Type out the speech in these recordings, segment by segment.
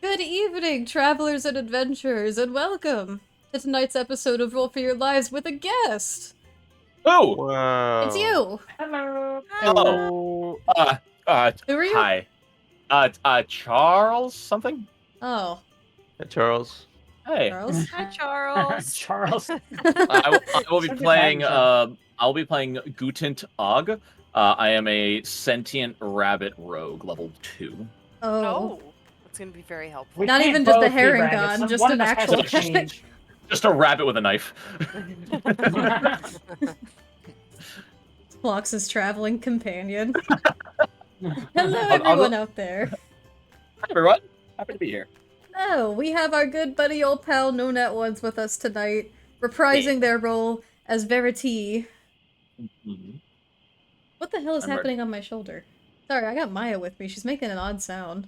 Good evening, travelers and adventurers, and welcome to tonight's episode of Roll for Your Lives with a guest. Oh! Wow. It's you. Hello. Hello. Who are you? Hi. Charles something? Oh, Charles. Hey. Charles. Hi, Charles. Charles. I will be Send it playing, back, I'll be playing Gutent Og. I am a sentient rabbit rogue, level 2. Oh. That's going to be very helpful. We Not can't even just both a be herring rabbits. gun, just One an of us has actual to change. Just a rabbit with a knife. Phlox's traveling companion. Hello, I'll- everyone out there. Hi, everyone. Happy to be here. Oh, we have our good buddy old pal No Net Ones with us tonight, reprising their role as Verity. Mhm. What the hell is I'm ready. happening on my shoulder? Sorry, I got Maya with me. She's making an odd sound.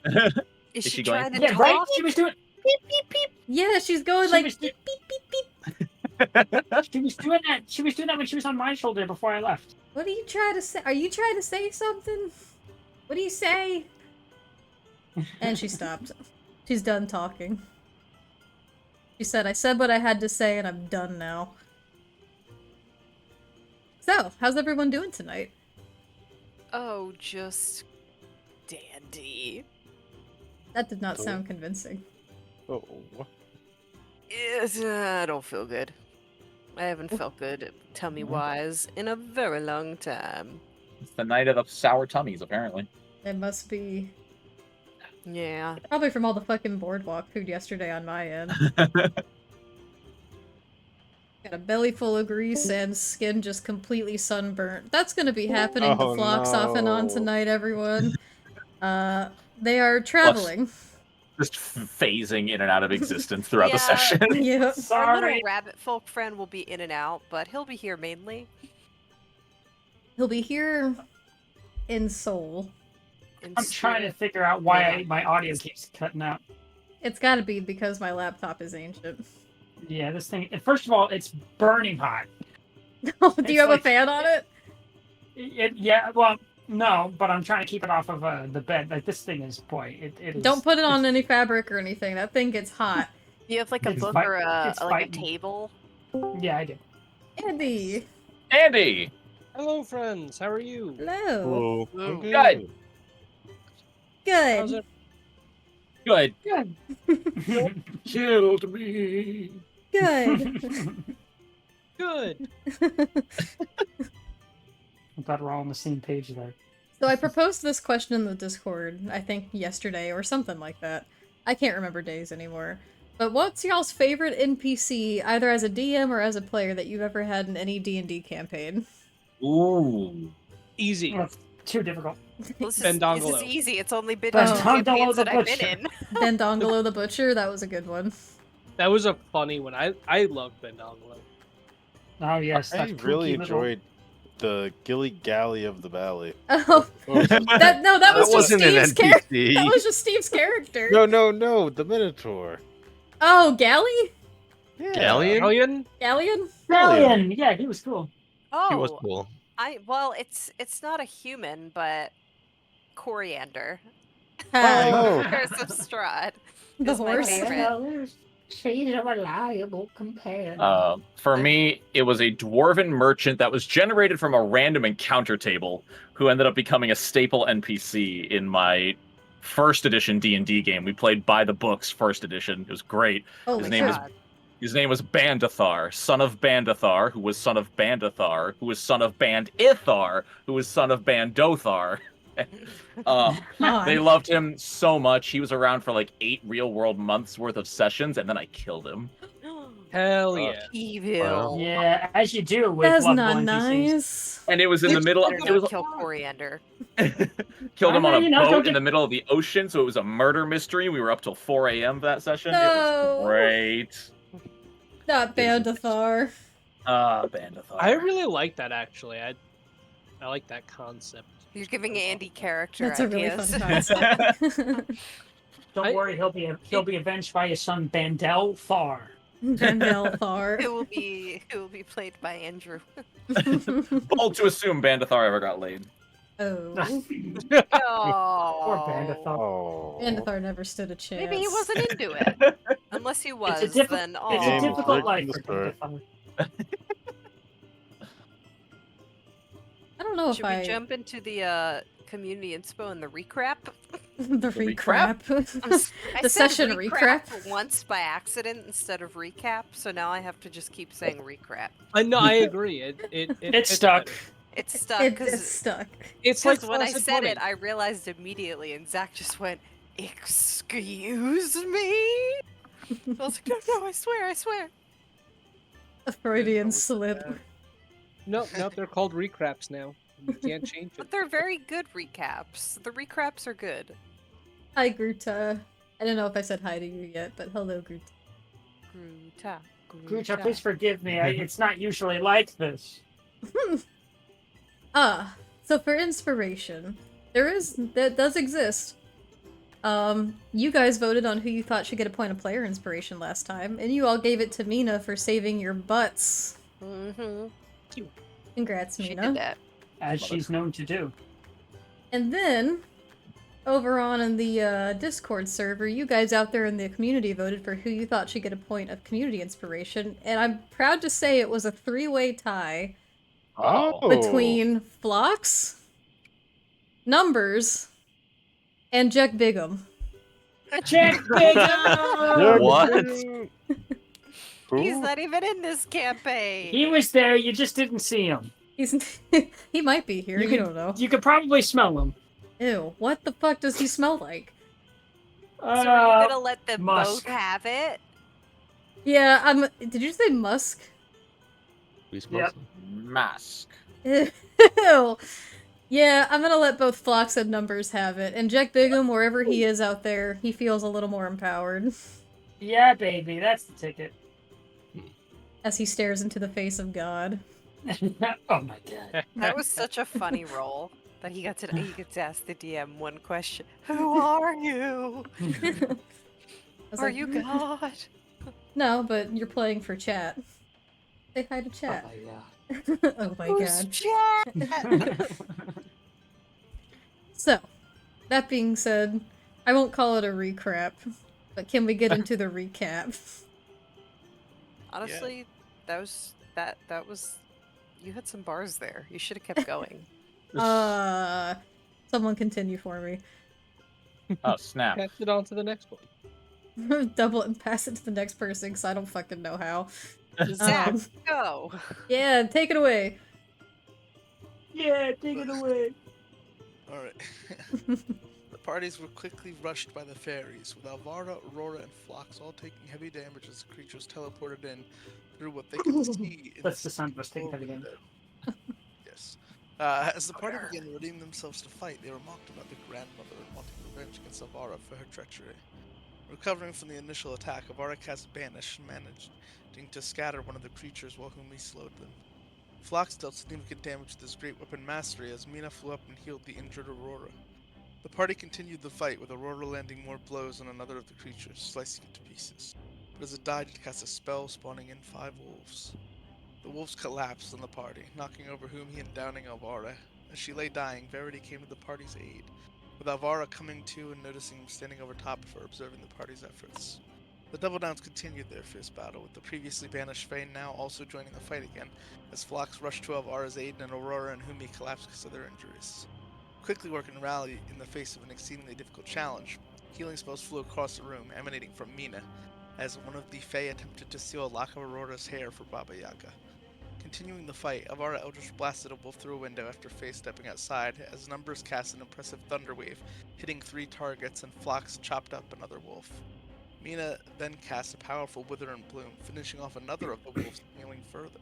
Is Is she she going- trying to Yeah, talk? right? She was doing Yeah, she's going She like was- beep beep beep beep. she was doing that. She was doing that when she was on my shoulder before I left. What are you trying to say? Are you trying to say something? What do you say? And she stopped. She's done talking. She said, I said what I had to say and I'm done now. So, how's everyone doing tonight? Oh, just dandy. That did not sound convincing. Oh. I don't feel good. I haven't felt good tummy-wise in a very long time. It's the night of the sour tummies, apparently. It must be Yeah. probably from all the fucking boardwalk food yesterday on my end. Got a belly full of grease and skin just completely sunburnt. That's gonna be happening to Oh, Phlox off and on no. tonight, everyone. They are traveling. Just phasing in and out of existence throughout the Yeah. session. Yep. Our little Sorry. rabbit folk friend will be in and out, but he'll be here mainly. He'll be here in Seoul. In I'm trying to spirit. figure out why Yeah. my audio keeps cutting out. It's gotta be because my laptop is ancient. Yeah, this thing. First of all, it's burning hot. Do It's you have like- a fan on it? Yeah, well, no, but I'm trying to keep it off of the bed. Like this thing is, boy, it is. Don't put it on any fabric or anything. That thing gets hot. You have like a It's book fi- or a it's like a fighting. table. Yeah, I do. Andy! Andy! Hello, friends. How are you? Hello. Hello. I'm Good. How's Good. it? Good. Good. Killed me. Good. Good. I'm glad we're all on the same page there. So I proposed this question in the Discord, I think yesterday or something like that. I can't remember days anymore. But what's y'all's favorite NPC, either as a DM or as a player, that you've ever had in any D&D campaign? Ooh. Easy. Well, it's too difficult. Well, this is Bendongolo. easy. It's only been Ben two Dongolo campaigns the that I've been Butcher. in. Bendongolo the Butcher, that was a good one. That was a funny one. I love Bendongolo. Oh yes, I that really kooky little- enjoyed the Gilly Galley of the Valley. Oh, What was it? that was just wasn't an Steve's character. NPC. That was just Steve's character. No, the Minotaur. Oh, Galley? Yeah. Alien? Galleon? Stallion. Yeah, he was cool. Oh, He was cool. well, it's not a human, but coriander. Oh. Curse of Strahd. The is my horse. favorite. She's a reliable companion. For me, it was a dwarven merchant that was generated from a random encounter table who ended up becoming a staple NPC in my first edition D&D game. We played by the books first edition. It was great. Oh, His my name is- God. His name was Bandathar, son of Bandathar, who was son of Bandathar, who was son of Bandithar, who was son of Bandothar. God. They loved him so much. He was around for like 8 real-world months worth of sessions, and then I killed him. Hell yeah. Evil. Yeah, as you do with That's lovable not NPCs. nice. And it was in the middle. Better It not was kill coriander. killed him on You a know, boat don't in get- the middle of the ocean, so it was a murder mystery. We were up till 4 a.m. for that session. It No. was great. Not Bandathar. Bandathar. I really like that actually. I like that concept. You're giving Andy character That's a really ideas. fun concept. Don't worry, he'll be avenged by his son Bandel Far. Bandathar. It will be played by Andrew. Bold to assume Bandathar ever got laid. Oh. Poor Oh. Bandathor. Oh. Bandathor never stood a chance. Maybe he wasn't into it. Unless he was, It's a, then it's a Game is difficult rigged life from for the start. Bandathor. I don't know if should we I jump into the community inspo and the recap? the recap? recap. I The said session recap. once by accident instead of recap, so now I have to just keep saying recap. No, I agree. It It's fits stuck. better. It's stuck It's because stuck. It's like when I Flaccid said Pudding. it, I realized immediately, and Zach just went, "Excuse me." I was like, "No, I swear." A Freudian what's the slip. bad? No, they're called recaps now. You can't change But it. they're very good recaps. The recaps are good. Hi, Gruta. I don't know if I said hi to you yet, but hello, Gruta. Grucha, please forgive me. It's not usually like this. So for inspiration, that does exist. You guys voted on who you thought should get a point of player inspiration last time, and you all gave it to Mina for saving your butts. Mm-hmm. Congrats, She Mina. did that. As she's known to do. And then, over on in the Discord server, you guys out there in the community voted for who you thought should get a point of community inspiration, and I'm proud to say it was a 3-way tie Oh. between Phlox, Numbers, and Jack Bigham. Jack Bigham! What? He's Who? not even in this campaign. He was there, you just didn't see him. He's he might be here, you don't know. You could probably smell him. Ew, what the fuck does he smell like? So are you gonna let them Musk. both have it? Yeah, did you say musk? We smell Yep. some. Mask. Ew. Yeah, I'm gonna let both Phlox and Numbers have it, and Jack Bigham, wherever he is out there, he feels a little more empowered. Yeah, baby, that's the ticket. As he stares into the face of God. Oh my god. That was such a funny role that he gets to ask the DM one question: "Who are you? I was Are like, you God?" No, but you're playing for chat. Say hi to Oh chat. my god. Oh my Who's god. Jack? So, that being said, I won't call it a recap, but can we get into the recap? Honestly, that was you had some bars there. You should have kept going. Someone continue for me. Oh, snap. Pass it on to the next one. Double it and pass it to the next person because I don't fucking know how. Zach, go. Yeah, take it away. Yeah, take it away. Alright. The parties were quickly rushed by the fairies, with Alvara, Aurora, and Phlox all taking heavy damage as the creatures teleported in through what they could see. That's the sound of us taking heavy damage. Yes. As the party began readying themselves to fight, they were mocked about the grandmother and wanting revenge against Alvara for her treachery. Recovering from the initial attack, Alvara cast Banish, managing to scatter one of the creatures while whom he slowed them. Phlox dealt significant damage with his great weapon mastery as Mina flew up and healed the injured Aurora. The party continued the fight, with Aurora landing more blows on another of the creatures, slicing it to pieces. But as it died, it cast a spell, spawning in 5 wolves. The wolves collapsed on the party, knocking over Humi and downing Alvara. As she lay dying, Verity came to the party's aid, with Alvara coming to and noticing him standing over top of her, observing the party's efforts. The Double Downs continued their fierce battle, with the previously banished Fae now also joining the fight again, as Phlox rushed to Alvara's aid and Aurora and Humi collapsed because of their injuries. Quickly working rally in the face of an exceedingly difficult challenge, healing spells flew across the room, emanating from Mina, as one of the Fae attempted to steal a lock of Aurora's hair for Baba Yaga. Continuing the fight, Alvara Eldritch blasted a wolf through a window after Fae stepping outside, as Numbers cast an impressive thunder wave, hitting 3 targets, and Phlox chopped up another wolf. Mina then cast a powerful Wither and Bloom, finishing off another of the wolves and healing further.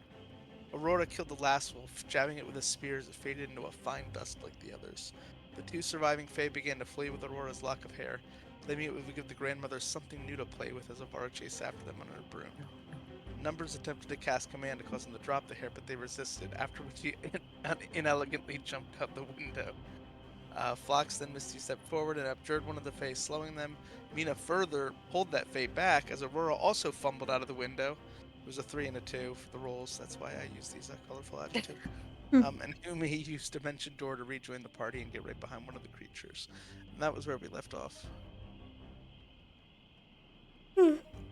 Aurora killed the last wolf, jabbing it with a spear as it faded into a fine dust like the others. The 2 surviving Fae began to flee with Aurora's lock of hair, claiming it would give the grandmother something new to play with as Alvara chased after them on her broom. Numbers attempted to cast command to cause him to drop the hair, but they resisted, after which he inelegantly jumped out the window. Phlox then misty stepped forward and abjured one of the Fae, slowing them. Mina further pulled that Fae back as Aurora also fumbled out of the window, It was a 3 and a 2 for the rolls. That's why I use these colorful adjectives. Hmm. And Umi used Dimension Door to rejoin the party and get right behind one of the creatures. And that was where we left off.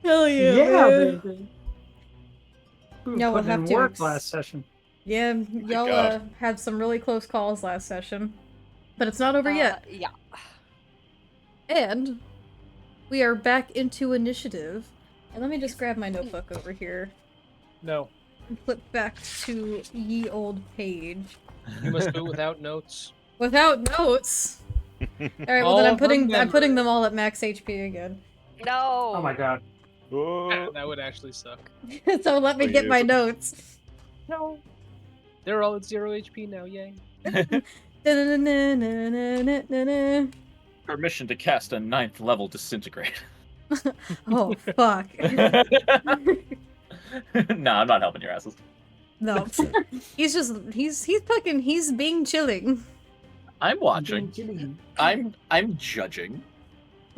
Hell yeah, man. baby. Yeah, we'll Putting have in to work last session. Yeah, y'all God. had some really close calls last session. But it's not over yet. Yeah. And we are back into initiative. And let me just grab my notebook over here No, and flip back to ye old page. you must do it without notes. Without notes. Alright, well All then I'm from putting memory. them all at max HP again. No. Oh my god. Oh, That would actually suck. So let me For get you. my notes. No. They're all at 0 HP now, yay. Da-na-na-na-na-na-na-na. Permission to cast a 9th level disintegrate. Oh fuck. Nah, I'm not helping your asses. No. He's being chilling. I'm watching. I'm judging.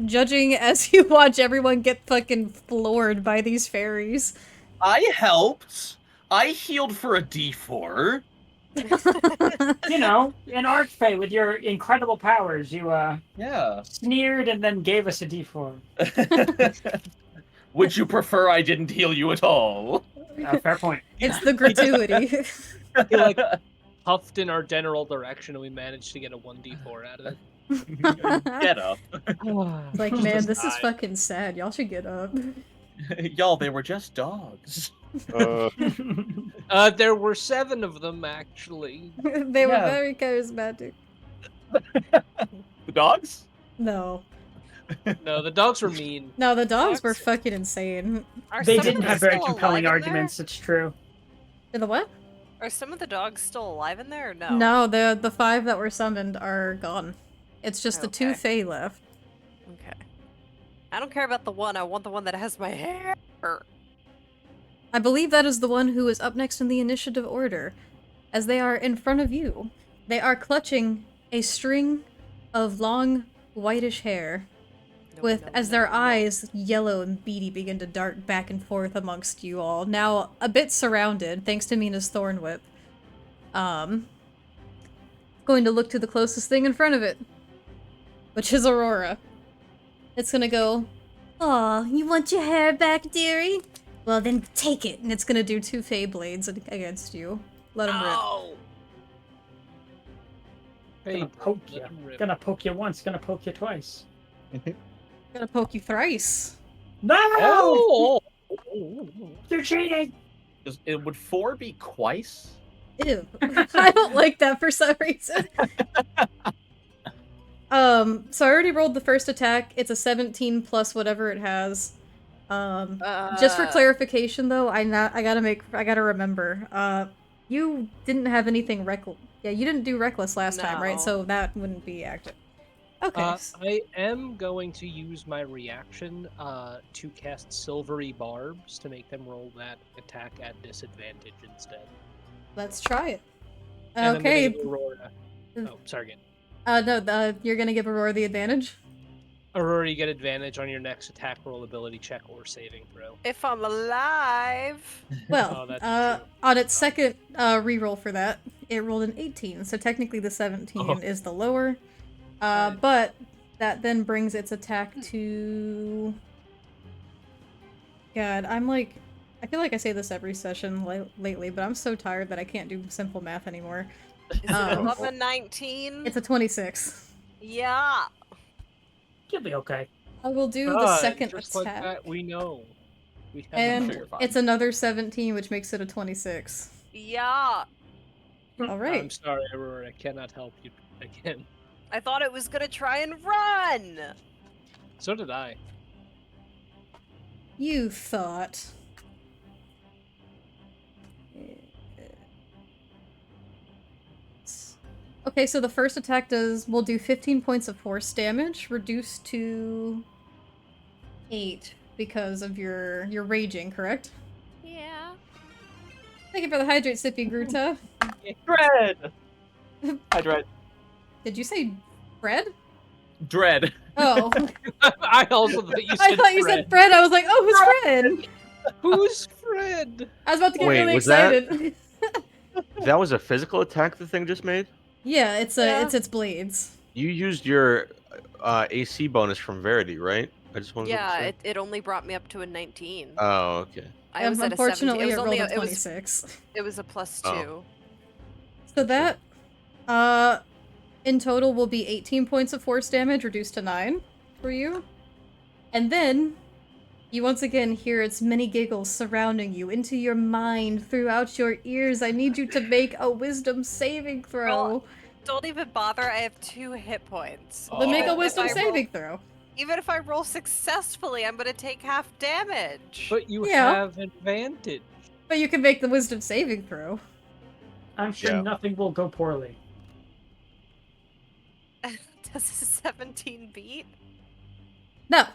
Judging as you watch everyone get fucking floored by these fairies. I helped. I healed for a D4. You know, in Archfey, with your incredible powers, you Yeah. sneered and then gave us a D4. Would you prefer I didn't heal you at all? Fair point. It's the gratuity. He like puffed in our general direction and we managed to get a 1d4 out of it. Get up. It's like, man, this is fucking sad. Y'all should get up. Y'all, they were just dogs. There were 7 of them, actually. They were Yeah. very charismatic. The dogs? No. No, the dogs were mean. No, the dogs were Dogs? fucking insane. Are They some of didn't them have very still compelling alive in arguments, it's true. The what? There? Are some of the dogs still alive in there or no? No, the 5 that were summoned are gone. It's just the 2 Okay. fae left. Okay. I don't care about the one. I want the one that has my hair. I believe that is the one who is up next in the initiative order, as they are in front of you. They are clutching a string of long, whitish hair, No, with no, as no, their no. eyes, yellow and beady, begin to dart back and forth amongst you all. Now a bit surrounded, thanks to Mina's thorn whip. Going to look to the closest thing in front of it, which is Aurora. It's gonna go, "Aw, you want your hair back, dearie? Well, then take it." And it's gonna do 2 Fey Blades against you. Let him rip. Oh. Hey, Gonna poke let you. 'em rip. Gonna poke you once, gonna poke you twice. Gonna poke you thrice. No! Oh! You're cheating! Would 4 be twice? Ew. I don't like that for some reason. So I already rolled the first attack. It's a 17 plus whatever it has. Just for clarification though, I gotta remember. You didn't have anything reckless. Yeah, you didn't do reckless last time, right? No. So that wouldn't be active. Okay. I am going to use my reaction to cast Silvery Barbs to make them roll that attack at disadvantage instead. Let's try it. And I'm gonna Okay. give Aurora... Oh, sorry again. No, you're gonna give Aurora the advantage? Aurora, you get advantage on your next attack roll, ability check, or saving throw. If I'm alive. Well, Oh, that's true. on its second reroll for that, it rolled an 18, so technically the 17 Oh. is the lower. But that then brings its attack to... God, I feel like I say this every session lately, but I'm so tired that I can't do simple math anymore. Is it above a 19? It's a 26. Yeah. You'll be okay. I will do the God, second just attack. like that, we know. We have And sure you're fine. it's another 17, which makes it a 26. Yeah. Alright. I'm sorry, Aurora, I cannot help you again. I thought it was gonna try and run. So did I. You thought. Okay, so the first attack will do 15 points of force damage, reduced to 8 because of your raging, correct? Yeah. Thank you for the hydrate, Sippy Gruta. Dread! Hi, Dread. Did you say bread? Dread. Oh, I also thought you said I thought you said bread. I was like, oh, who's Fred? Who's Fred? I was about to get Wait, really was that- excited. That was a physical attack the thing just made? Yeah, it's Yeah. it's its blades. You used your AC bonus from Verity, right? I just wanted to Yeah, say. it only brought me up to a 19. Oh, okay. I was at a 17. Unfortunately, It was it only rolled a it was 26. it was a +2. Oh. So that, in total will be 18 points of force damage, reduced to 9 for you. And then, you once again hear its many giggles surrounding you, into your mind, throughout your ears. I need you to make a wisdom saving throw. Don't even bother. I have 2 hit points. Then make Even a if wisdom I roll- saving throw. Even if I roll successfully, I'm gonna take half damage. But you Yeah. have advantage. But you can make the wisdom saving throw. I'm sure Yeah. nothing will go poorly. Does a 17 beat? No.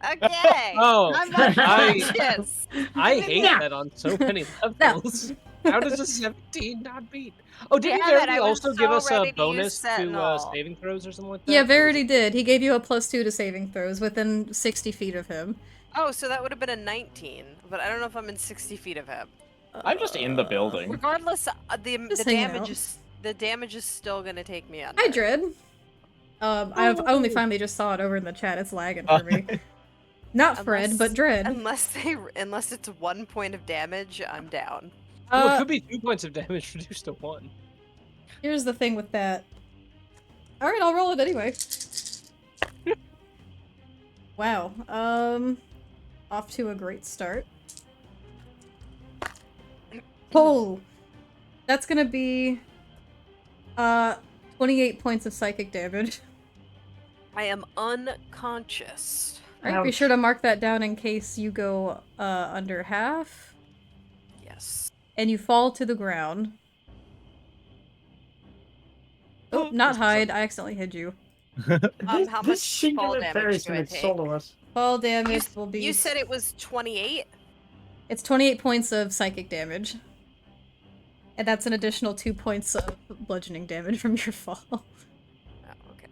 Okay. Oh, I'm I- unconscious. I hate Yeah. that on so many levels. How does a 17 not beat? Oh, didn't Damn it, Verity I was also so give us ready a to use bonus to Sentinel. saving throws or something like that? Yeah, Or was Verity it- did. He gave you a +2 to saving throws within 60 feet of him. Oh, so that would have been a 19, but I don't know if I'm in 60 feet of him. I'm just in the building. Regardless, the Just hanging damage out. is still gonna take me under. Hi, Dread. I only finally just saw it over in the chat. It's lagging for me. Not Fred, but Dread. Unless it's 1 point of damage, I'm down. Well, it could be 2 points of damage reduced to 1. Here's the thing with that. Alright, I'll roll it anyway. Wow. Off to a great start. Oh! That's gonna be 28 points of psychic damage. I am unconscious. Alright, be Ouch. sure to mark that down in case you go under half. Yes. And you fall to the ground. Oh, not hide. I accidentally hid you. How This much fall singular damage fairy's do I gonna take? solo us. Fall damage will be... You said it was 28? It's 28 points of psychic damage. And that's an additional 2 points of bludgeoning damage from your fall. Oh, okay.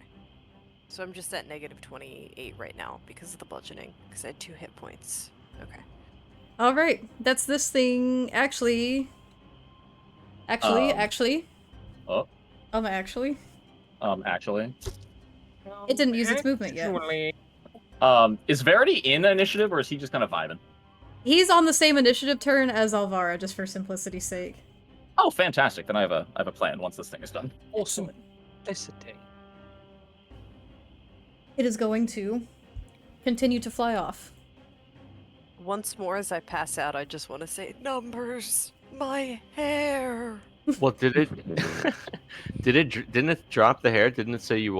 So I'm just at negative 28 right now because of the bludgeoning, because I had 2 hit points. Okay. Alright, that's this thing. Actually... Actually. Oh. Actually. It didn't use its movement yet. Actually, Is Verity in initiative, or is he just kind of vibing? He's on the same initiative turn as Alvara, just for simplicity's sake. Oh, fantastic! Then I have a plan once this thing is done. awesome. Felicity. It is going to continue to fly off. Once more, as I pass out, I just want to say, numbers, my hair. Well, didn't it drop the hair? Didn't it say you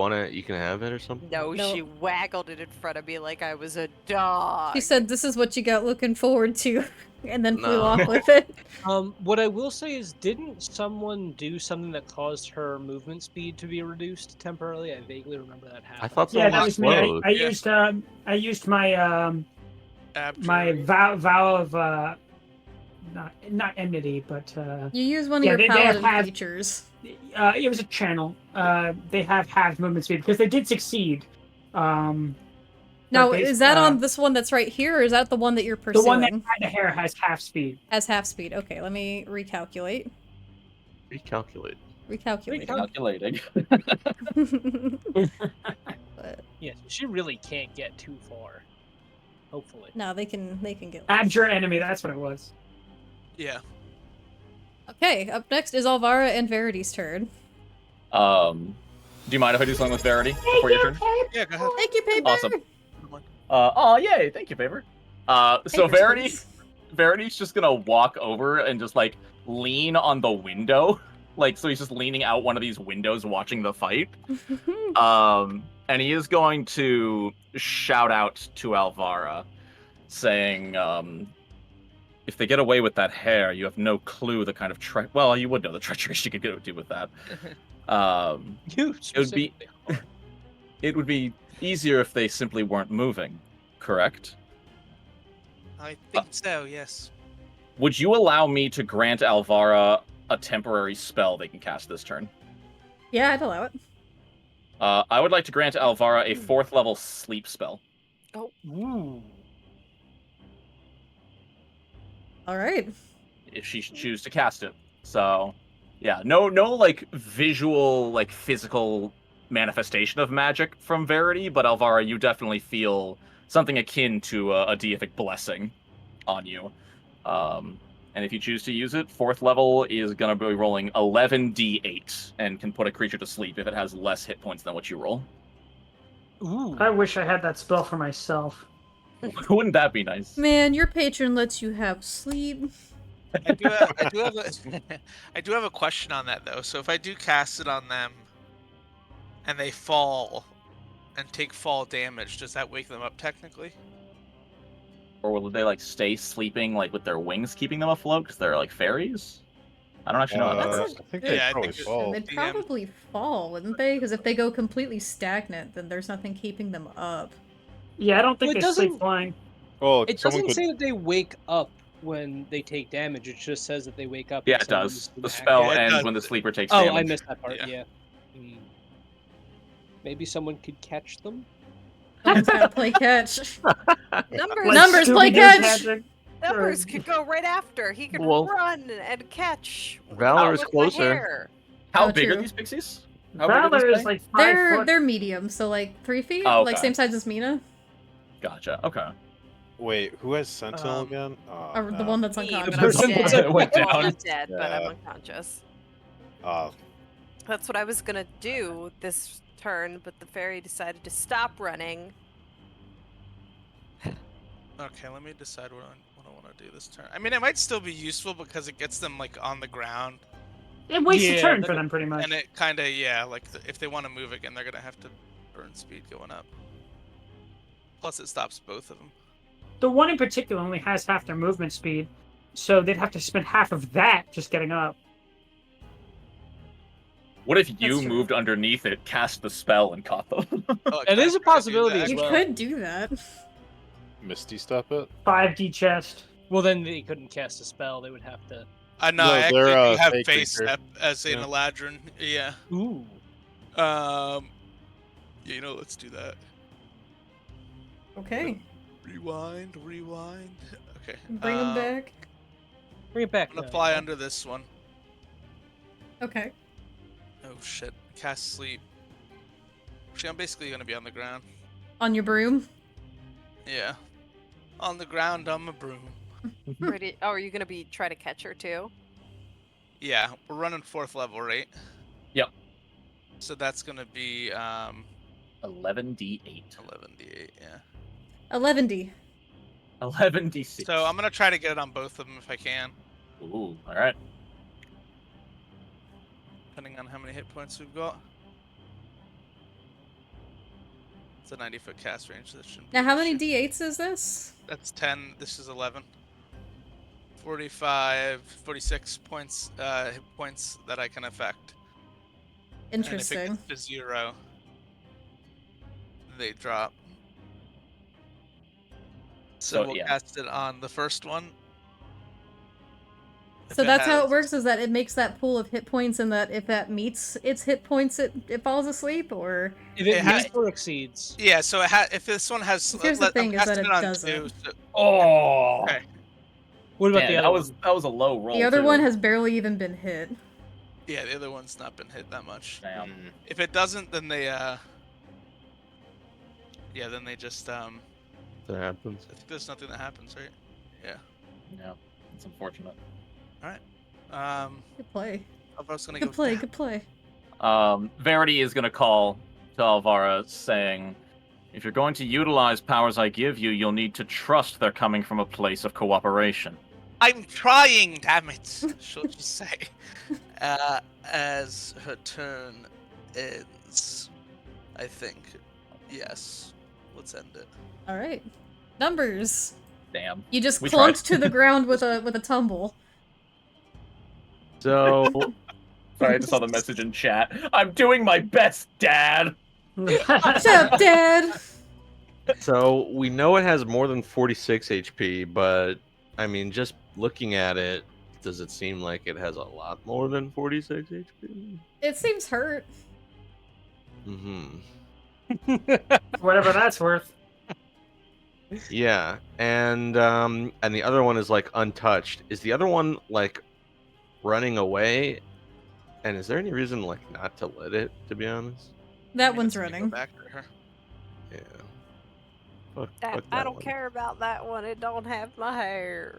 can have it or something? No, No. she waggled it in front of me like I was a dog. She said, "This is what you got looking forward to," and then flew No. off with it. What I will say is, didn't someone do something that caused her movement speed to be reduced temporarily? I vaguely remember that happening. I thought Yeah, someone that was me. exploded. I used my my vow of not enmity, but You use one of Yeah, your they paladin have- features. it was a channel. They have halved movement speed because they did succeed. Now, but they- is that on this one that's right here, or is that the one that you're the pursuing? one that had the hair has half speed? Has half speed. Okay, let me recalculate. Recalculate. Recalculate. Calculating. But Yeah, she really can't get too far. Hopefully. no, they can get. Abjure enemy. That's what it was. Yeah. Okay, up next is Alvara and Verity's turn. Do you mind if I do something with Verity before your turn? Yeah, go ahead. Thank you, Paper. Awesome. Oh, yay! Thank you, Paper. So Papers, Verity, please. Verity's just gonna walk over and just like lean on the window, like so he's just leaning out one of these windows watching the fight. And he is going to shout out to Alvara, saying, "If they get away with that hair, you have no clue the kind of well, you would know the treachery she could do with that. You would be- specifically. It would be easier if they simply weren't moving, correct? I think so, yes. Would you allow me to grant Alvara a temporary spell they can cast this turn? Yeah, I'd allow it. I would like to grant Alvara a 4th level sleep spell. Ooh. All right. if she should choose to cast it. So, yeah, no like visual, like physical manifestation of magic from Verity, but Alvara, you definitely feel something akin to a deific blessing on you. And if you choose to use it, 4th level is going to be rolling 11d8 and can put a creature to sleep if it has less hit points than what you roll. Ooh. I wish I had that spell for myself. Wouldn't that be nice? Man, your patron lets you have sleep. I do have a question on that though. So if I do cast it on them, and they fall, and take fall damage, does that wake them up technically? Or will they like stay sleeping like with their wings keeping them afloat because they're like fairies? I don't actually know. How that That's works. a I think good they Yeah, I probably think it- fall. They'd DM. probably fall, wouldn't they? Because if they go completely stagnant, then there's nothing keeping them up. Yeah, I don't think Well, it they sleep doesn't- flying. Well, It someone doesn't could. say that they wake up when they take damage. It just says that they wake up. Yeah, if it someone does. uses an The action. spell Yeah, it ends does. when the sleeper takes Oh, damage. I missed that part. Yeah. Yeah. Maybe someone could catch them. Someone's gotta play catch. Numbers. Like Numbers, play Scooby-Doo catch! magic. Numbers could go right after. He could Well, run and catch. Valor is with my closer. hair. How Oh, big are true. these pixies? How big are Valor these is things? like 5 They're foot. they're medium, so like 3 feet, Oh, like okay. same size as Mina, Gotcha. Okay. Wait, who has Sentinel again? Oh, or the no. one that's Me, but unconscious. I'm Person dead. that went Well, I'm down. not dead, but I'm Yeah. unconscious. Oh, That's what I was gonna do this turn, but the fairy decided to stop running. Okay, let me decide what I want to do this turn. I mean, it might still be useful because it gets them like on the ground, It wastes a Yeah, turn that- for them, pretty much. and it kind of like if they want to move again, they're gonna have to burn speed going up. Plus, it stops both of them. The one in particular only has half their movement speed, so they'd have to spend half of that just getting up. What if you That's true. moved underneath it, cast the spell, and caught them? Oh, It can I is a try to do possibility that? as You well. could do that. Misty Step it? 5D chest. Well, then they couldn't cast a spell. They would have to. I know. No, I actually they're, do have fake face creature. step as an Yeah. Eladrin. Yeah. Ooh. Yeah, you know, let's do that. Okay, Rewind. Okay. bring them back. Bring it back. I'm gonna now, fly yeah. under this one. Okay. Oh shit. Cast sleep. Actually, I'm basically gonna be on the ground. On your broom. Yeah. On the ground on my broom. Ready? Oh, are you gonna be try to catch her too? Yeah, we're running 4th level, right? Yep. So that's gonna be 11d8. 11d8, yeah. 11D. 11d6. So I'm gonna try to get it on both of them if I can, Ooh, alright. depending on how many hit points we've got. It's a 90-foot cast range. That shouldn't be Now, an how many issue. D8s is this? That's 10. This is 11. 45, 46 points, hit points that I can affect. Interesting. And if it gets to 0, they drop. So So, we'll yeah. cast it on the first one. If So that's how it has- works, is that it makes that pool of hit points, and that if that meets its hit points, it falls asleep, or... If it It ha- meets or exceeds. Yeah, so if this one has. Here's the I'm thing, is that casting it on doesn't. 2, so- Oh! Okay. What about Damn, the that other was one? that was a low roll. The other too. one has barely even been hit. Yeah, the other one's not been hit that much. Damn. If it doesn't, then they yeah, then they just That happens. I think there's nothing that happens, right? Yeah. Yeah, it's unfortunate. Good play. I was gonna Good go play, down. good play. Verity is going to call to Alvara saying, if you're going to utilize powers I give you, you'll need to trust they're coming from a place of cooperation. I'm trying, damn it. She'll just say, as her turn ends. I think. Yes. Let's end it. Alright. Numbers. Damn. You just We clunked tried. to the ground with a tumble. So Sorry, I just saw the message in chat. I'm doing my best, Dad! Shut up, Dad! So we know it has more than 46 HP, but I mean, just looking at it, does it seem like it has a lot more than 46 HP? It seems hurt. Mm-hmm. Whatever that's worth. Yeah, and the other one is like untouched. Is the other one like running away? And is there any reason like not to let it? To be honest, That I mean, one's it's gonna go running. back to her. yeah. Fuck I that don't one. care about that one. It don't have my hair.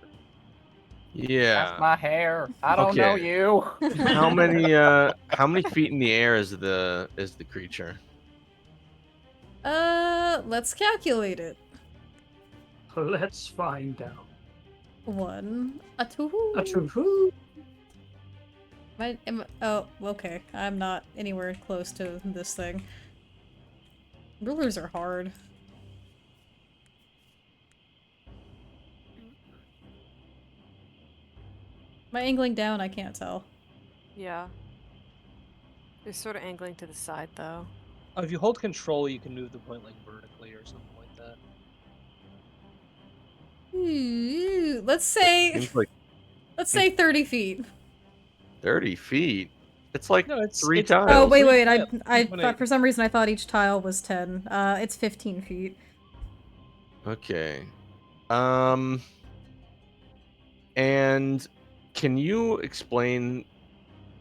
Yeah. That's my hair. I don't know Okay. you. How many feet in the air is the creature? Let's calculate it. Let's find out. 1, a 2. Achoo-hoo. Oh, okay. I'm not anywhere close to this thing. Rulers are hard. Am I angling down? I can't tell. Yeah. They're sort of angling to the side, though. If you hold control, you can move the point like vertically or something like that. Ooh, let's say Seems like 30 feet. 30 feet. It's like No, it's 3 it's tiles. Oh, wait, Yeah, I 3.8. thought for some reason I thought each tile was 10. It's 15 feet. Okay. And can you explain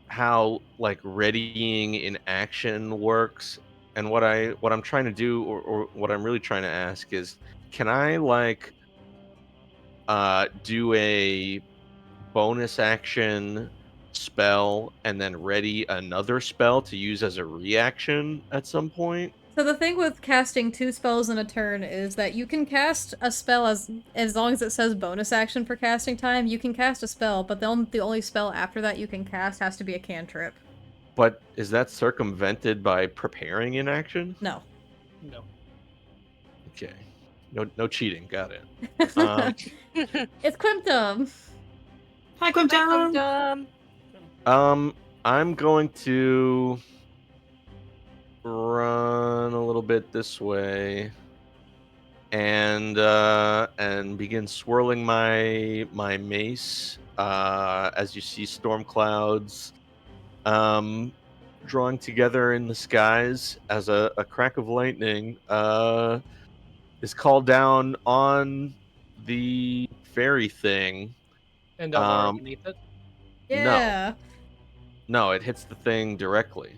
how like readying in action works? And what I'm trying to do, or what I'm really trying to ask is, can I like do a bonus action spell and then ready another spell to use as a reaction at some point? So the thing with casting 2 spells in a turn is that you can cast a spell as long as it says bonus action for casting time, you can cast a spell, but the only spell after that you can cast has to be a cantrip. But is that circumvented by preparing in action? No. No. Okay. No cheating. Got it. It's Quimptum. Hi, Quinton. I'm going to run a little bit this way and begin swirling my mace as you see storm clouds drawing together in the skies as a crack of lightning is called down on the fairy thing. And Elvira beneath it. Yeah. No, it hits the thing directly.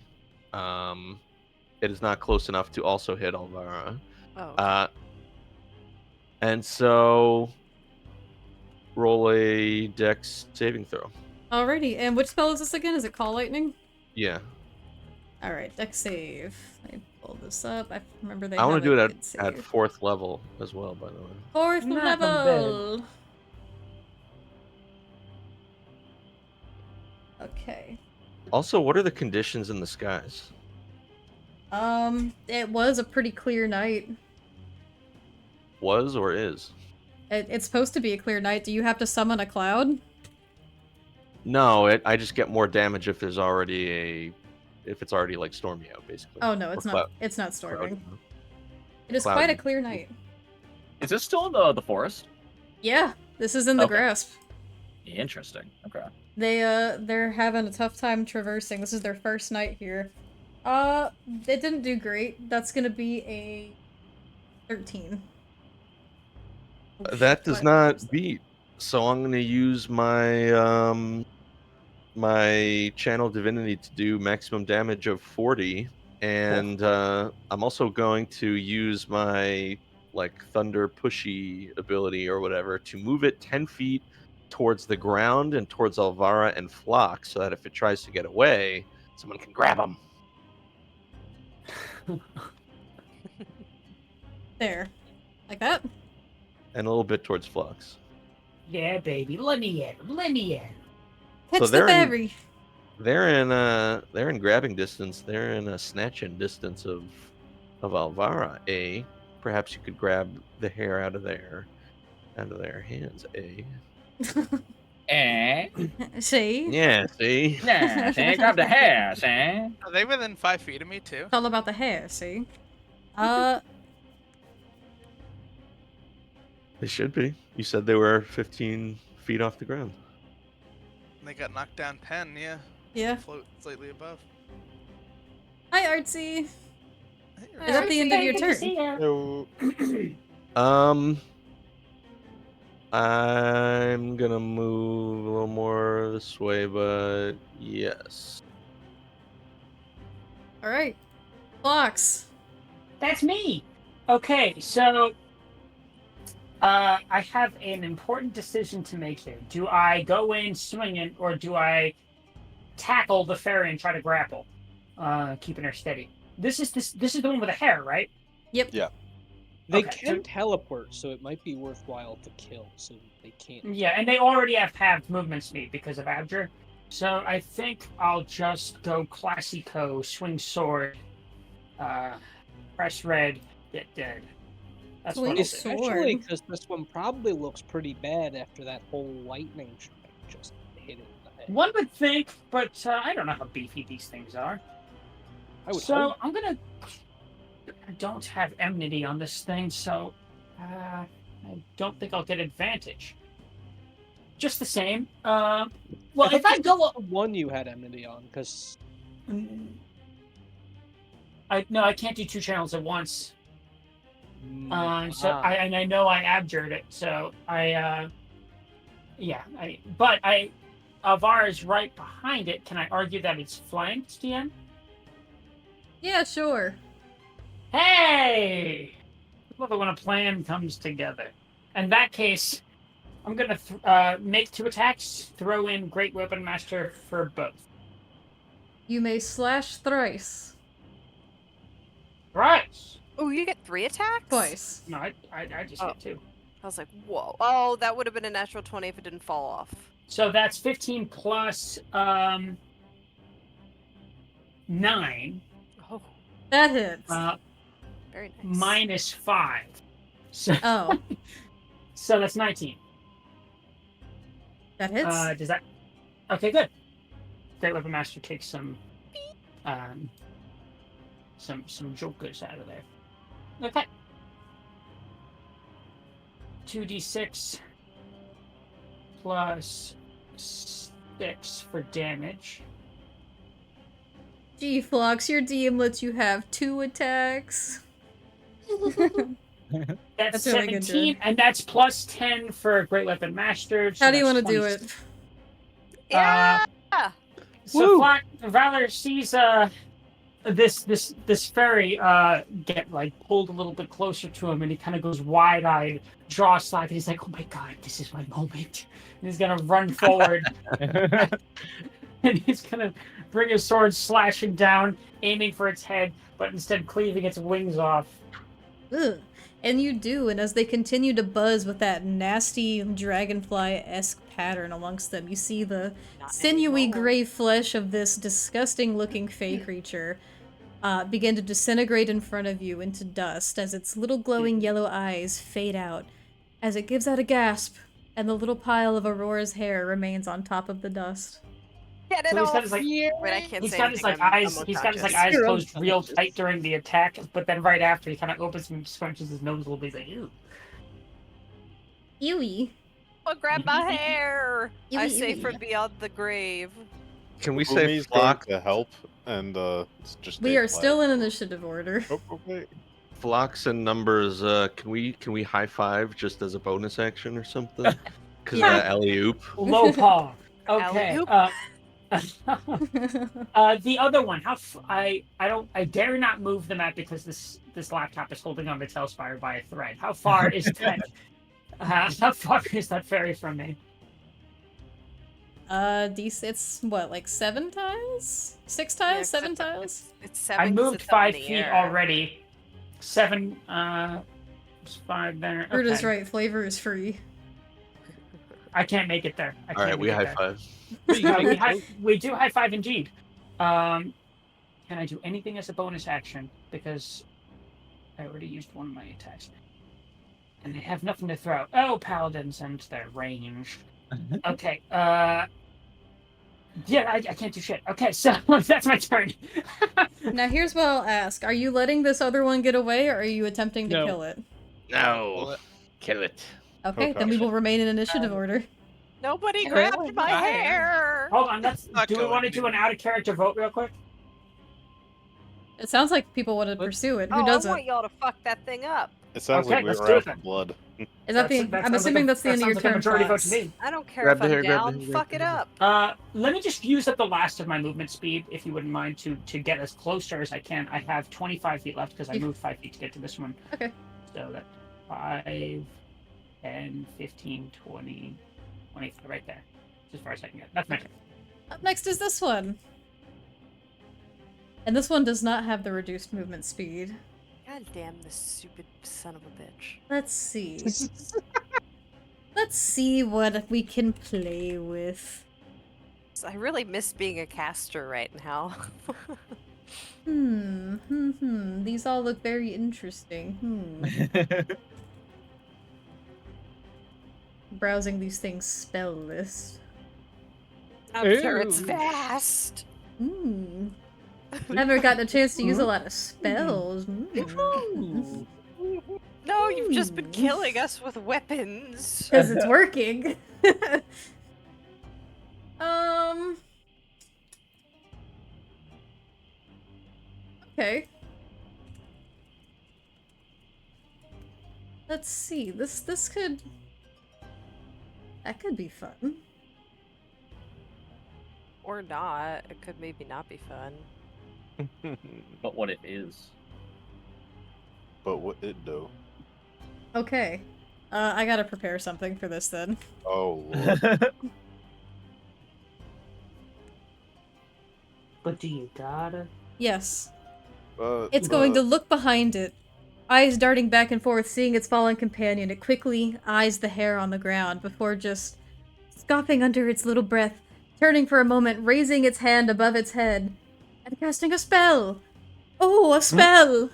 It is not close enough to also hit Elvira. Oh. And so roll a dex saving throw. Alrighty, and which spell is this again? Is it Call Lightning? Yeah. Alright, dex save. Let me pull this up. I remember they I want have to do a it good at save. 4th level as well, by the way. 4th Not level! Okay. Also, what are the conditions in the skies? It was a pretty clear night. Was or is? It's supposed to be a clear night. Do you have to summon a cloud? No, I just get more damage if there's already if it's already like stormy out, basically. Oh no, Or it's not. It's not storming. cloudy. It is Cloudy. quite a clear night. Is this still in the forest? Yeah, this is in the Okay. grasp. Interesting. Okay. They're having a tough time traversing. This is their first night here. It didn't do great. That's gonna be a 13. Oh, That shit, does my not numbers. beat. So I'm going to use my my channel divinity to do maximum damage of 40, and I'm also going to use my like thunder pushy ability or whatever to move it 10 feet towards the ground and towards Elvira and Flock, so that if it tries to get away, someone can grab him. There. Like that? And a little bit towards Flux. Yeah, baby. Let me in. Let me in. Catch So the they're in- berry. They're in grabbing distance. They're in a snatching distance of Elvira. Perhaps you could grab the hair out of their hands. See? Yeah. See. Yeah, see, grab the hair, see? Are they within 5 feet of me too? It's all about the hair, see? They should be. You said they were 15 feet off the ground. And they got knocked down 10, yeah. Yeah. Float slightly above. Hi, Artsy. Hey, Is that the end of your Good to turn? see ya. No. I'm gonna move a little more this way, but yes. All right, Fox. That's me. Okay, so I have an important decision to make here. Do I go in swinging, or do I tackle the fairy and try to grapple, keeping her steady? This is the one with the hair, right? Yep. Yeah. They Okay, can so- teleport, so it might be worthwhile to kill, so they can't. Yeah, and they already have halved movement speed because of Abjure. So I think I'll just go Classico, swing sword, press red, get dead. That's Swing what I'll do. sword. Especially because this one probably looks pretty bad after that whole lightning strike just hit it in the head. One would think, but I don't know how beefy these things are. I would So hope. I'm gonna. I don't have enmity on this thing, so I don't think I'll get advantage. Just the same. Well, if I go up, one you had enmity on, because I can't do two channels at once. So I know I abjured it, so Alvara's right behind it. Can I argue that it's flanked, DM? Yeah, sure. Hey! I love it when a plan comes together. In that case, I'm gonna make 2 attacks, throw in Great Weapon Master for both. You may slash thrice. Right! Oh, you get 3 attacks? Twice. No, I just hit 2. I was like, whoa. Oh, that would have been a natural 20 if it didn't fall off. So that's 15 plus 9. Oh, That hits. very nice. Minus 5. So, Oh, so that's 19. that hits. Does that? Okay, good. Great Weapon Master takes some jokers out of there. Okay. 2d6 plus 6 for damage. Gee, Flox, your DM lets you have 2 attacks. That's really good, 17, and that's plus 10 for Great Weapon Master. So How do you that's want to do 20. it? Yeah! So Valor sees this fairy get like pulled a little bit closer to him, and he kind of goes wide-eyed, jaw slack, and he's like, "Oh my god, this is my moment!" And he's gonna run forward, and he's gonna bring his sword slashing down, aiming for its head, but instead cleaving its wings off. Ugh. And you do, and as they continue to buzz with that nasty dragonfly-esque pattern amongst them, you see the sinewy gray flesh of this disgusting-looking fey creature begin to disintegrate in front of you into dust as its little glowing yellow eyes fade out, as it gives out a gasp, and the little pile of Aurora's hair remains on top of the dust. Get it So he's got off! his, like, Wait, I can't He's say got his anything. like I'm eyes. He's got his like unconscious. eyes closed real tight during the attack, but then right after he kind of opens and scrunches his nose a little bit. He's like, "Ew." Ewy. Oh, grab my hair! I Ewy, say ewy. from beyond the grave. Can we say Umi's going Flox? to help and just We take are life. still in initiative order. Oh, okay. Flox and numbers. Can we high five just as a bonus action or something? Because Yeah. that alley oop. Low paw. Okay. Alley-oop. The other one. I dare not move the map because this laptop is holding on to Tailspire by a thread. How far is that? How far is that fairy from me? It's what, like 7 tiles? 6 tiles? Yeah, 7 except tiles? It's 7. I 'cause moved it's up in 5 the feet air. already. 7. It's 5 there. Bird is Okay. right, flavor is free. I can't make it there. All right, we high five. We do high five indeed. Can I do anything as a bonus action? Because I already used one of my attacks. And they have nothing to throw. Oh, paladins and their range. Okay, yeah, I can't do shit. Okay, so that's my turn. Now here's what I'll ask. Are you letting this other one get away, or are you attempting to No. kill it? No, kill it. Okay, then we will remain in initiative order. Nobody Okay. grabbed my hair! Hold on, Not do we going want to to. do an out-of-character vote real quick? It sounds like people want to pursue it. Who Oh, I doesn't? want y'all to fuck that thing up. It sounds Okay, like we let's were do out it then. of blood. Is that the? I'm assuming that's the end of your sounds like a turn, majority vote to Fox. me. I don't care Grab if the I'm hair, grab the down. hair, grab Fuck the it hair. up. Let me just use up the last of my movement speed, if you wouldn't mind, to get as closer as I can. I have 25 feet left because I moved 5 feet to get to this one. Okay. So that's 5, 10, 15, 20, 25, right there. As far as I can get. That's my turn. Up next is this one. And this one does not have the reduced movement speed. God damn this stupid son of a bitch. Let's see. Let's see what we can play with. I really miss being a caster right now. These all look very interesting. Browsing these things spell list. I'm sure it's Ooh. vast. Never gotten a chance to use a lot of spells. No, you've just been killing us with weapons. Because it's working. Okay. Let's see. This could... That could be fun. Or not. It could maybe not be fun. But what it is. But what it do? Okay. I gotta prepare something for this then. Oh, Lord. But do you gotta? Yes. But, It's going to look behind it. Eyes darting back and forth, seeing its fallen companion. It quickly eyes the hair on the ground before just scoffing under its little breath, turning for a moment, raising its hand above its head, and casting a spell. Oh, a spell!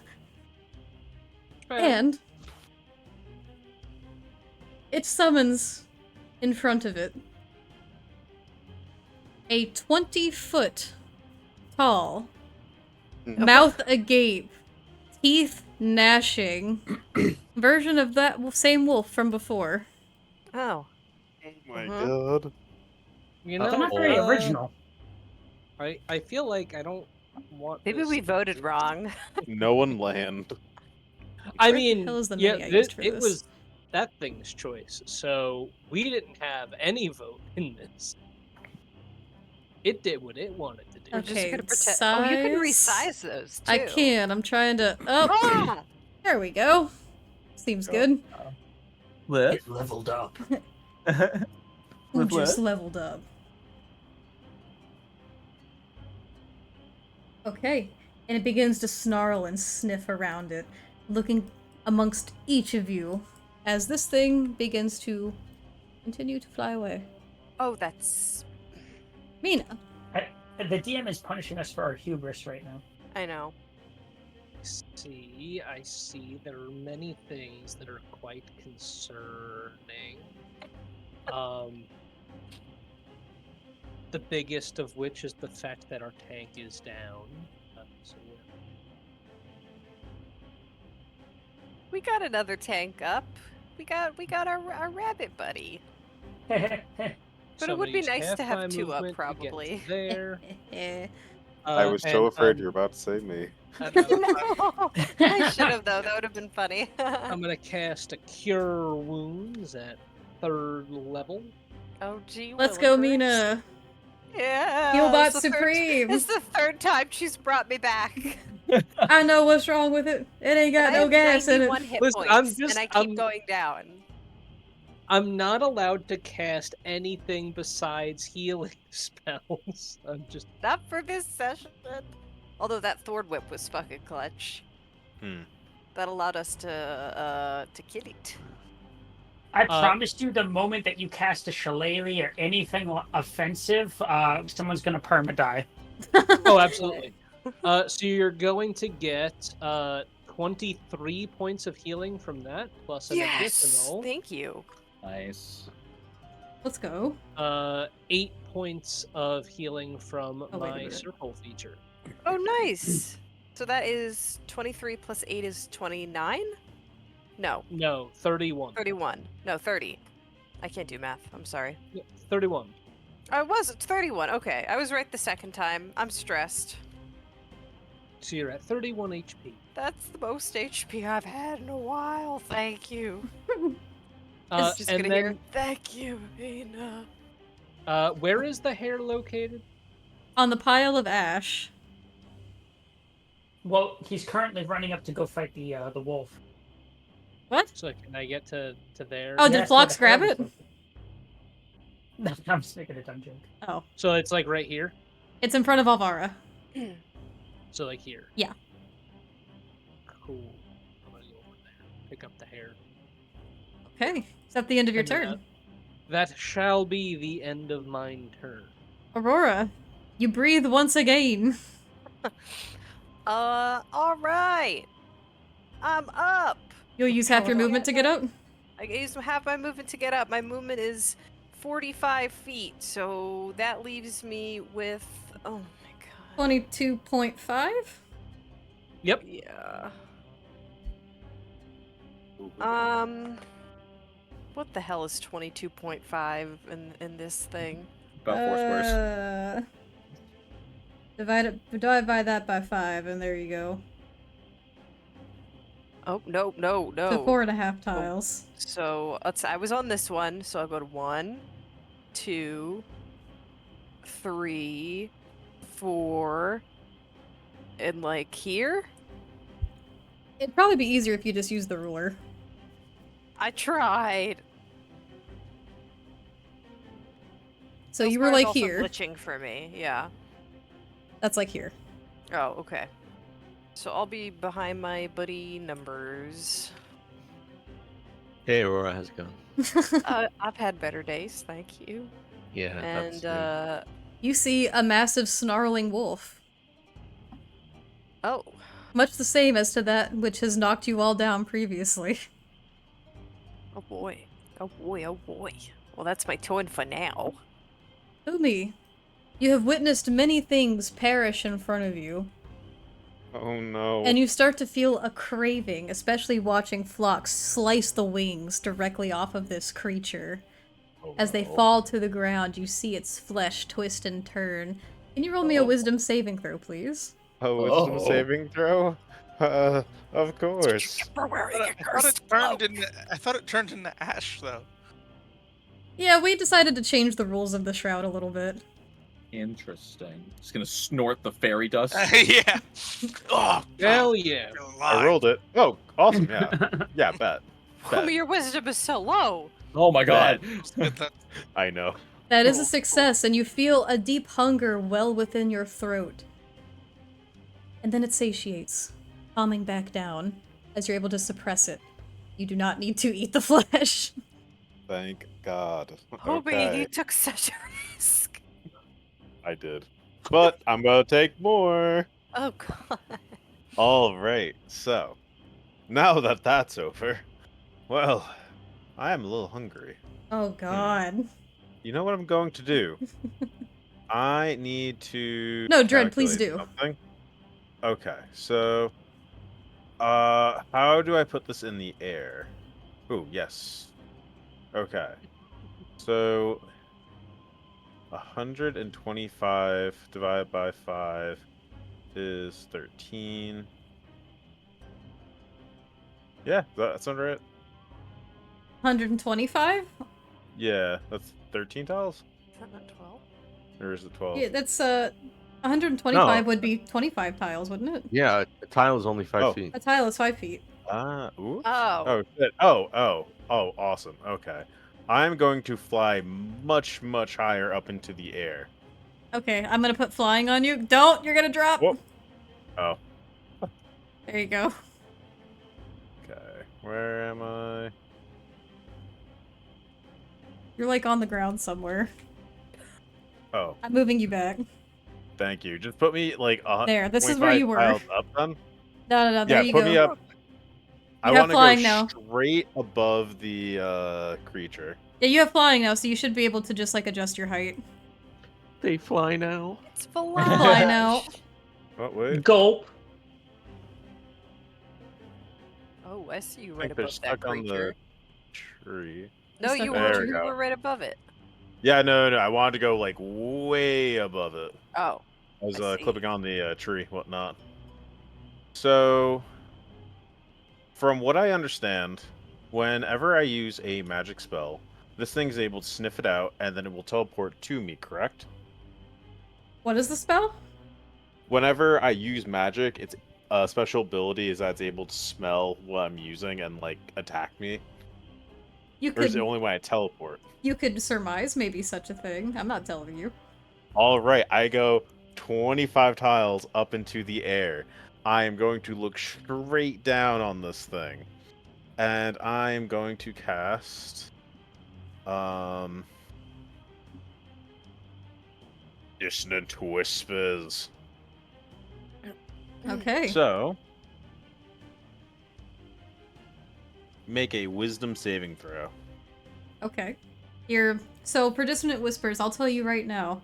And it summons in front of it a 20-foot tall, mouth agape, teeth gnashing version of that same wolf from before. Oh. oh my God. You They're know, not very original. I feel like I don't want. Maybe this we to voted be- wrong. No one land. I Where the mean, hell is the yeah, mini I used for it this? was that thing's choice, so we didn't have any vote in this. It did what it wanted to do. I'm just Okay, gonna pretend. Oh, you can size? resize those too. I can. I'm trying to... Oh! Ah! There we go. Seems good. It leveled up. Who just leveled up? Okay, and it begins to snarl and sniff around it, looking amongst each of you as this thing begins to continue to fly away. Oh, that's. Mina. The DM is punishing us for our hubris right now. I know. I see. There are many things that are quite concerning. The biggest of which is the fact that our tank is down. So We got another tank up. We got our rabbit buddy. But it would be nice to have two up, probably. There. I was so afraid you were about to say me. No, I should have though. That would have been funny. I'm gonna cast a Cure Wounds at 3rd level. Oh gee. Let's go, Willikers. Mina. Yeah. Healbot it's the third- Supreme. It's the third time she's brought me back. I know what's wrong with it. It ain't got And I no have gas in it. 91 hit Listen, points, and I keep going down. I'm not allowed to cast anything besides healing spells. I'm just Not for this session. Although that Thord Whip was fucking clutch. That allowed us to kill it. I promised you the moment that you cast a shillelagh or anything offensive, someone's gonna perma-die. Oh, absolutely. So you're going to get 23 points of healing from that, plus an additional. Thank you. Nice. Let's go. 8 points of healing from Oh, wait a my minute. circle feature. Oh, nice. So that is 23 plus 8 is 29? No, No, 31. 31. No, 30. I can't do math. I'm sorry. Yeah, 31. It's 31. Okay, I was right the second time. I'm stressed. So you're at 31 HP. That's the most HP I've had in a while. Thank you. And just gonna hear, thank you, Ina. Where is the hair located? On the pile of ash. Well, he's currently running up to go fight the wolf. What? So can I get to there? Oh, did Phlox grab it? No, I'm just making a dumb joke. Oh. So it's like right here? It's in front of Alvara. So like here? Yeah. Cool. I'm gonna go over there. Pick up the hair. Okay. Is that the end of your turn? That shall be the end of mine turn. Aurora, you breathe once again. Alright. I'm up. You'll use half your movement to get up? I use half my movement to get up. My movement is 45 feet, so that leaves me with, oh my god. 22.5? Yep. Yeah. What the hell is 22.5 in this thing? About 4 squares. Divide by that by 5, and there you go. Oh, no. So 4.5 tiles. So, I was on this one, so I'll go to 1, 2, 3, 4, and like here? It'd probably be easier if you just used the ruler. I tried. So Those you were bars like also here. glitching for me, yeah. That's like here. Oh, okay. So I'll be behind my buddy Numbers. Hey, Aurora, how's it going? I've had better days, thank you. Yeah, And that's You see a massive snarling wolf. oh. Much the same as to that which has knocked you all down previously. Oh boy. Oh boy, oh boy. Well, that's my turn for now. Umi, you have witnessed many things perish in front of you. Oh no. And you start to feel a craving, especially watching Phlox slice the wings directly off of this creature. As they fall to the ground, you see its flesh twist and turn. Can you roll me a wisdom saving throw, please? A wisdom saving throw? Of course. I thought it turned into ash, though. Yeah, we decided to change the rules of the shroud a little bit. Interesting. Just gonna snort the fairy dust. Yeah. Oh, hell yeah. I rolled it. Oh, awesome. Yeah. Yeah, bet. Homie, your wisdom is so low. Oh my god. I know. That is a success, and you feel a deep hunger well within your throat. And then it satiates, calming back down, as you're able to suppress it. You do not need to eat the flesh. Thank God. Homie, you took such a risk. I did. But I'm gonna take more. Oh god. Alright, so now that that's over, well, I am a little hungry. Oh god. You know what I'm going to do? I need to No, Dread, please calculate do. something. Okay, so how do I put this in the air? Ooh, yes. Okay. So 125 divided by 5 is 13. Yeah, that sounds right. 125? Yeah, that's 13 tiles? Is that not 12? Or is it 12? Yeah, that's 125 No. would be 25 tiles, wouldn't it? Yeah, a tile is only 5 feet. A tile is 5 feet. Oops. Oh. Oh, shit. Oh, awesome. Okay. I'm going to fly much, much higher up into the air. Okay, I'm gonna put flying on you. Don't! You're gonna drop! Whoop. Oh. There you go. Okay. Where am I? You're like on the ground somewhere. Oh. I'm moving you back. Thank you. Just put me like There, this is where you were. tiles up then. No, there you put go. me up. I have want to flying go now. straight above the creature. Yeah, you have flying now, so you should be able to just like adjust your height. They fly now. It's fly. Fly now. Oh, wait. Gulp. Oh, I see you I right think they're above that stuck on creature. the tree. No, Stuck you on the were. tree. You There we were go. right above it. Yeah, no. I wanted to go like way above it. Oh. I was I see. clipping on the tree, whatnot. So, from what I understand, whenever I use a magic spell, this thing's able to sniff it out, and then it will teleport to me, correct? What is the spell? Whenever I use magic, its a special ability is that it's able to smell what I'm using and, like, attack me. You Or is it could only when I teleport? you could surmise maybe such a thing. I'm not telling you. Alright, I go 25 tiles up into the air. I am going to look straight down on this thing. And I am going to cast... Dissonant Whispers. Okay. So... Make a wisdom saving throw. Okay. So for Dissonant Whispers, I'll tell you right now,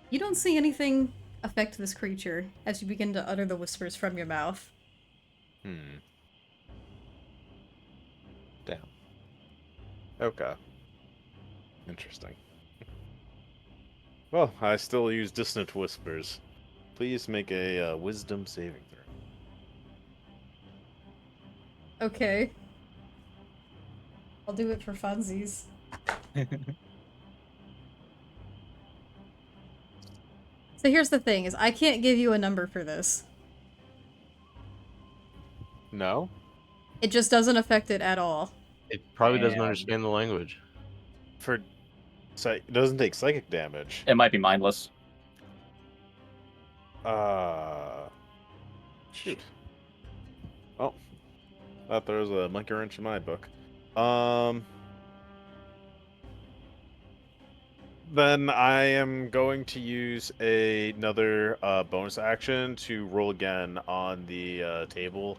you don't see anything affect this creature as you begin to utter the whispers from your mouth. Damn. Okay. Interesting. Well, I still use Dissonant Whispers. Please make a wisdom saving throw. Okay. I'll do it for funsies. So here's the thing, is I can't give you a number for this. No? It just doesn't affect it at all. It probably doesn't And- understand the language. It doesn't take psychic damage. It might be mindless. Shoot. Well, thought there was a monkey wrench in my book. Then I am going to use another bonus action to roll again on the table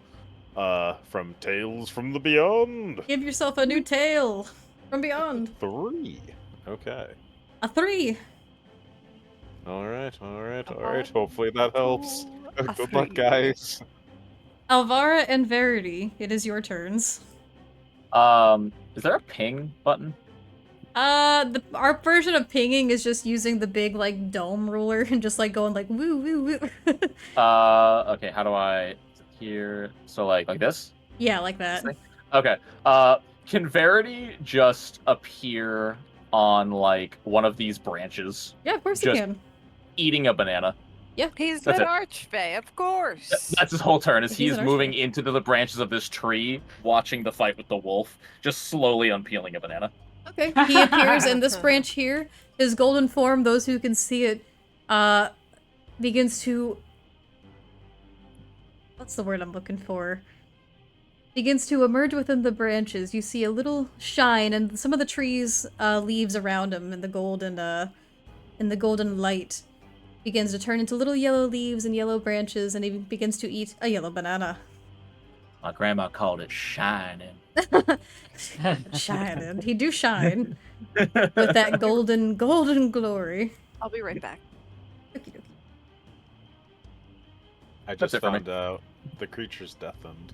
from Tales from the Beyond. Give yourself a new tale from beyond. 3. Okay. A 3. Alright. Hopefully that helps. A Good luck, 3. guys. Alvara and Verity, it is your turns. Is there a ping button? Our version of pinging is just using the big, like, dome ruler and just, like, going, like, woo, woo, woo. Okay, how do I... Here... So, like this? Yeah, like that. Okay. Can Verity just appear on, like, one of these branches? Yeah, of course you Just can. eating a banana. He's That's an it. archfey, of course. That's his whole turn, is He's he's an moving archfey. into the branches of this tree, watching the fight with the wolf, just slowly unpeeling a banana. Okay, he appears in this branch here. His golden form, those who can see it, begins to... What's the word I'm looking for? Begins to emerge within the branches. You see a little shine, and some of the trees' leaves around him in the golden light begins to turn into little yellow leaves and yellow branches, and he begins to eat a yellow banana. My grandma called it shining. Shining. He do shine with that golden glory. I'll be right back. Okie dokie. I That's just it for me. found out the creature's deafened.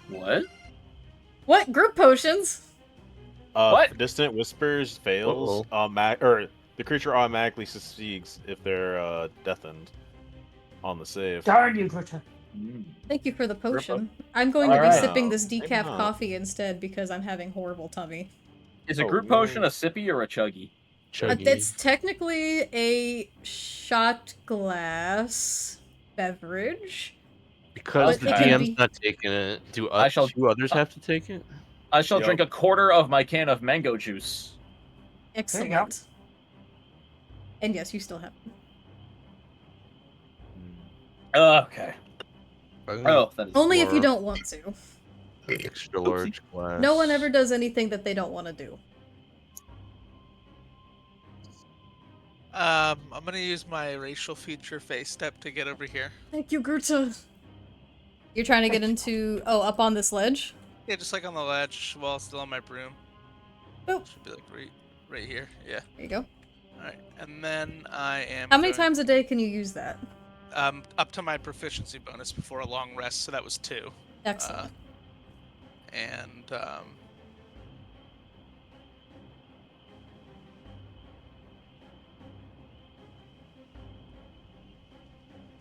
What? What? Group potions? What? Distant Whispers fails. The creature automatically succeeds if they're deafened on the save. Darn you, Greta. Thank you for the potion. I'm going to be Alright. sipping this Maybe decaf not. coffee instead because I'm having horrible tummy. Is a Oh, group no. potion a sippy or a chuggy? Chuggy. It's technically a shot glass beverage. Because but the it can DM's be- not taking it, do I shall- others have to take it? I shall Yup. drink a quarter of my can of mango juice. Excellent. And yes, you still have. Okay. I'm Oh, that is... Only if you Or- don't want to. extra large glass. No one ever does anything that they don't want to do. I'm gonna use my racial feature face step to get over here. Thank you, Gerta. You're trying to get into... Oh, up on this ledge? Yeah, just like on the ledge while still on my broom. Oh, Should be like right here. Yeah. there you go. Alright. And then I am How many going- times a day can you use that? up to my proficiency bonus before a long rest, so that was 2. Excellent. And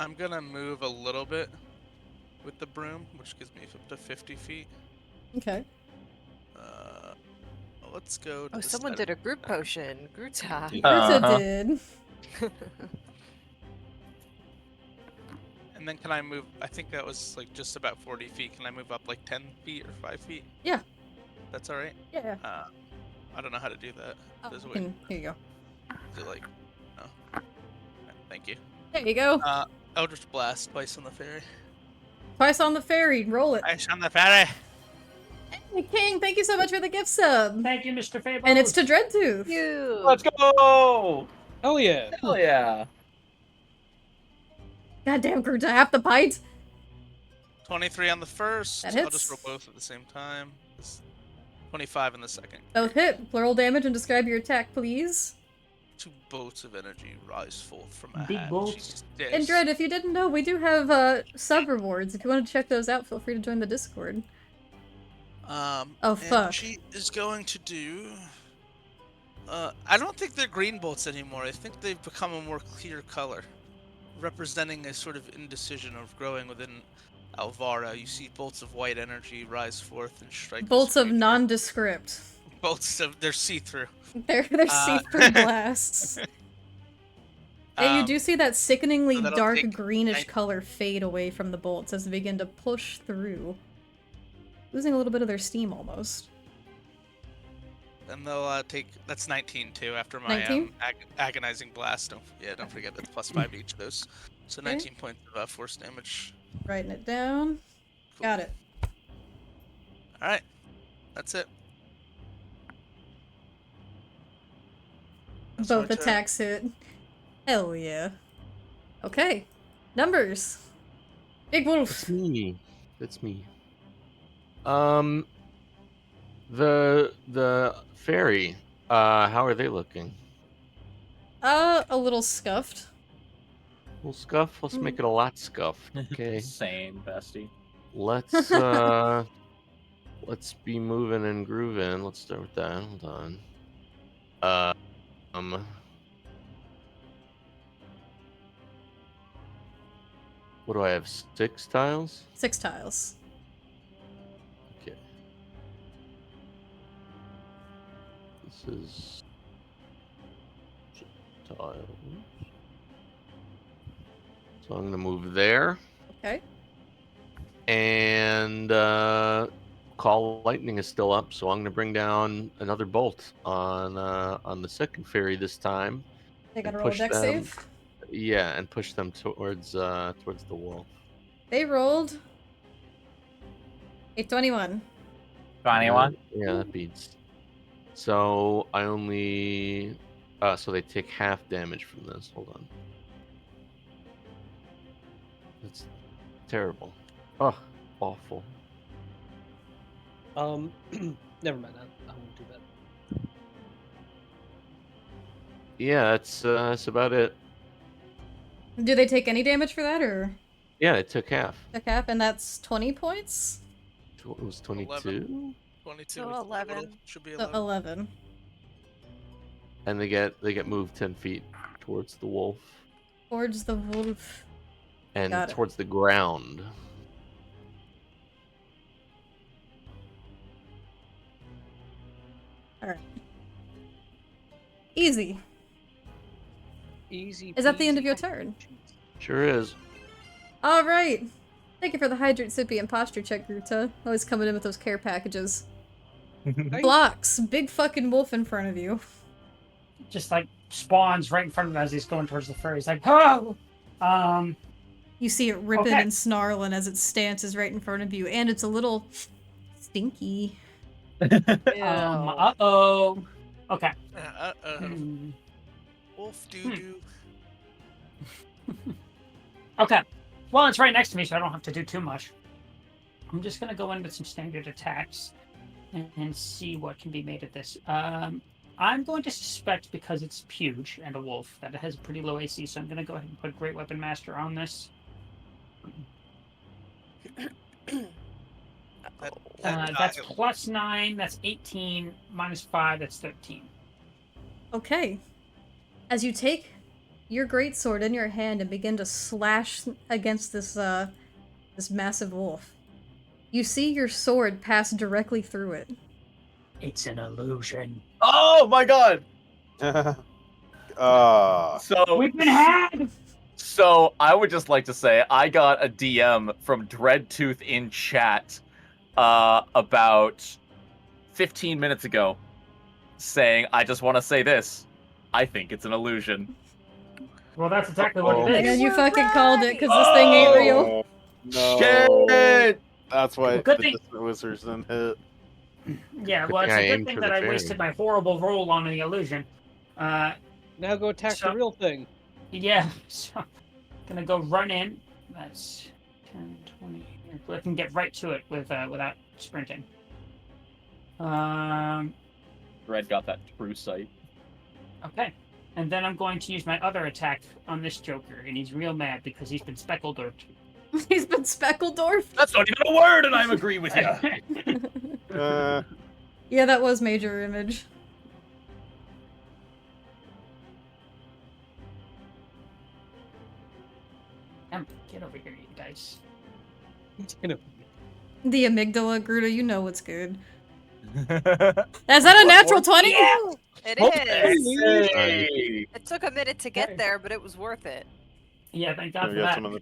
I'm gonna move a little bit with the broom, which gives me up to 50 feet. Okay. Let's go to Oh, the someone side did a group potion. Gruta. Gruta did. And then can I move? I think that was like just about 40 feet. Can I move up like 10 feet or 5 feet? Yeah. That's all right. Yeah. I don't know how to do that. There's a way. Here you go. To like, no. Right, thank you. There you go. Eldritch Blast twice on the ferry. Twice on the ferry. Roll it. Twice on the ferry. Hey, King, thank you so much for the gift sub. Thank you, Mr. Fable. And it's to Dreadtooth. You. Let's go! Oh yeah. Hell yeah. Goddamn, Gruta, half the pint. 23 on the first. That I'll hits. just roll both at the same time. 25 in the second. Both hit. Plural damage and describe your attack, please. 2 bolts of energy rise forth from my Big hand. bolts. And Dread, if you didn't know, we do have sub rewards. If you want to check those out, feel free to join the Discord. Oh, fuck. And she is going to do... I don't think they're green bolts anymore. I think they've become a more clear color, representing a sort of indecision of growing within Alvara. You see bolts of white energy rise forth and strike. Bolts of nondescript. Bolts of... They're see-through. They're see-through blasts. And you do see that sickeningly so that'll dark take greenish color fade away from the bolts as they begin to push through. Losing a little bit of their steam almost. And they'll take... That's 19 too, after my 19? agonizing blast. Don't forget that's +5 to each of those. So 19 points of force damage. Writing it down. Cool. Got it. Alright. That's it. That's Both my turn. attacks hit. Hell yeah. Okay. Numbers. Big Wolf. It's me. It's me. The fairy. How are they looking? A little scuffed. Well, scuff. Let's make it a lot scuffed. Okay. Same, bestie. Let's let's be moving and grooving. Let's start with that. Hold on. What do I have? 6 tiles? 6 tiles. Okay. This is tiles. So I'm gonna move there. Okay. And Call Lightning is still up, so I'm gonna bring down another bolt on the second fairy this time. They gotta and roll a push dex them- save. Yeah, and push them towards the wall. They rolled a 21. 21? Yeah, that beats. So I only so they take half damage from this. Hold on. That's terrible. Oh, awful. Never mind. I won't do that. Yeah, that's about it. Do they take any damage for that, or? Yeah, it took half. Took half, and that's 20 points? It was 22. 22. So with 11. little- Should be So 11. 11. And they get moved 10 feet towards the wolf Towards the wolf. and Got it. towards the ground. Alright. Easy. Easy. Is that the end of peasy. your turn? Sure is. Alright. Thank you for the hydrate, sippy, and posture check, Gruta. Always coming in with those care packages. Blocks. Big fucking wolf in front of you. Just like spawns right in front of him as he's going towards the furry. He's like, oh! You see it ripping Okay. and snarling as it stances right in front of you, and it's a little stinky. Uh-oh. Okay. Uh-oh. Hmm. Wolf doo-doo. Okay. Well, it's right next to me, so I don't have to do too much. I'm just going to go in with some standard attacks and see what can be made of this. I'm going to suspect, because it's huge and a wolf, that it has a pretty low AC, so I'm going to go ahead and put Great Weapon Master on this. That's +9, that's 18, -5, that's 13. Okay. As you take your greatsword in your hand and begin to slash against this this massive wolf. You see your sword pass directly through it. It's an illusion. Oh my god! So We've been had! So I would just like to say I got a DM from Dreadtooth in chat about 15 minutes ago saying, I just want to say this. I think it's an illusion. Well, that's exactly what it And is. you fucking called it, because this thing ain't real. No. Shit! That's why Good the thing- Distant Wizards didn't hit. Yeah, Good well, it's thing I a good aimed thing for that the I fairy. wasted my horrible roll on the illusion. Now go attack the real thing. Yeah, so I'm gonna go run in. That's 10, 20. I can get right to it without sprinting. Dread got that true sight. Okay. And then I'm going to use my other attack on this Joker, and he's real mad because he's been speckled or He's been Speckledorf. That's not even a word, and I agree with you. Yeah, that was major image. Get over here, you guys. The amygdala, Gruda, you know what's good. Is that a natural 20? Yeah, it is. Hey! It took a minute to get there, but it was worth it. Yeah, thank God We for got that. some in the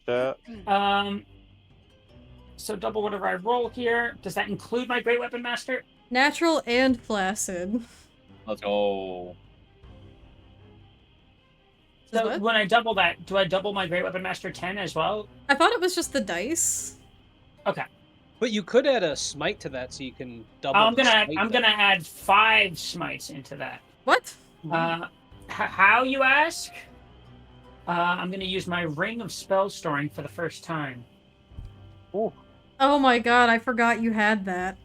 chat. So double whatever I roll here. Does that include my Great Weapon Master? Natural and flaccid. Let's go. So What? when I double that, do I double my Great Weapon Master 10 as well? I thought it was just the dice. Okay. But you could add a smite to that, so you can double. I'm the gonna smite then. add 5 smites into that. What? How you ask? I'm gonna use my Ring of Spell Storing for the first time. Oh my god, I forgot you had that.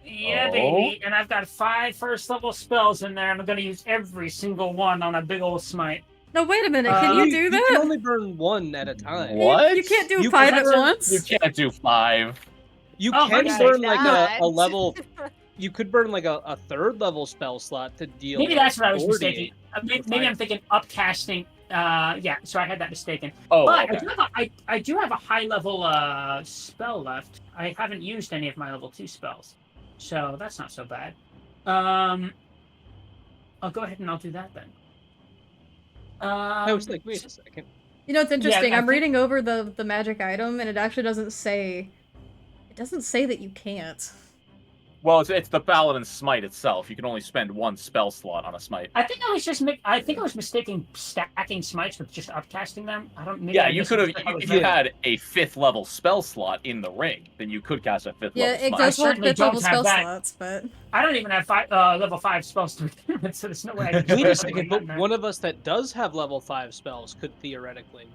Yeah, Oh. baby, and I've got 5 first level spells in there, and I'm gonna use every single one on a big old smite. No, wait a minute, can you do You that? can only burn one at a time. What? You can't do You 5 can at burn- once? You can't do 5. You Oh, can my burn God. like a level. You could burn like a third level spell slot to deal. Maybe that's what I was 48. mistaking. Maybe I'm thinking upcasting. Yeah, so I had that mistaken. Oh, But okay. I do have a high level spell left. I haven't used any of my level 2 spells, so that's not so bad. I'll go ahead and I'll do that then. I was like, wait a second. You know, it's interesting. I I'm think- reading over the magic item, and it actually doesn't say... It doesn't say that you can't. Well, it's the Paladin Smite itself. You can only spend 1 spell slot on a Smite. I think I was just I was mistaking stacking smites with just upcasting them. I don't. Maybe Yeah, I you could have. misunderstood how it was If you written. had a 5th level spell slot in the ring, then you could cast a 5th Yeah, level it Smite. does hold certainly 5th level don't have spell that. slots, but... I don't even have level 5 spells to begin with, so there's no way I can Wait a put second, that in but there. one of us that does have level 5 spells could theoretically.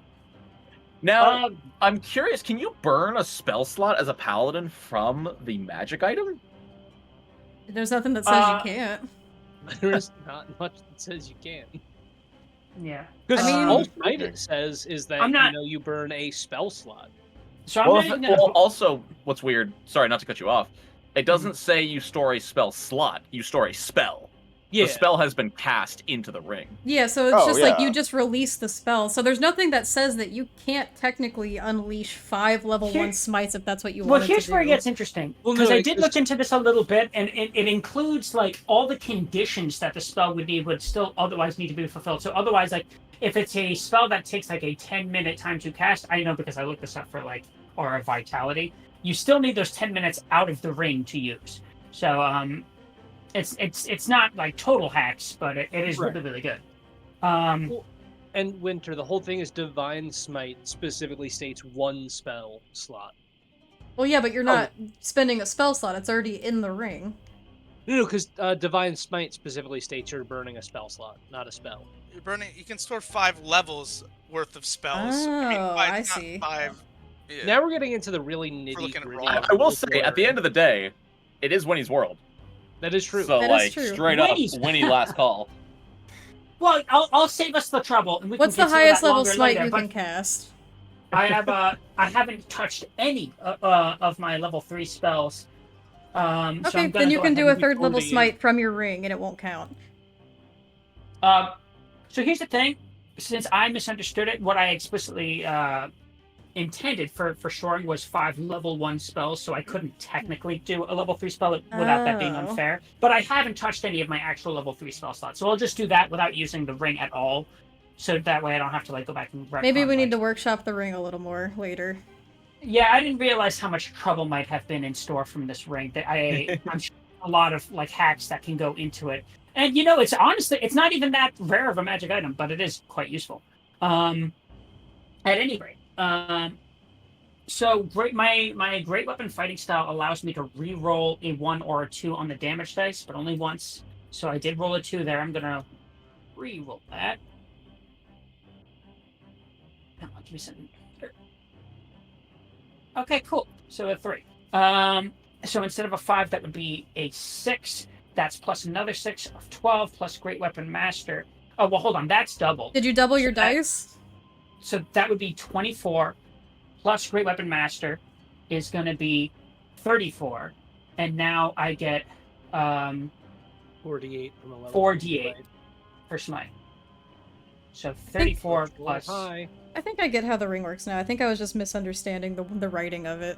Now, I'm curious. Can you burn a spell slot as a paladin from the magic item? There's nothing that says you can't. There is not much that says you can. Yeah. Because I mean- all Smite says is that I'm not- you burn a spell slot. So I'm Well, not even gonna. also, what's weird? Sorry, not to cut you off. It doesn't say you store a spell slot. You store a spell. Yeah. The spell has been cast into the ring. Yeah, so it's just like yeah. you just release the spell. So there's nothing that says that you can't technically unleash 5 level 1 smites if that's what you Well, wanted here's to where it do. gets interesting. Well, Because no, I did look into this a little bit, and it includes like all the conditions that the spell would still otherwise need to be fulfilled. So otherwise, like if it's a spell that takes like a 10-minute time to cast, I know because I looked this up for like Aura of Vitality, you still need those 10 minutes out of the ring to use. So it's not like total hacks, but it is Right. really good. And Winter, the whole thing is Divine Smite specifically states 1 spell slot. Well, yeah, but you're not spending a spell slot. It's already in the ring. No, because Divine Smite specifically states you're burning a spell slot, not a spell. You're burning. You can store 5 levels worth of spells. Oh, Why I it's not see. 5. Yeah. Now we're getting into the really looking at nitty-gritty. raw. I will say, at the end of the day, it is Winnie's world. That is true. So, That is like, true. straight Winnie's- up, Winnie last call. Well, I'll save us the trouble. And we What's can the consider highest that level longer smite later, you but can cast? I haven't touched any of my level 3 spells. So Okay, I'm gonna then you go can ahead do a and 3rd level totally- smite from your ring, and it won't count. So here's the thing. since I misunderstood it, what I explicitly intended for storing was 5 level 1 spells, so I couldn't technically do a level 3 spell without that being unfair. But I haven't touched any of my actual level 3 spell slots, so I'll just do that without using the ring at all. So that way I don't have to like go back and Maybe we need to workshop the ring a little more later. Yeah, I didn't realize how much trouble might have been in store from this ring. I'm sure a lot of like hacks that can go into it. And it's honestly, it's not even that rare of a magic item, but it is quite useful. At any rate, so my great weapon fighting style allows me to re-roll a 1 or a 2 on the damage dice, but only once. So I did roll a 2 there. I'm gonna re-roll that. Come on, give me something. Okay, cool. So a 3. So instead of a 5, that would be a 6. That's plus another 6 of 12 plus Great Weapon Master. Oh, well, hold on. That's double. Did you double your dice? So that would be 24 plus Great Weapon Master is going to be 34. And now I get 48 from 11. 4d8 for smite. So 34 plus... High. I think I get how the ring works now. I think I was just misunderstanding the writing of it.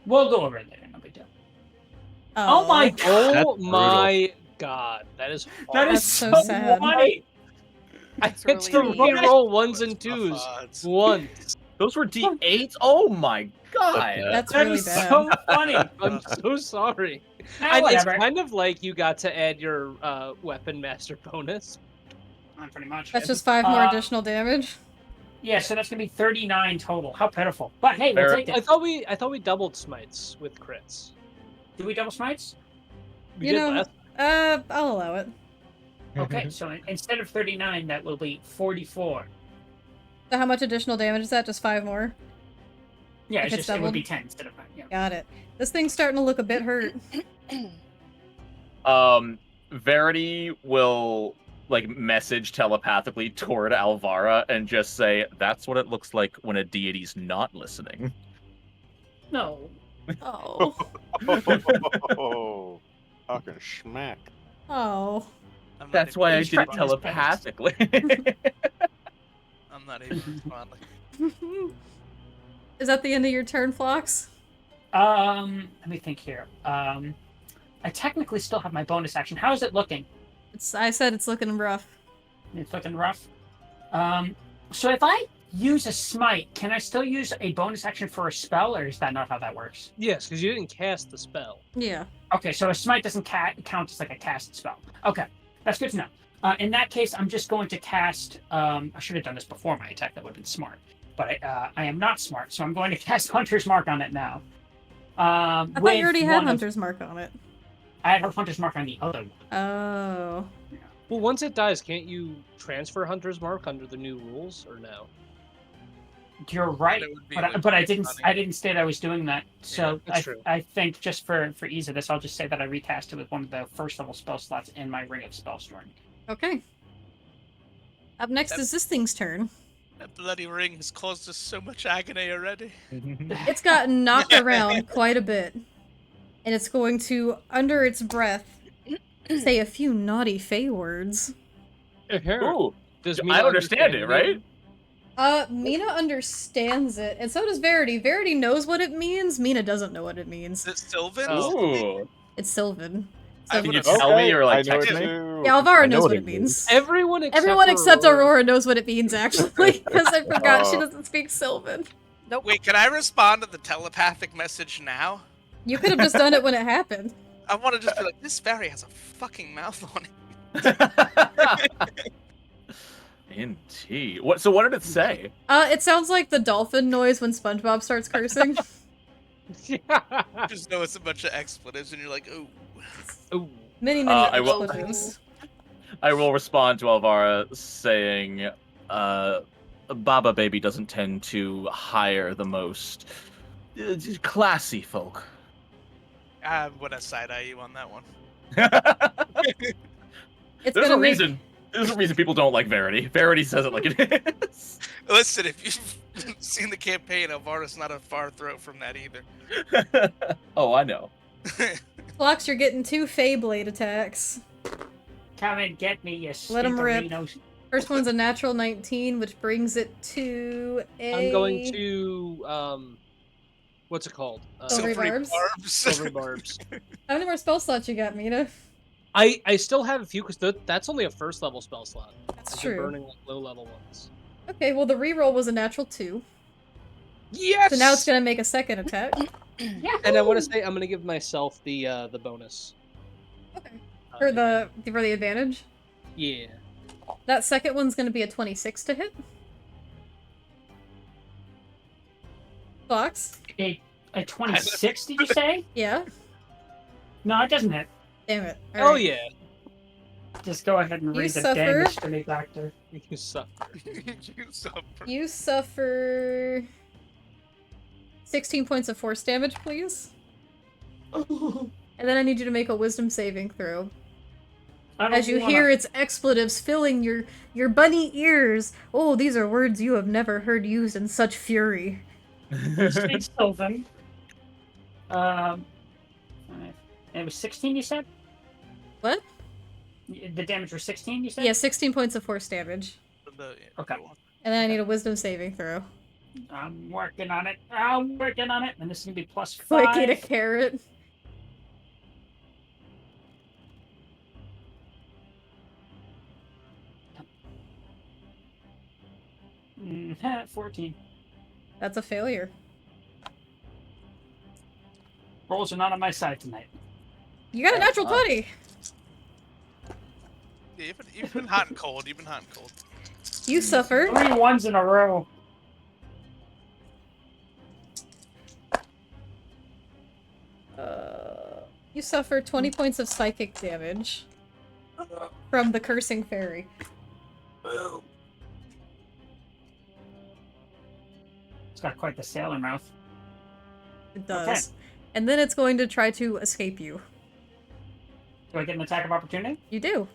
We'll go over it later. No big deal. Oh my god! Oh my god! That is hard. That is so so sad. funny. I had to reroll 1s and 2s once. Those were D8s? Oh my god! That's That really is bad. so funny. I'm so sorry. Ah, And it's whatever. kind of like you got to add your weapon master bonus. Pretty much. That's just 5 more additional damage. Yeah, so that's gonna be 39 total. How pitiful! But hey, we'll take I it. thought we doubled smites with crits. Do we double smites? We did last. I'll allow it. Okay, so instead of 39, that will be 44. So how much additional damage is that? Just 5 more? Yeah, If it's it's just it would doubled? be 10 instead of 9. Yeah. Got it. This thing's starting to look a bit hurt. Verity will message telepathically toward Alvara and just say, "That's what it looks like when a deity's not listening." No. Oh. Oh, fucking schmack. Oh. That's why I did it telepathically. I'm not even responding. Is that the end of your turn, Phlox? Let me think here. I technically still have my bonus action. How is it looking? I said it's looking rough. It's looking rough. So if I use a smite, can I still use a bonus action for a spell, or is that not how that works? Yes, because you didn't cast the spell. Yeah. Okay, so a smite doesn't count as like a cast spell. Okay, that's good to know. In that case, I'm just going to cast... I should have done this before my attack. That would have been smart. But I am not smart, so I'm going to cast Hunter's Mark on it now. I thought you already had Hunter's Mark on it. I had Hunter's Mark on the other one. Oh. Well, once it dies, can't you transfer Hunter's Mark under the new rules, or no? You're right, but I didn't state I was doing that. So yeah, that's true. I think just for ease of this, I'll just say that I recast it with one of the first level spell slots in my Ring of Spell Storing. Okay. Up next is this thing's turn. That bloody ring has caused us so much agony already. It's gotten knocked around quite a bit. And it's going to, under its breath, say a few naughty Fey words. Ooh, Does I understand it, right? Mina understands it, and so does Verity. Verity knows what it means. Mina doesn't know what it means. Is it Sylvan? Ooh. It's Sylvan. Can you tell me or text me? Yeah, Alvara knows what it means. Everyone except Aurora knows what it means, actually, because I forgot she doesn't speak Sylvan. Nope. Wait, can I respond to the telepathic message now? You could have just done it when it happened. I want to just be like, this fairy has a fucking mouth on it. Indeed. So what did it say? It sounds like the dolphin noise when SpongeBob starts cursing. Just know it's a bunch of expletives, and you're like, ooh. Ooh. Many expletives. I will respond to Alvara saying, Baba Baby doesn't tend to hire the most classy folk. I'm gonna side-eye you on that one. There's a reason. There's a reason people don't like Verity. Verity says it like it is. Listen, if you've seen the campaign, Alvara's not a far throw from that either. Oh, I know. Phlox, you're getting 2 Fey Blade attacks. Come and get me, you Let him rip. snipperinos. First one's a natural 19, which brings it to a... I'm going to, what's it called? Silvery Barbs? Silvery Barbs. How many more spell slots you got, Mina? I still have a few, because that's only a first level spell slot. That's I've true. been burning like low level ones. Okay, well the reroll was a natural 2. Yes! So now it's gonna make a second attack. Yeah. And I want to say I'm gonna give myself the bonus. Okay. For the advantage? Yeah. That second one's gonna be a 26 to hit. Fox? A 26, did you say? Yeah. No, it doesn't hit. Damn it. Oh Alright. yeah. Just go ahead and You read the suffer. damage to me, Doctor. You suffer. You suffer. You suffer 16 points of force damage, please. And then I need you to make a wisdom saving throw. As you hear its expletives filling your bunny ears. Oh, these are words you have never heard used in such fury. It's Sylvan. It was 16, you said? What? The damage was 16, you said? Yeah, 16 points of force damage. Okay. And then I need a wisdom saving throw. I'm working on it. And this is going to be plus 5. Quick, eat a carrot. Mm, 14. That's a failure. Rolls are not on my side tonight. You got a natural 20. Yeah, you've been hot and cold. You've been hot and cold. You suffer 3 ones in a row. You suffer 20 points of psychic damage from the cursing fairy. It's got quite the sailor mouth. It does. Okay. And then it's going to try to escape you. Do I get an attack of opportunity? You do.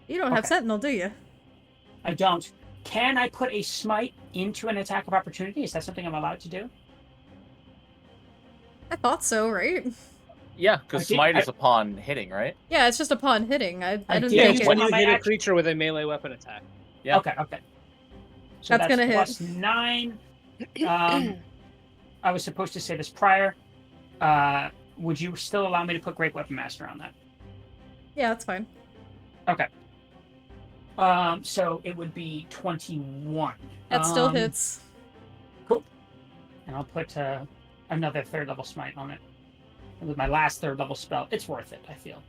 You don't have Okay. Sentinel, do you? I don't. Can I put a smite into an attack of opportunity? Is that something I'm allowed to do? I thought so, right? Yeah, because smite is upon hitting, right? Yeah, it's just upon hitting. I didn't did. think Yeah, it. when you hit a creature with a melee weapon attack. Yeah. Okay. So That's gonna hit. plus 9. I was supposed to say this prior. Would you still allow me to put Great Weapon Master on that? Yeah, that's fine. Okay. So it would be 21. That still hits. Cool. And I'll put another 3rd level smite on it. It was my last 3rd level spell. It's worth it, I feel.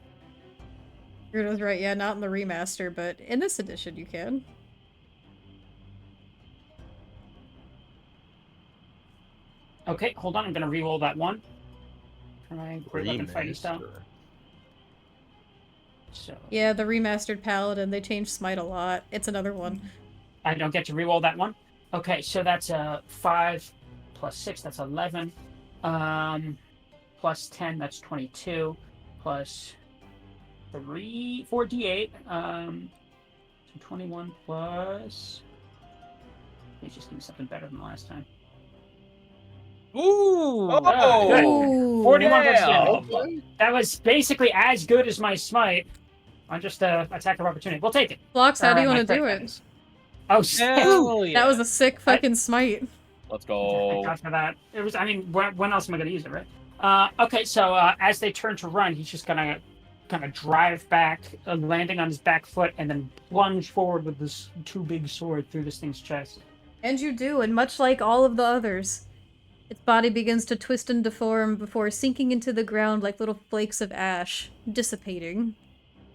Gerda was right, yeah, not in the remaster, but in this edition you can. Okay, hold on. I'm going to re-roll that one. Try Great Weapon Fighting Style. So Yeah, the remastered paladin, they changed smite a lot. It's another one. I don't get to re-roll that one. Okay, so that's 5 plus 6, that's 11. Plus 10, that's 22. Plus 4d8. So 21 plus... Please just give me something better than last time. Ooh! Good. Ooh, 41 plus damn. damage. That was basically as good as my smite. On just attack of opportunity. We'll take it. Blocks, how do you my want to crit do it? damage. Oh, shit. Hell yeah. That was a sick fucking smite. Let's Thank go. God for that. It was. I mean, when else am I going to use it, right? Okay, so as they turn to run, he's just gonna kind of drive back, landing on his back foot, and then plunge forward with this 2 big sword through this thing's chest. And you do, and much like all of the others, its body begins to twist and deform before sinking into the ground like little flakes of ash, dissipating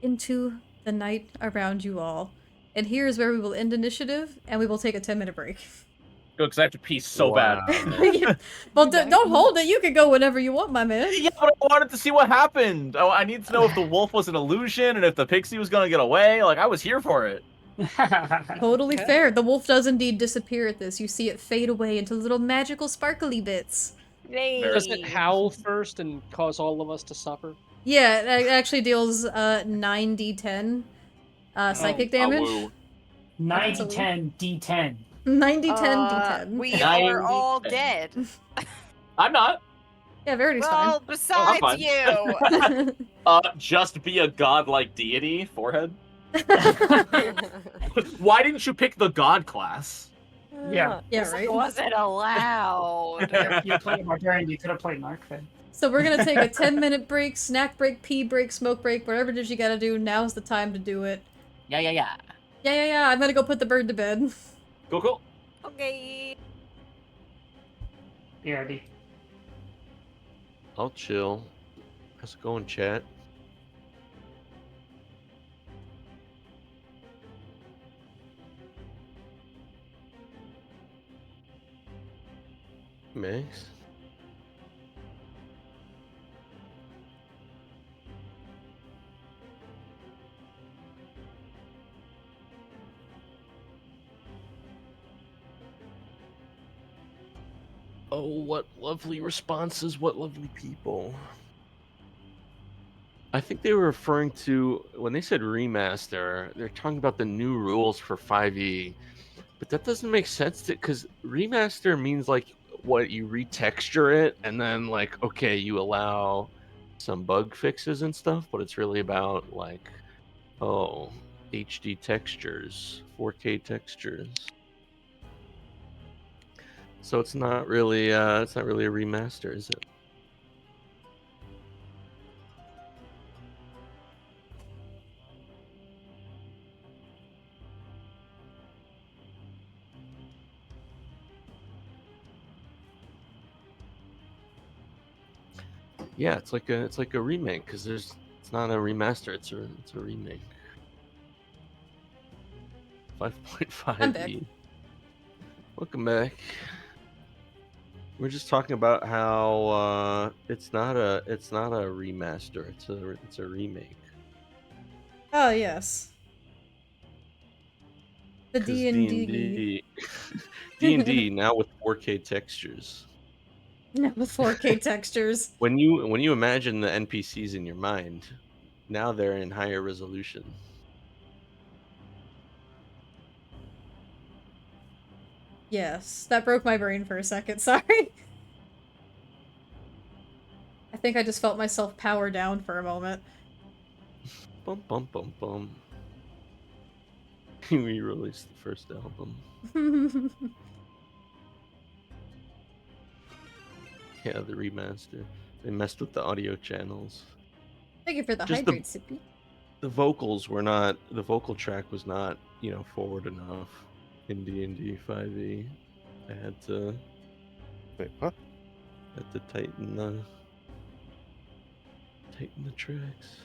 into the night around you all. And here is where we will end initiative, and we will take a 10-minute break. Good, because I have to pee so Wow. bad. Yeah. Well, don't hold it. You can go whenever you want, my man. Yeah, but I wanted to see what happened. Oh, I need to know if the wolf was an illusion and if the pixie was gonna get away. Like, I was here for it. Totally fair. The wolf does indeed disappear at this. You see it fade away into little magical sparkly bits. Does it howl first and cause all of us to suffer? Yeah, it actually deals 9d10 psychic damage. woo. 90-10 D10. 90-10 d10. We are all dead. I'm not. Yeah, Verity's Well, besides fine. you. fine. Just be a godlike deity, forehead. Why didn't you pick the god class? Yeah. Yeah, right? Wasn't allowed. If you played a barbarian, you could have played Narc then. So we're gonna take a 10-minute break, snack break, pee break, smoke break, whatever it is you gotta do. Now's the time to do it. Yeah. Yeah. I'm gonna go put the bird to bed. Cool. Okay. BRB. I'll chill. How's it going, chat? Max? Oh, what lovely responses, what lovely people. I think they were referring to, when they said remaster, they're talking about the new rules for 5e. But that doesn't make sense because remaster means like what, you retexture it and then like, okay, you allow some bug fixes and stuff, but it's really about like, oh, HD textures, 4K textures. So it's not really a remaster, is it? Yeah, it's like a remake because it's not a remaster, it's a remake. 5.5. I'm back. Welcome back. We're just talking about how it's not a remaster, it's a remake. Oh yes. The 'Cause D&D. D&D now with 4K textures. No, with 4K textures. When you imagine the NPCs in your mind, now they're in higher resolution. Yes, that broke my brain for a second, sorry. I think I just felt myself power down for a moment. Bum bum bum bum. We released the first album. Yeah, the remaster. They messed with the audio channels. Thank you for the Just hydrate, Sippy. The vocals were not. The vocal track was not, forward enough in D&D 5e. I had to. Wait, what? Had to tighten the tracks.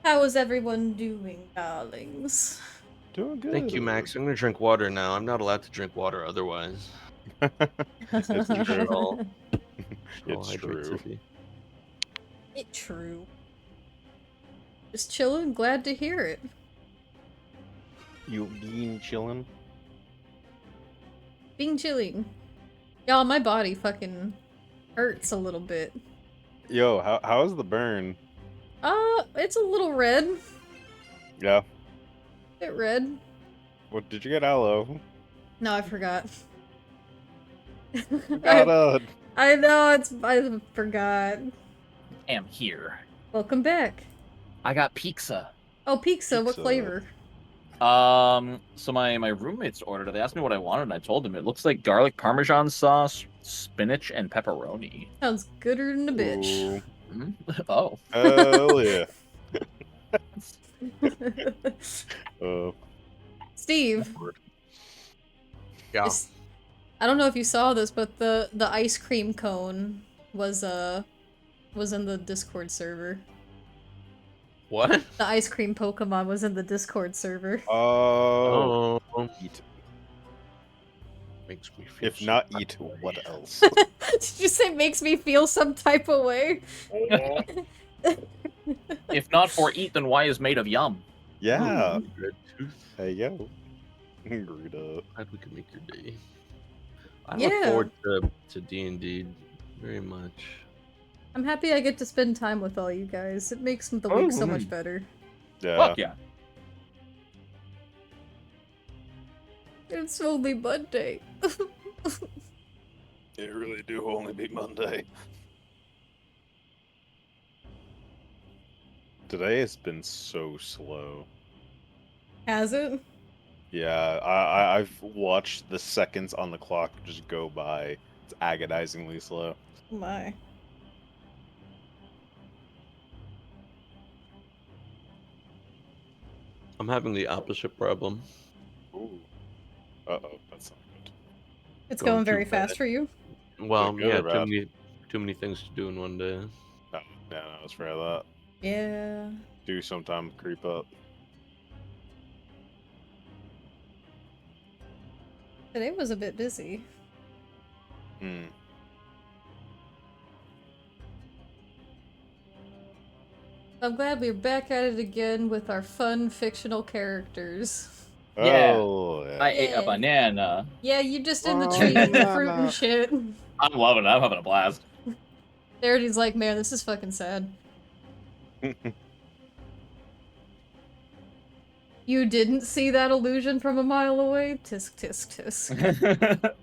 How is everyone doing, darlings? Doing good. Thank you, Max. I'm gonna drink water now. I'm not allowed to drink water otherwise. It's true. It's true. It's true. Just chilling, glad to hear it. You being chilling? Being chilling. Y'all, my body fucking hurts a little bit. Yo, how's the burn? It's a little red. Yeah. Bit red. What did you get, aloe? No, I forgot. I know, I forgot. Am here. Welcome back. I got pizza. Oh, pizza, what flavor? So my roommates ordered it. They asked me what I wanted, and I told them it looks like garlic parmesan sauce, spinach, and pepperoni. Sounds gooder than a bitch. Oh. Hell yeah. Steve. Yeah. I don't know if you saw this, but the ice cream cone was in the Discord server. What? The ice cream Pokemon was in the Discord server. Oh. Eat. Makes me feel. If not eat, what else? Did you say makes me feel some type of way? If not for eat, then why is made of yum? Yeah. Red tooth. Hey yo. Greta. Glad we could make your day. I look forward to D&D very much. I'm happy I get to spend time with all you guys. It makes the week so much better. Yeah. Fuck yeah. It's only Monday. It really do only be Monday. Today has been so slow. Has it? Yeah, I've watched the seconds on the clock just go by. It's agonizingly slow. Oh my. I'm having the opposite problem. Ooh. Uh-oh, that's not good. It's Going going too very fast fast. for you. Well, good yeah, or bad? too many things to do in one day. No, let's try that. Yeah. Do sometime creep up. Today was a bit busy. Hmm. I'm glad we're back at it again with our fun fictional characters. Yeah. Oh, yeah. I ate a banana. Yeah, you just in the tree eating fruit and shit. I'm loving it. I'm having a blast. Verity's like, man, this is fucking sad. You didn't see that illusion from a mile away? Tisk tisk tisk.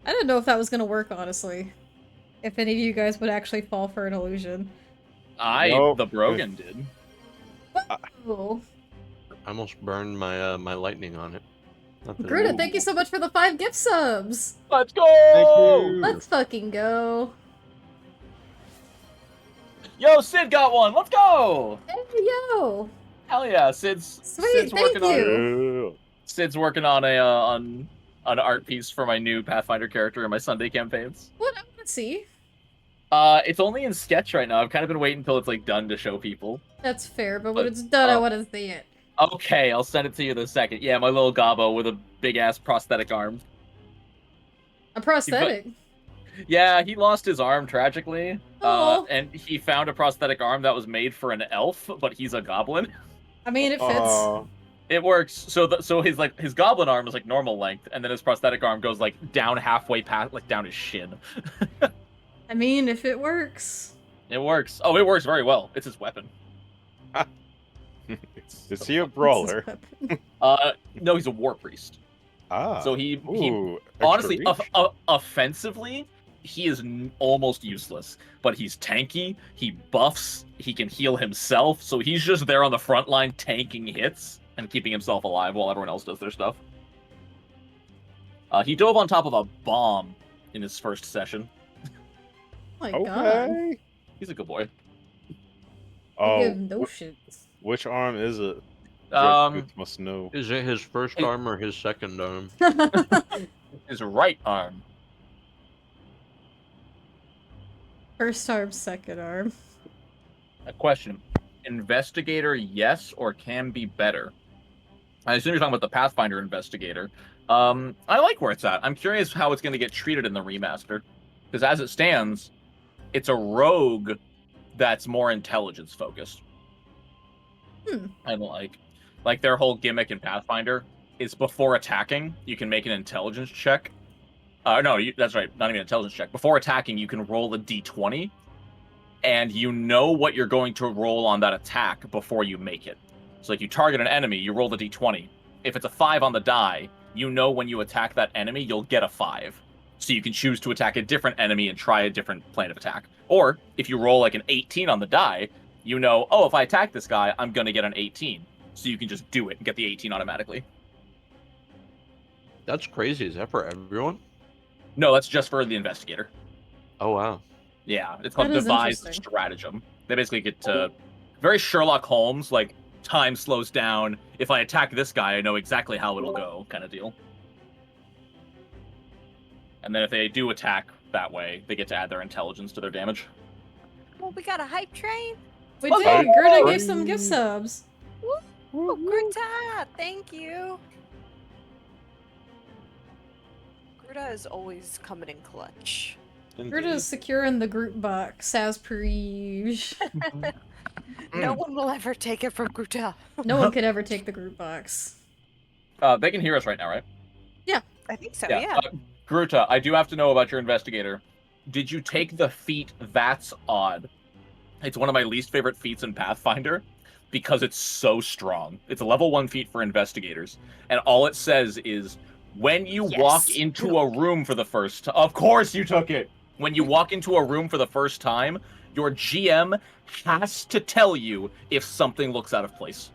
I didn't know if that was gonna work, honestly. If any of you guys would actually fall for an illusion. Nope. The Brogan did. Oh. I almost burned my my lightning on it. Gruta, thank you so much for the 5 gift subs! Let's go! Thank you! Let's fucking go! Yo, Sid got one. Let's go! Hey, yo! Hell yeah, Sid's Sweet, thank you! Sid's working on a on an art piece for my new Pathfinder character in my Sunday campaigns. What? I wanna see. It's only in sketch right now. I've kind of been waiting until it's like done to show people. That's fair, but when it's done, I wanna see it. Okay, I'll send it to you in a second. Yeah, my little Gobbo with a big ass prosthetic arm. A prosthetic? Yeah, he lost his arm tragically. Oh. And he found a prosthetic arm that was made for an elf, but he's a goblin. I mean, it fits. It works. So his goblin arm is like normal length, and then his prosthetic arm goes like down halfway past, like down his shin. I mean, if it works. It works. Oh, it works very well. It's his weapon. Is he a brawler? No, he's a war priest. So he honestly, offensively, he is almost useless. But he's tanky. He buffs. He can heal himself. So he's just there on the front line tanking hits and keeping himself alive while everyone else does their stuff. He dove on top of a bomb in his first session. Oh my god. He's a good boy. I give no shits. Which arm is it? Must know. Is it his first arm or his second arm? His right arm. First arm, second arm. A question. Investigator, yes, or can be better? I assume you're talking about the Pathfinder Investigator. I like where it's at. I'm curious how it's going to get treated in the remaster. Because as it stands, it's a rogue that's more intelligence focused. And like their whole gimmick in Pathfinder is before attacking, you can make an intelligence check. That's right, not even an intelligence check. Before attacking, you can roll a d20, and you know what you're going to roll on that attack before you make it. So like you target an enemy, you roll the d20. If it's a 5 on the die, you know when you attack that enemy, you'll get a 5. So you can choose to attack a different enemy and try a different plan of attack. Or if you roll like an 18 on the die, you know, oh, if I attack this guy, I'm going to get an 18. So you can just do it and get the 18 automatically. That's crazy. Is that for everyone? No, that's just for the investigator. Oh, wow. Yeah, it's called Devised Stratagem. They basically get to... Very Sherlock Holmes, like, time slows down. If I attack this guy, I know exactly how it'll go, kind of deal. And then if they do attack that way, they get to add their intelligence to their damage. Well, we got a hype train. We did. Gerda gave some gift subs. Woo, Gerda, thank you. Gerda is always coming in clutch. Gerda is secure in the group box, as per usual. No one will ever take it from Gerda. No one could ever take the group box. They can hear us right now, right? Yeah. I think so, yeah. Gruta, I do have to know about your investigator. Did you take the feat That's Odd? It's one of my least favorite feats in Pathfinder because it's so strong. It's a level 1 feat for investigators. And all it says is, when you walk into a room for the first time... Of course you took it! When you walk into a room for the first time, your GM has to tell you if something looks out of place.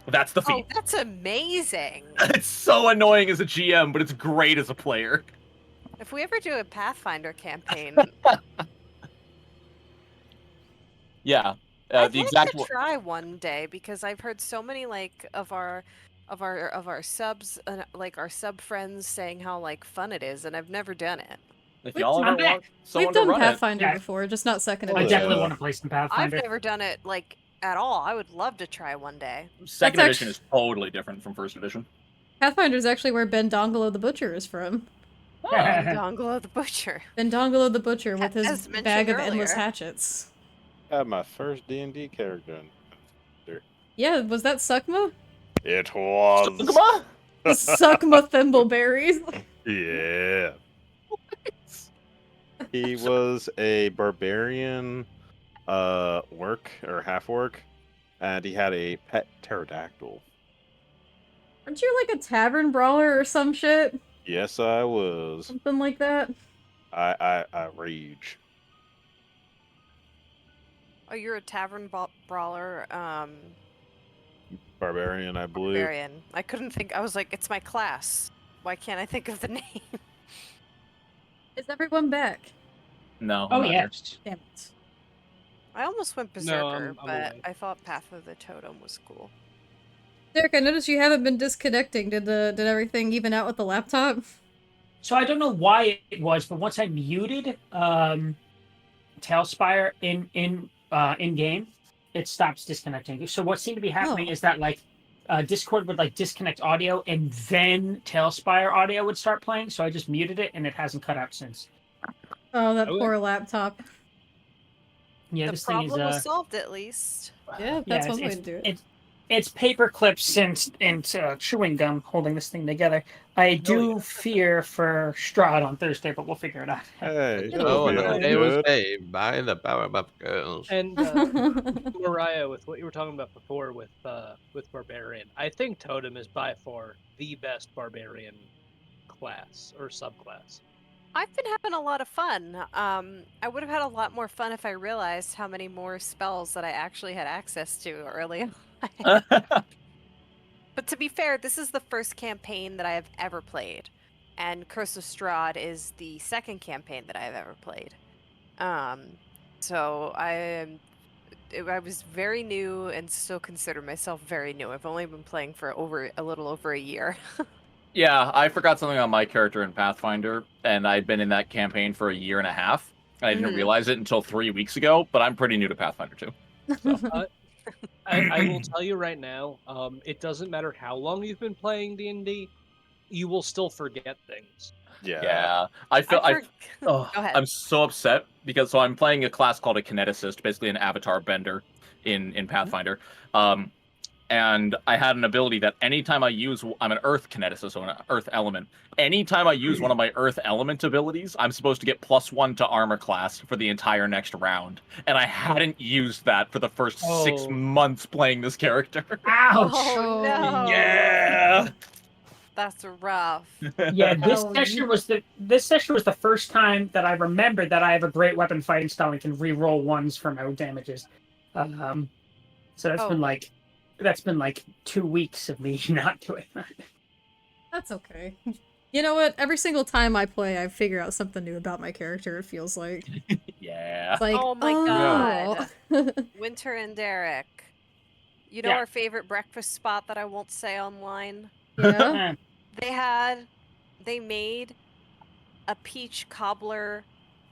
That's the feat. Oh, that's amazing. It's so annoying as a GM, but it's great as a player. If we ever do a Pathfinder campaign, Yeah, I'd the like exact. to try one day because I've heard so many like of our subs, like our sub friends saying how like fun it is, and I've never done it. If y'all ever want someone We've to done run Pathfinder Yeah. before, just not second I edition. definitely want to play some I've Pathfinder. never done it like at all. I would love to try one day. Second edition is totally different from first edition. Pathfinder's actually where Ben Dongolo the Butcher is from. And Dongolo the Butcher. Ben Dongolo the Butcher with his As mentioned bag of endless earlier. hatchets. I had my first D&D character in there. Yeah, was that Suckma? It was. Suckma? The Suckma Thimbleberries. Yeah. He was a barbarian, orc or half orc, and he had a pet pterodactyl. Aren't you like a tavern brawler or some shit? Yes, I was. Something like that? I rage. Oh, you're a tavern brawler. Barbarian, I believe. Barbarian. I couldn't think. I was like, it's my class. Why can't I think of the name? Is everyone back? No. Oh, yes. Damn it. I almost went No, Berserker, I'm but away. I thought Path of the Totem was cool. Derek, I noticed you haven't been disconnecting. Did everything even out with the laptop? So I don't know why it was, but once I muted Tailspire in game, it stops disconnecting. So what seemed to be happening is that like Discord would like disconnect audio and then Tailspire audio would start playing. So I just muted it and it hasn't cut out since. Oh, that Okay. poor laptop. Yeah, The this thing is problem was solved at least. Yeah, that's one way to do it. It's paper clips and chewing gum holding this thing together. I do fear for Strahd on Thursday, but we'll figure it out. Hey, Oh, you'll and be it was good. saved by the Powerpuff Girls. And Mariah, with what you were talking about before with Barbarian, I think Totem is by far the best Barbarian class or subclass. I've been having a lot of fun. I would have had a lot more fun if I realized how many more spells that I actually had access to early on. But to be fair, this is the first campaign that I have ever played, and Curse of Strahd is the second campaign that I have ever played. So I was very new and still consider myself very new. I've only been playing for a little over a year. Yeah, I forgot something on my character in Pathfinder, and I'd been in that campaign for a year and a half. And I didn't realize it until 3 weeks ago, but I'm pretty new to Pathfinder too. So. I will tell you right now, it doesn't matter how long you've been playing D&D, you will still forget things. Yeah. I feel Go ahead. I'm so upset because I'm playing a class called a kineticist, basically an avatar bender in Pathfinder. And I had an ability that anytime I'm an earth kineticist, so an earth element. Anytime I use one of my earth element abilities, I'm supposed to get +1 to armor class for the entire next round. And I hadn't used that for the first 6 months playing this character. Ouch! Oh no! Yeah. That's rough. Yeah, this session was the first time that I remembered that I have a great weapon fighting style and can re-roll ones for my damages. So that's been like 2 weeks of me not doing that. That's okay. You know what? Every single time I play, I figure out something new about my character, it feels like. Yeah. It's like, Oh my god. Winter and Derek. You know our favorite breakfast spot that I won't say online? Yeah? They made a peach cobbler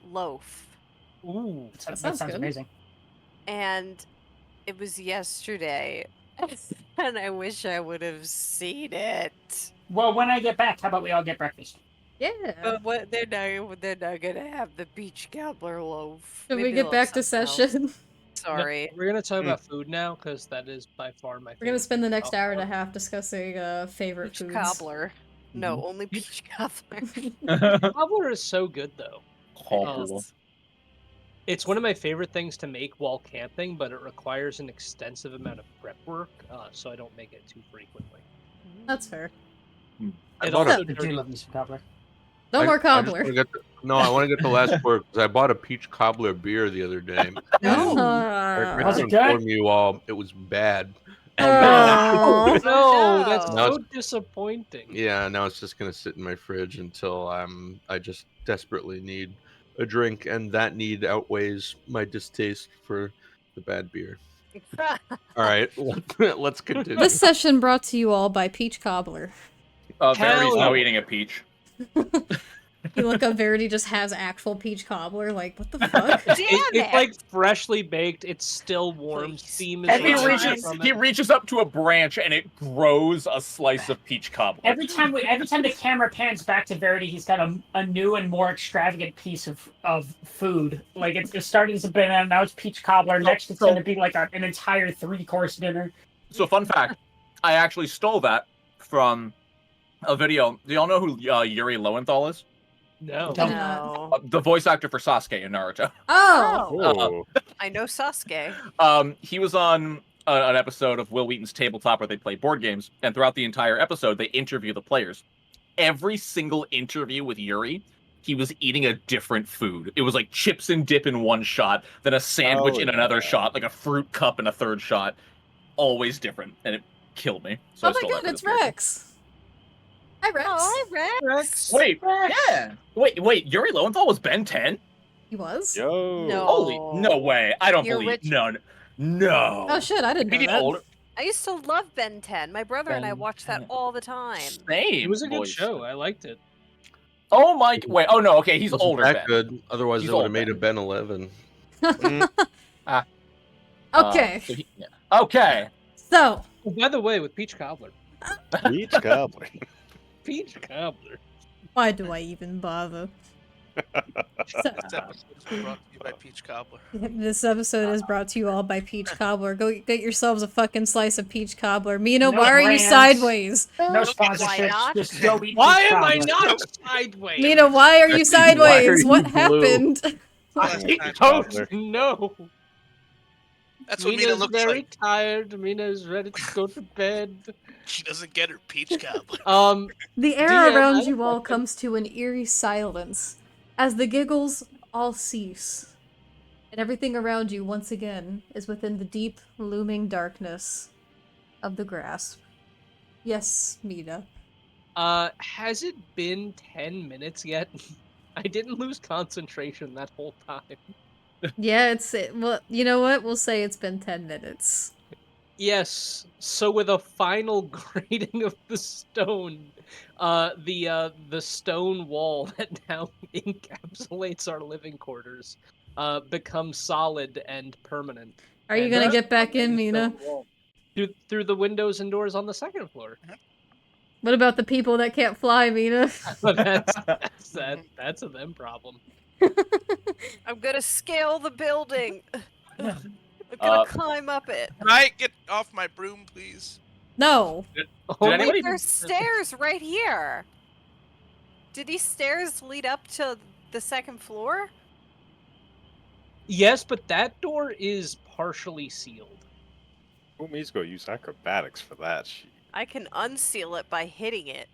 loaf. Ooh, that sounds good. amazing. And it was yesterday. And I wish I would have seen it. Well, when I get back, how about we all get breakfast? Yeah. But what they're not gonna have the peach cobbler loaf. Should we Maybe get they'll back have to something else. session? Sorry. We're gonna talk about food now because that is by far my favorite. We're gonna spend the next thing. hour and a half discussing favorite Peach foods. cobbler. No, only peach cobbler. Cobbler is so good though. Cobbler. It's one of my favorite things to make while camping, but it requires an extensive amount of prep work, so I don't make it too frequently. That's fair. It bought also I do love me some cobbler. No more I just cobbler. wanna get I want to get the last word because I bought a peach cobbler beer the other day. Oh. I How's to it good? inform you all, it was bad. Oh. No, that's No. so disappointing. Yeah, now it's just gonna sit in my fridge until I just desperately need a drink, and that need outweighs my distaste for the bad beer. All right, let's continue. This session brought to you all by Peach Cobbler. Verity's now yeah. eating a peach. You look up, Verity just has actual peach cobbler. Like, what the fuck? It's like freshly baked. It's still warm. Please. Steam is And he rising reaches from he it. reaches up to a branch and it grows a slice of peach cobbler. Every time the camera pans back to Verity, he's got a new and more extravagant piece of food. Like it started as a banana, now it's peach cobbler. Next, it's going to be like an entire 3-course dinner. So fun fact, I actually stole that from a video. Do y'all know who Yuri Lowenthal is? No. No. The voice actor for Sasuke in Naruto. Oh! I know Sasuke. He was on an episode of Will Wheaton's Tabletop where they play board games, and throughout the entire episode, they interview the players. Every single interview with Yuri, he was eating a different food. It was like chips and dip in one shot, then a sandwich in another shot, like a fruit cup in a third shot. Always different, and it killed me. So Oh my god, it's Rex! Hi, Rex. Oh, hi, Rex. Wait, yeah. Wait, Yuri Lowenthal was Ben 10? He was? Yo. No. Holy, no way. I don't You're believe. rich. No. Oh shit, I didn't know Maybe that. older. I used to love Ben 10. My brother and I Ben watched that 10. all the time. Same. It was a good voice. show. I liked it. Oh my. Wait. Oh no. Okay, he's Wasn't older. that Ben. good. Otherwise, He's it would old have made Ben. a Ben 11. Okay. So okay. So, Oh, by the way, with peach cobbler. Peach cobbler. Peach cobbler. why do I even bother? So, This episode is brought to you by Peach Cobbler. this episode is brought to you all by Peach Cobbler. Go get yourselves a fucking slice of Peach Cobbler. Mina, No why are you brands. sideways? No Why sponsorships. not? Just go eat Why peach am I cobbler. not sideways? Mina, why are you sideways? you What blue? happened? I Cobbler. don't know. That's what Mina Mina's looks very like. tired. Mina's ready to go to bed. She doesn't get her Peach Cobbler. The air DM, around I you all fucking- comes to an eerie silence as the giggles all cease. And everything around you once again is within the deep, looming darkness of the grasp. Yes, Mina. Has it been 10 minutes yet? I didn't lose concentration that whole time. Yeah, well, you know what? We'll say it's been 10 minutes. Yes. So with a final grating of the stone, the stone wall that now encapsulates our living quarters, becomes solid and permanent. Are you And gonna there's get back a in, Mina? stone wall. Through the windows and doors on the second floor. What about the people that can't fly, Mina? That's a them problem. I'm gonna scale the building. I'm gonna climb up it. Can I get off my broom, please? No. Oh, anybody- Wait, there's stairs right here. Did these stairs lead up to the second floor? Yes, but that door is partially sealed. Who needs to go use acrobatics for that shit? I can unseal it by hitting it.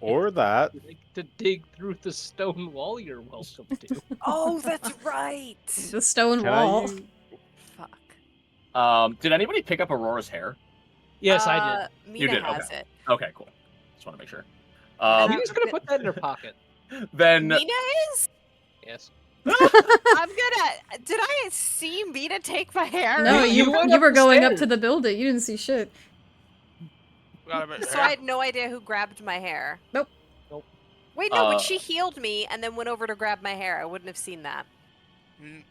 Or that. Like, to dig through the stone wall, you're welcome to. Oh, that's right. The stone Can I wall. use- Fuck. Did anybody pick up Aurora's hair? Yes, I did. Mina did, has okay. it. Okay, cool. Just want to make sure. Mina's gonna put that in her pocket. Then Mina is? Yes. I'm gonna. Did I see Mina take my hair? No, You you went were up the going up stairs. to the building. You didn't see shit. Forgot about So her. I had no idea who grabbed my hair. Nope. Nope. Wait, no, but she healed me and then went over to grab my hair. I wouldn't have seen that. Mm.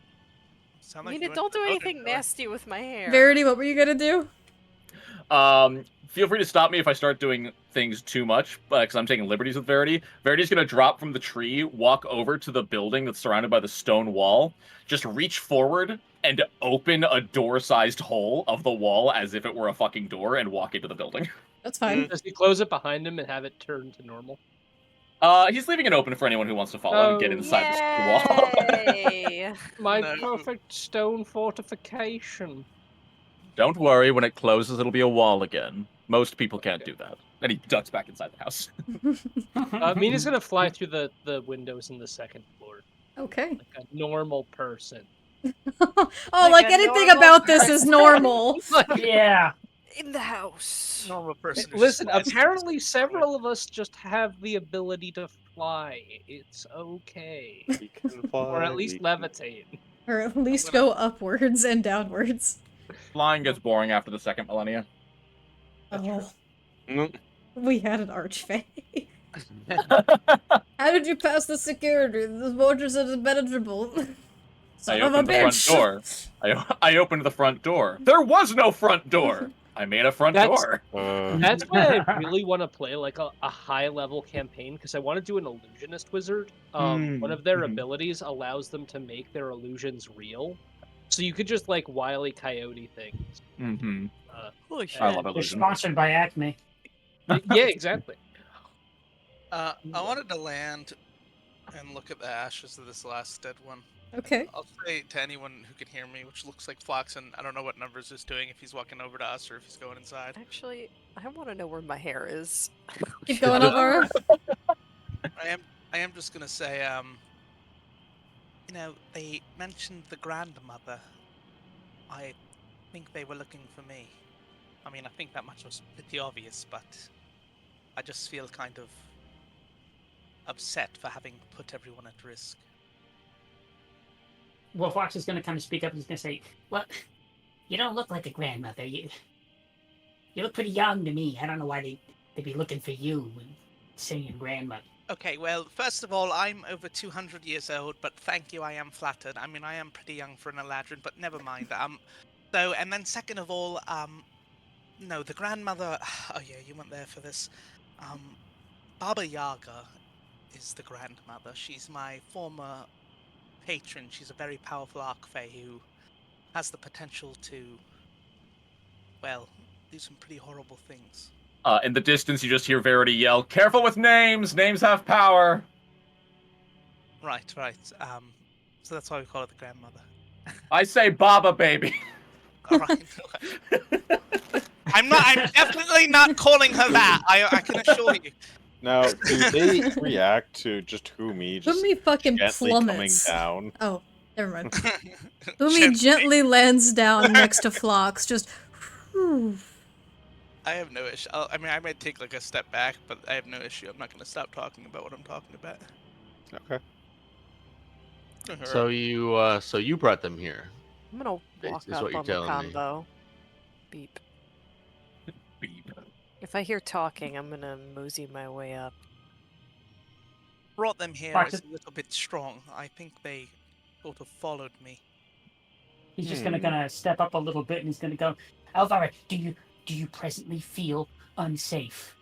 Sound like Mina, you went don't to do the anything building door. nasty with my hair. Verity, what were you gonna do? feel free to stop me if I start doing things too much, because I'm taking liberties with Verity. Verity's gonna drop from the tree, walk over to the building that's surrounded by the stone wall, just reach forward and open a door-sized hole of the wall as if it were a fucking door and walk into the building. That's fine. Does he close it behind him and have it turn to normal? He's leaving it open for anyone who wants to follow and get inside the wall. Yay! My No. perfect stone fortification. Don't worry, when it closes, it'll be a wall again. Most people can't do that. Then he ducks back inside the house. Mina's gonna fly through the windows in the second floor. Okay. Like a normal person. Like anything about this is normal. Yeah. In the house. Normal person. Listen, apparently several of us just have the ability to fly. It's okay. We can fly, Or at least levitate. Or at least go upwards and downwards. Flying gets boring after the second millennia. Oh. Mm. We had an archfey. How did you pass the security? The fortress is impenetrable. Son I of a opened the front bitch! door. I opened the front door. There was no front door. I made a front door. That's why I really want to play like a high level campaign because I want to do an illusionist wizard. One of their abilities allows them to make their illusions real, so you could just like Wile E. Coyote things. Holy shit! I love They're illusion. sponsored by Acme. Yeah, exactly. I wanted to land and look at the ashes of this last dead one. Okay. I'll say to anyone who can hear me, which looks like Floxen, I don't know what Numbers is doing, if he's walking over to us or if he's going inside. Actually, I want to know where my hair is. Keep going, Alvaro. I am just gonna say, you know, they mentioned the grandmother. I think they were looking for me. I mean, I think that much was pretty obvious, but I just feel kind of upset for having put everyone at risk. Well, Fox is going to kind of speak up and he's going to say, well, you don't look like a grandmother. You look pretty young to me. I don't know why they'd be looking for you and saying grandmother. Okay, well, first of all, I'm over 200 years old, but thank you, I am flattered. I mean, I am pretty young for an Eladrin, but never mind. So, and then second of all, no, the grandmother, oh yeah, you weren't there for this. Baba Yaga is the grandmother. She's my former patron. She's a very powerful Archfey who has the potential to, well, do some pretty horrible things. In the distance, you just hear Verity yell, "Careful with names! Names have power!" Right. So that's why we call her the grandmother. I say Baba, baby. All right. I'm definitely not calling her that. I can assure you. Now, do they react to just Humi just Humi fucking gently plummets. coming down? Oh, never mind. Humi gently lands down next to Phlox, just. Whew. I have no issue. I mean, I might take like a step back, but I have no issue. I'm not going to stop talking about what I'm talking about. Okay. So you brought them here. I'm gonna walk is up what you're on the telling me. combo. Beep. Beep. If I hear talking, I'm gonna mosey my way up. Brought them here is a little bit strong. I think they sort of followed me. He's just gonna step up a little bit and he's gonna go, Alvaro, do you presently feel unsafe?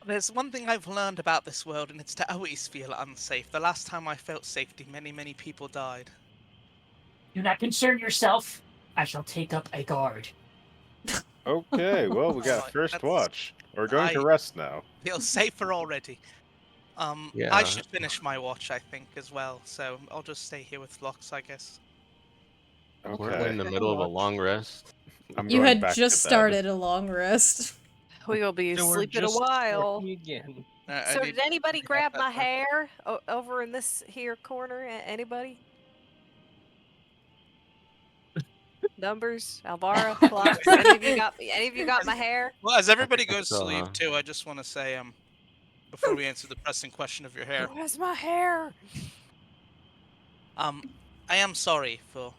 There's one thing I've learned about this world, and it's to always feel unsafe. The last time I felt safety, many people died. Do not concern yourself. I shall take up a guard. Okay, well, we got first watch. We're going to rest now. Feel safer already. Yeah. I should finish my watch, I think, as well. So I'll just stay here with Phlox, I guess. We're in the Okay. middle of a long rest. You had just started a long rest. We will be So we're asleep in a just while. working again. So did anybody grab my hair over in this here corner? Anybody? Numbers, Alvaro, Phlox. Any of you got my hair? Well, as everybody goes to so, sleep too, I just want to say, before we answer the pressing question of your hair, Where's my hair? I am sorry for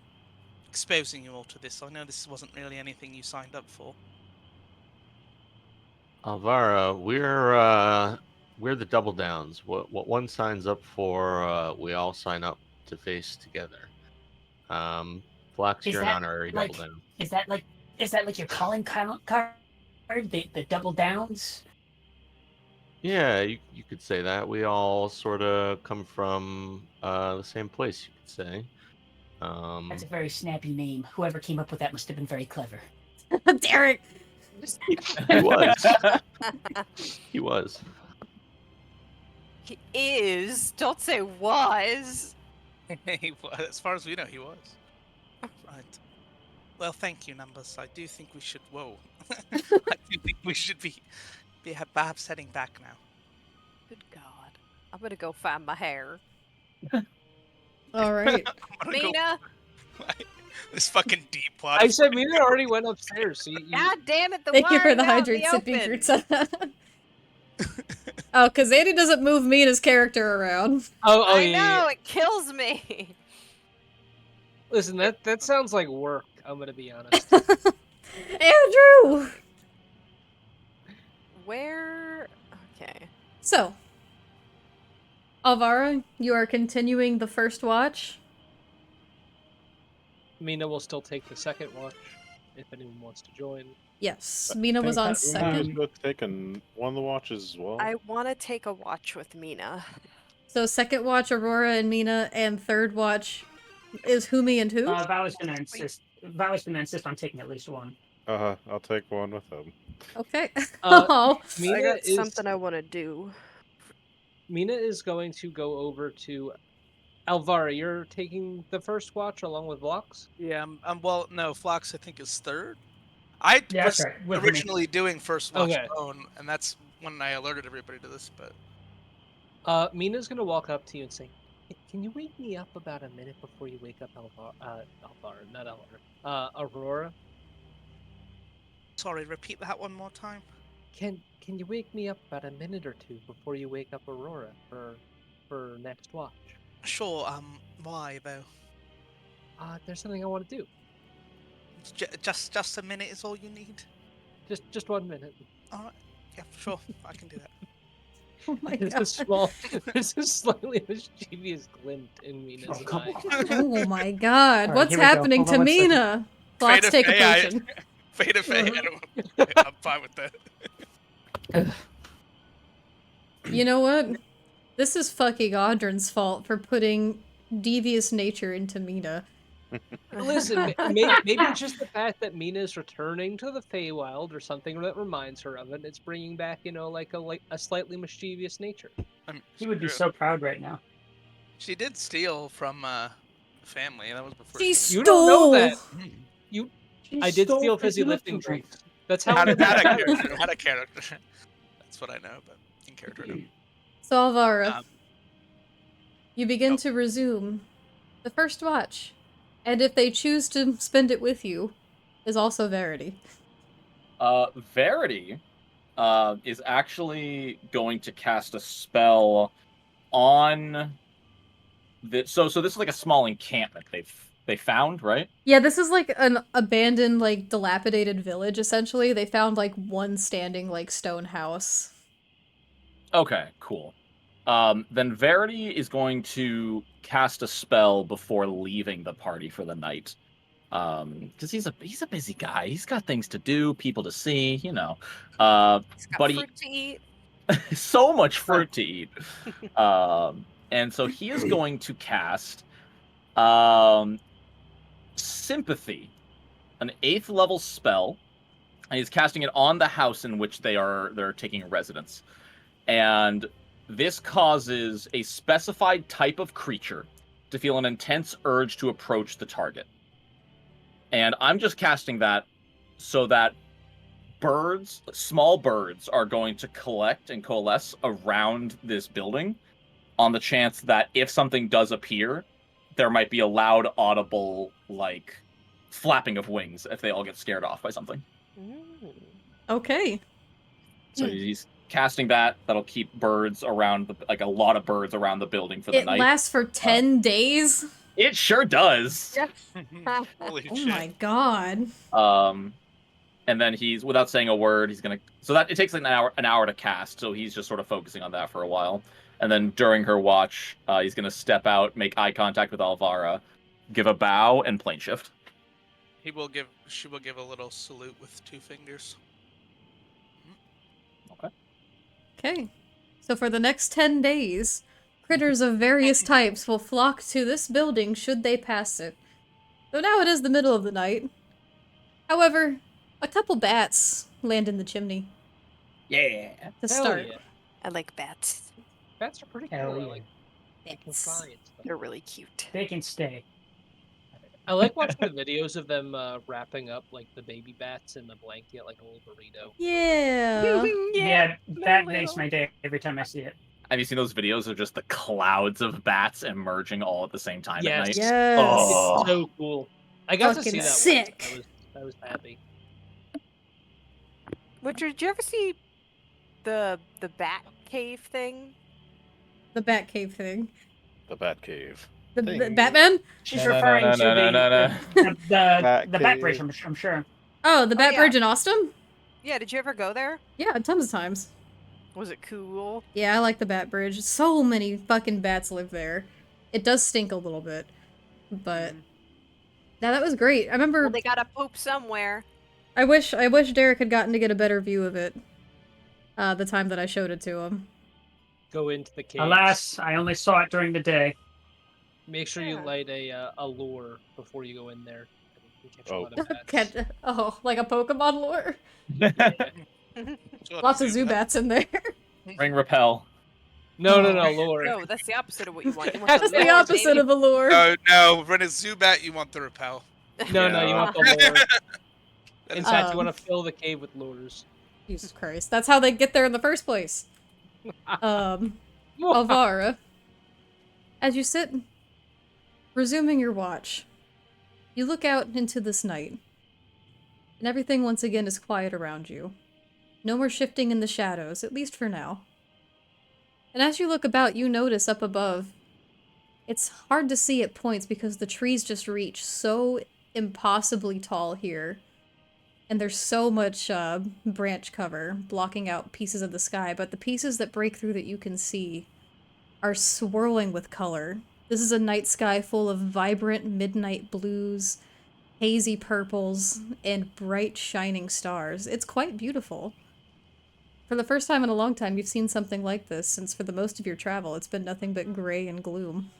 exposing you all to this. I know this wasn't really anything you signed up for. Alvaro, we're the double downs. What one signs up for, we all sign up to face together. Flax, you're an honorary double down. Is that like your calling card? The double downs? Yeah, you could say that. We all sort of come from the same place, you could say. That's a very snappy name. Whoever came up with that must have been very clever. Derek! He was. He was. He is. Don't say was. As far as we know, he was. Right. Well, thank you, Numbers. I do think we should. Whoa. I do think we should be perhaps heading back now. Good God. I'm gonna go find my hair. All right. Mina! This fucking deep plot. I said Mina already went upstairs. So God damn it, Thank you for the hydrate hydrate sipping fruits. Oh, because Andy doesn't move Mina's character around. Oh, I know, it kills me. Listen, that sounds like work, I'm gonna be honest. Andrew! Where? Okay. So, Alvara, you are continuing the first watch. Mina will still take the second watch if anyone wants to join. Yes, Mina was on second. Taking one of the watches as well. I want to take a watch with Mina. So second watch, Aurora and Mina, and third watch is Humi and who? Val's gonna insist on taking at least one. I'll take one with him. Okay. I got something I want to do. Mina is going to go over to Alvara. You're taking the first watch along with Vlox? Yeah, well, no, Flox I think is third. I was right, originally doing first watch Okay. alone, and that's when I alerted everybody to this. But Mina's gonna walk up to you and say, "Can you wake me up about a minute before you wake up Aurora?" Sorry, repeat that one more time. Can you wake me up about a minute or two before you wake up Aurora for next watch? Sure. Why though? There's something I want to do. Just a minute is all you need. Just 1 minute. All right. Yeah, sure. I can do that. Oh my God. There's a slightly mischievous glint in Mina's eye. Oh my God. Right, What's happening to Mina? Vlox, take a potion. Fade to fade. I'm fine with that. You know what? This is fucking Audrin's fault for putting devious nature into Mina. Listen, maybe it's just the fact that Mina is returning to the Feywild or something that reminds her of it. It's bringing back, like a slightly mischievous nature. He would be so proud right now. She did steal from family. That was before. She stole. You don't know that. I did steal fizzy lifting drinks. That's how. Had a character. That's what I know, but in character. No. So Alvara, you begin to resume the first watch. And if they choose to spend it with you, is also Verity. Verity is actually going to cast a spell on the. So this is like a small encampment they found, right? Yeah, this is like an abandoned, like dilapidated village. Essentially, they found like one standing like stone house. Okay, cool. Then Verity is going to cast a spell before leaving the party for the night. Because he's a busy guy. He's got things to do, people to see, He's got fruit to eat. So much fruit to eat. And so he is going to cast Sympathy, an 8th level spell, and he's casting it on the house in which they're taking residence. And this causes a specified type of creature to feel an intense urge to approach the target. And I'm just casting that so that small birds, are going to collect and coalesce around this building on the chance that if something does appear, there might be a loud, audible, like, flapping of wings if they all get scared off by something. Okay. So he's casting that'll keep birds around, a lot of birds around the building for the night. It lasts for 10 days? It sure does. Holy oh shit. My God. And then he's, without saying a word, he's gonna. So that it takes like an hour to cast. So he's just sort of focusing on that for a while. And then during her watch, he's gonna step out, make eye contact with Alvara, give a bow, and plane shift. She will give a little salute with 2 fingers. Okay. So for the next 10 days, critters of various types will flock to this building should they pass it. So now it is the middle of the night. However, a couple bats land in the chimney. Yeah. To start. Yeah. I like bats. Bats are pretty cool. Hell I yeah. like they can fly and stuff. They're really cute. They can stay. I like watching the videos of them wrapping up like the baby bats in the blanket like a little burrito. Yeah. Yeah, that makes my day every time I see it. Have you seen those videos of just the clouds of bats emerging all at the same time at night? Yes. Yes. It's so cool. I got to Fucking see that sick. once. I was happy. Richard, did you ever see the bat cave thing? The Bat Cave thing. The Bat Cave. The Thing. Batman? She's No, no, referring no, to no, no, no, no. the Bat Bridge, I'm sure. Oh, the Bat yeah. Bridge in Austin? Yeah, did you ever go there? Yeah, tons of times. Was it cool? Yeah, I like the Bat Bridge. So many fucking bats live there. It does stink a little bit, but yeah, that was great. I remember. Well, they gotta poop somewhere. I wish Derek had gotten to get a better view of it. The time that I showed it to him. Go into the cave. Alas, I only saw it during the day. Make sure you light a lure before you go in there. You can catch a Oh. lot of bats. Like a Pokemon lure. So Lots of Zubat. Zubats in there. Ring repel. No, lure. No, that's the opposite of what you want. You want That's the opposite of a lure. No, when it's Zubat, you want the repel. No, you want the lure. That In is- fact, you want to fill the cave with lures. Jesus Christ. That's how they get there in the first place. Alvara, as you sit, resuming your watch, you look out into this night, and everything once again is quiet around you. No more shifting in the shadows, at least for now. And as you look about, you notice up above, it's hard to see at points because the trees just reach so impossibly tall here. And there's so much branch cover blocking out pieces of the sky, but the pieces that break through that you can see are swirling with color. This is a night sky full of vibrant midnight blues, hazy purples, and bright shining stars. It's quite beautiful. For the first time in a long time, you've seen something like this, since for the most of your travel, it's been nothing but gray and gloom.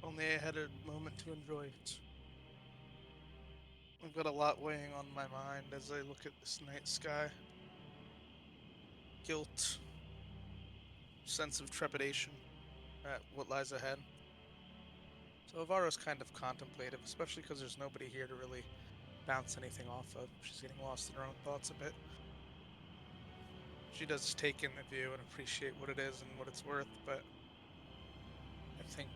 Only I had a moment to enjoy it. I've got a lot weighing on my mind as I look at this night sky. Guilt, sense of trepidation at what lies ahead. So Avara's kind of contemplative, especially because there's nobody here to really bounce anything off of. She's getting lost in her own thoughts a bit. She does take in the view and appreciate what it is and what it's worth, but I think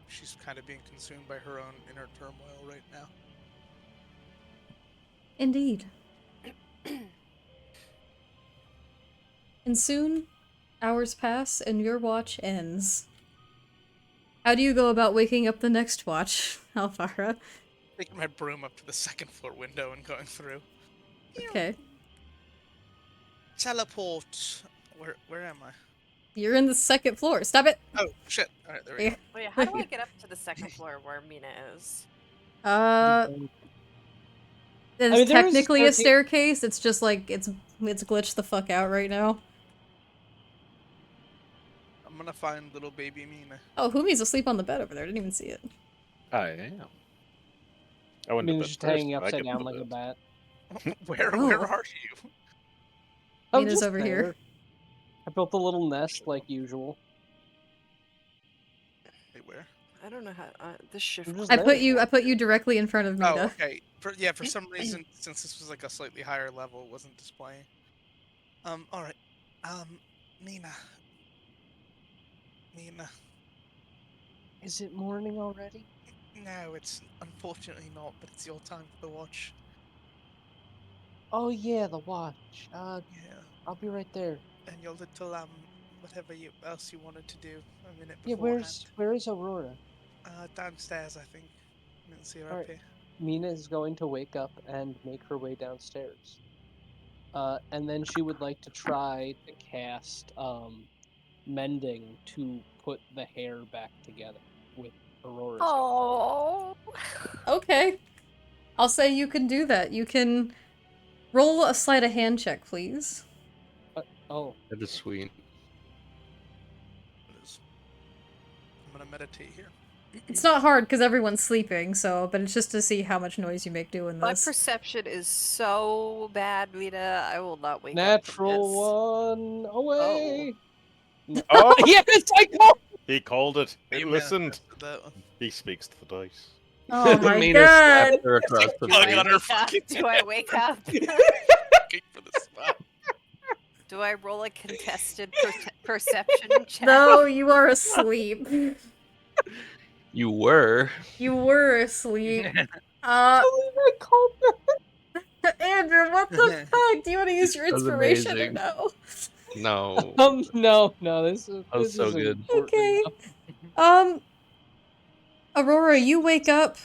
she's kind of being consumed by her own inner turmoil right now. Indeed. And soon, hours pass and your watch ends. How do you go about waking up the next watch, Alvara? Taking my broom up to the second floor window and going through. Okay. Teleport. Where am I? You're in the second floor. Stop it! Oh shit! All right, there we go. Wait, how do I get up to the second floor where Mina is? There's there is a technically a staircase. staircase. It's just like it's glitched the fuck out right now. I'm gonna find little baby Mina. Oh, Humi's asleep on the bed over there. I didn't even see it. I am. I I went mean, to bed just first, hanging but I upside get down to like a bed. bat. Where Oh. are you? I'm Mina's just over here. there. I built a little nest like usual. Wait, where? I don't know how. This shift. I'm just I there. put you directly in front of Oh, Mina. okay. For some reason, since this was like a slightly higher level, it wasn't displaying. All right. Mina. Is it morning already? No, it's unfortunately not, but it's your time for the watch. Oh yeah, the watch. Yeah. I'll be right there. And your little whatever else you wanted to do a minute Yeah, beforehand. where is Aurora? Downstairs, I think. I didn't see her up Alright. here. Mina is going to wake up and make her way downstairs. And then she would like to try to cast mending to put the hair back together with Aurora's hair. Oh. Okay. I'll say you can do that. You can roll a sleight of hand check, please. Oh, That is sweet. It is. I'm gonna meditate here. It's not hard because everyone's sleeping, but it's just to see how much noise you make doing My this. perception is so bad, Rita. I will not wake up. natural one away. Oh, Yes, I go. He called it. He You listened. manifested that one. He speaks to the dice. Oh my Mina slapped god. her across the Do I face. on her wake up? fucking Do I wake up? Looking for the spot. Do I roll a contested perception check? No, you are asleep. You were. You were asleep. Andrew, what the fuck? Do you want to use your That was inspiration or amazing. no? No. No, this That was so isn't good. important Okay. enough. Aurora, you wake up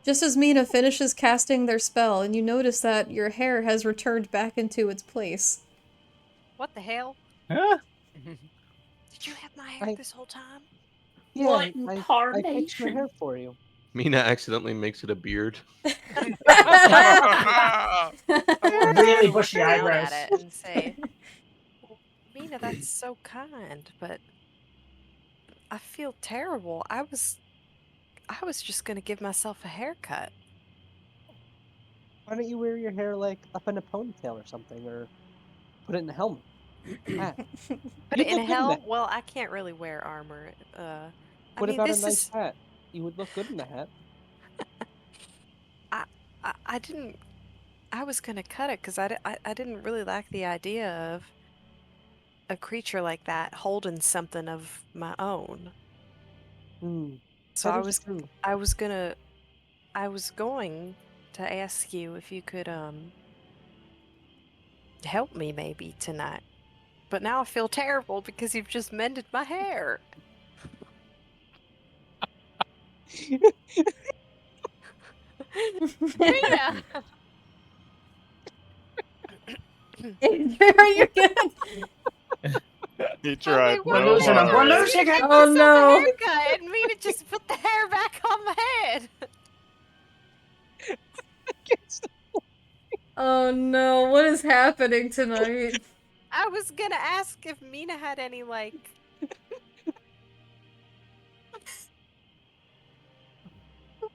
just as Mina finishes casting their spell, and you notice that your hair has returned back into its place. What the hell? Huh? Did you have my hair this whole time? Yeah, What I fixed your incarnation? hair for you. Mina accidentally makes it a beard. Really bushy Look down eyebrows. at it and say, Mina, that's so kind, but I feel terrible. I was just gonna give myself a haircut. Why don't you wear your hair like up in a ponytail or something, or put it in a helmet? Ah. Put You'd it in a look good hell? that. Well, I can't really wear armor. What mean, about a this nice is hat? You would look good in a hat. I didn't. I was gonna cut it because I didn't really like the idea of a creature like that holding something of my own. So That is true. I was going to ask you if you could help me maybe tonight. But now I feel terrible because you've just mended my hair. Mina! Are you good? He tried. We're so losing him. We're hard. losing him. Oh no. Haircut, and Mina just put the hair back on my head. Oh no, what is happening tonight? I was gonna ask if Mina had any, like...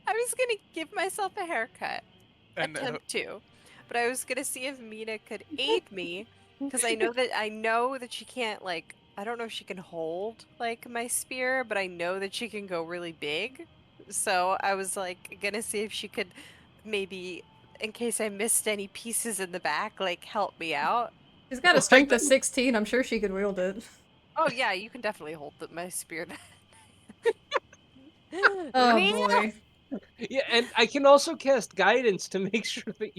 I was gonna give myself a haircut. Attempt to. But I was gonna see if Mina could aid me, because I know that she can't, like... I don't know if she can hold, like, my spear, but I know that she can go really big. So I was, like, gonna see if she could maybe, in case I missed any pieces in the back, like, help me out. She's got a strength of 16. I'm sure she could wield it. Oh yeah, you can definitely hold my spear. Oh Mina? boy. Yeah, and I can also cast guidance to make sure that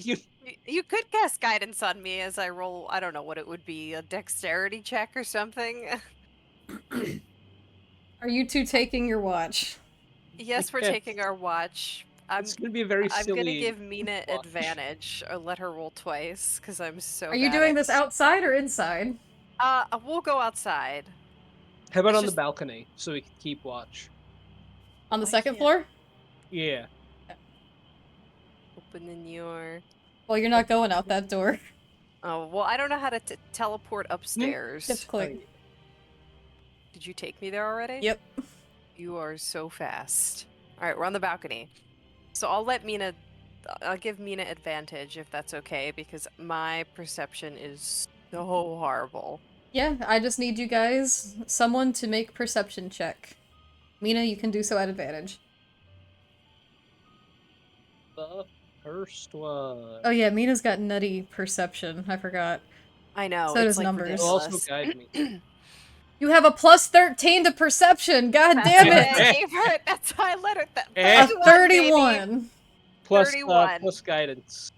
you You could cast guidance on me as I roll, I don't know what it would be, a dexterity check or something. Are you two taking your watch? Yes, we're taking our watch. It's gonna be a very I'm silly. gonna give Mina watch. advantage, or let her roll twice, because I'm so Are you bad doing at- this outside or inside? We'll go outside. How about It's on just- the balcony so we can keep watch? On the I second can't- floor? Yeah. Opening your... Well, you're not going out that door. Oh, well, I don't know how to teleport upstairs. Just click. Did you take me there already? Yep. You are so fast. Alright, we're on the balcony. So I'll give Mina advantage if that's okay, because my perception is so horrible. Yeah, I just need you guys, someone to make perception check. Mina, you can do so at advantage. The first one. Oh yeah, Mina's got nutty perception. I forgot. I know. So it's does like numbers. It'll also ridiculous. guide me. You have a plus 13 to perception. God damn That's it! why I gave her. That's why I let her. A 31. 31. Plus, 31. plus guidance.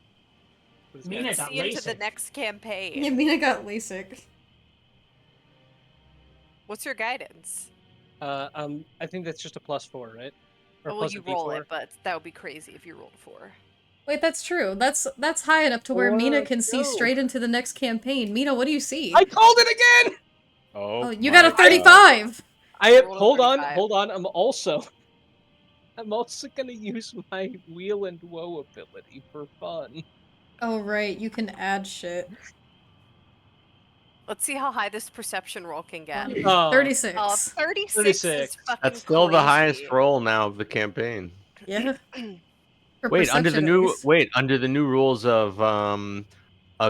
Mina got See into the LASIK. next campaign. Yeah, Mina got LASIK. What's your guidance? I think that's just a +4, right? Or Well, plus you a roll D4. it, but that would be crazy if you rolled 4. Wait, that's true. That's high enough to where Mina can see straight into the next campaign. Mina, what do you see? I called it again. Oh, you got a my 35. I have, Rolled a hold on, 35. hold on. I'm also gonna use my wheel and woe ability for fun. Oh right, you can add shit. Let's see how high this perception roll can get. Oh, 36. 36 is 36. fucking That's still the crazy. highest roll now of the campaign. Yeah. For Wait, under the perception, at new least. under the new rules of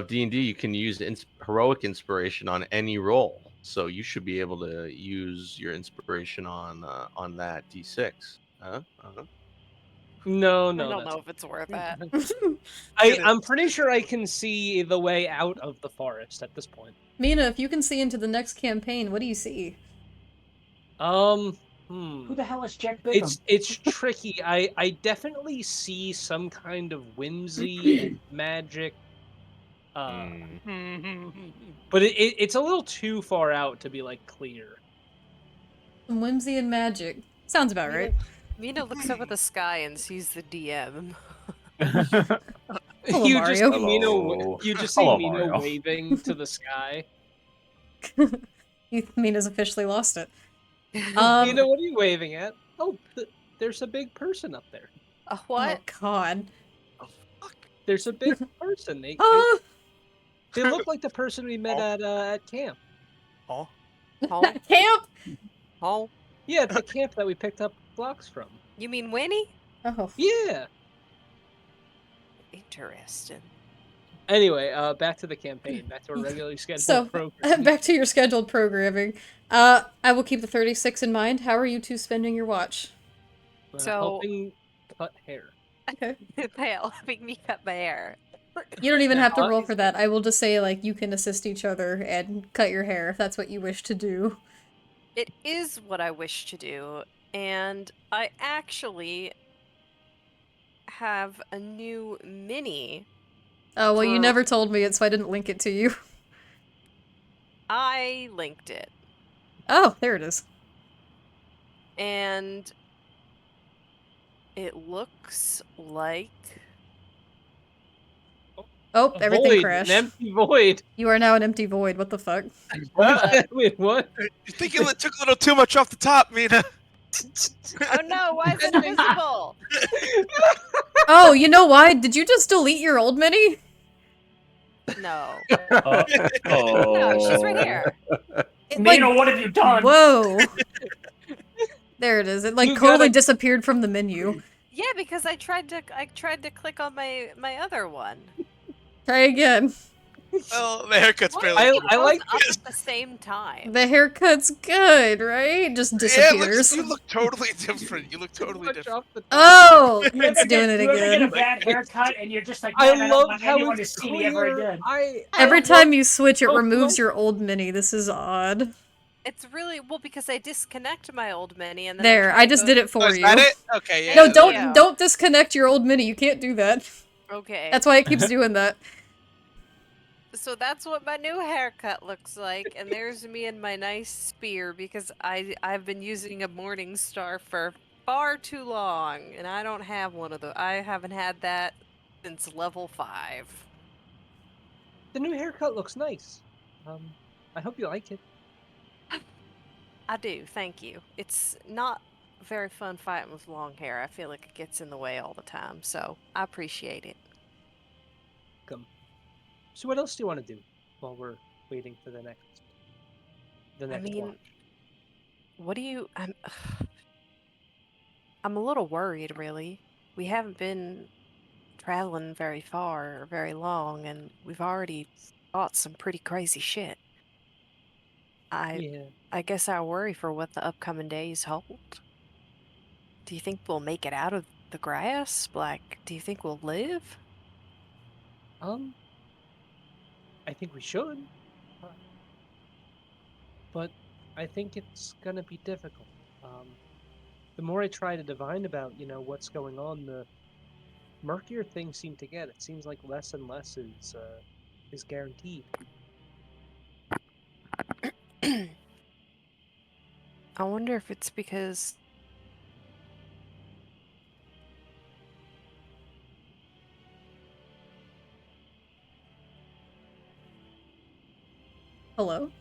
D&D, you can use heroic inspiration on any roll. so you should be able to use your inspiration on that d6. Huh? Uh-huh. No, I no, don't that's know if it's worth it. I'm pretty sure I can see the way out of the forest at this point. Mina, if you can see into the next campaign, what do you see? Who the hell is Jack Bigham? It's tricky. I definitely see some kind of whimsy and magic, but it's a little too far out to be like clear. Some whimsy and magic. Sounds about right. Mina looks up at the sky and sees the DM. Hello, You just Mario. see Mina, Hello. you just see Hello, Mina Mario. waving to the sky. Mina's officially lost it. Mina, what are you waving at? Oh, there's a big person up there. What? Oh, God. There's a big person. They look like the person we met at camp. Oh, Camp! Oh, Yeah, at the camp that we picked up blocks from. you mean Winnie? Oh. Yeah. Interesting. Anyway, back to the campaign. Back to our regularly scheduled So, program. back to your scheduled programming. I will keep the 36 in mind. How are you two spending your watch? So- Helping cut hair. Okay. Helping me cut my hair. You don't even have to Huh? roll for that. I will just say, like, you can assist each other and cut your hair if that's what you wish to do. It is what I wish to do, and I actually have a new mini. Oh, well, you For- never told me it, so I didn't link it to you. I linked it, Oh, there it is. and it looks like Oh, A everything void, crashed. An empty void. You are now an empty void. What the fuck? Wait, what? you think you took a little too much off the top, Mina? oh no, why is it invisible? Oh, you know why? Did you just delete your old mini? No. Oh. No, she's right here. Mina, what have you done? Whoa. There it is. It like You totally gotta- disappeared from the menu. Yeah, because I tried to click on my other one. Try again. Oh, the haircut's Why barely. are they I both like up at the same time. The haircut's good, right? Just Yeah, disappears. you look totally different. You look totally Much different. off the top. Oh, You ever it's doing it you ever get a again. bad haircut and you're just like, I man, I don't love want how anyone to it's see me ever clear. again. Every I time love- you switch, it Oh, removes what? your old mini. This is odd. It's really well because I disconnect my old mini and then There, I just did it for Oh, is you. that it? Okay, yeah. No, Thank don't you. don't disconnect your old mini. You can't do that. Okay. That's why it keeps doing that. So that's what my new haircut looks like, and there's me and my nice spear because I've been using a morning star for far too long, and I don't have one of those. I haven't had that since level 5. The new haircut looks nice. I hope you like it. I do, thank you. It's not very fun fighting with long hair. I feel like it gets in the way all the time, so I appreciate it. Come. So what else do you want to do while we're waiting for the next mean, watch? What do you? I'm a little worried, really. We haven't been traveling very far or very long, and we've already fought some pretty crazy shit. Yeah. I guess I worry for what the upcoming days hold. Do you think we'll make it out of the grass? Like, do you think we'll live? I think we should. But I think it's gonna be difficult. The more I try to divine about, what's going on, the murkier things seem to get. It seems like less and less is guaranteed. I wonder if it's because Hello?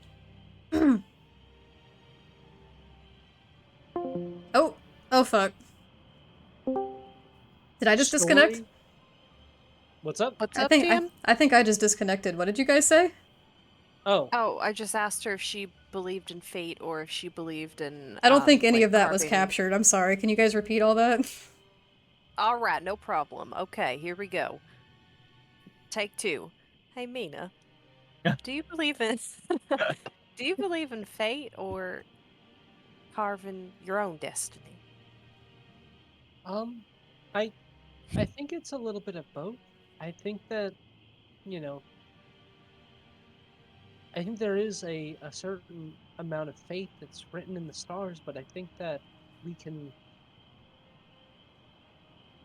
Oh. Oh, fuck. Did I just disconnect? Story? What's up? What's I up, think Dan? I think I just disconnected. What did you guys say? Oh, Oh, I just asked her if she believed in fate or if she believed in. I don't think any like, of that was carving. captured. I'm sorry. Can you guys repeat all that? All right, no problem. Okay, here we go. Take 2. Hey, Mina. Do you believe in? Do you believe in fate or carving your own destiny? I I think it's a little bit of both. I think that, you know, I think there is a certain amount of fate that's written in the stars, but I think that we can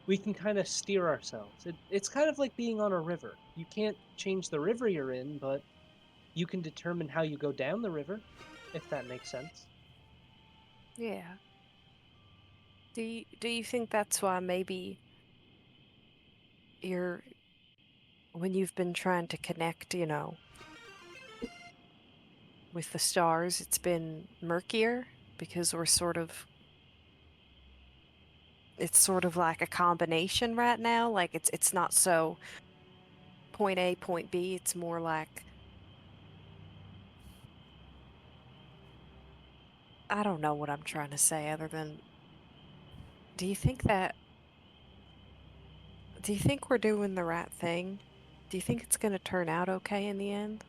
we can kind of steer ourselves. It's kind of like being on a river. You can't change the river you're in, but you can determine how you go down the river, if that makes sense. Yeah. Do you think that's why maybe you're when you've been trying to connect, with the stars, it's been murkier because it's sort of like a combination right now. Like it's not so point A, point B. It's more like I don't know what I'm trying to say other than do you think that do you think we're doing the right thing? Do you think it's going to turn out okay in the end?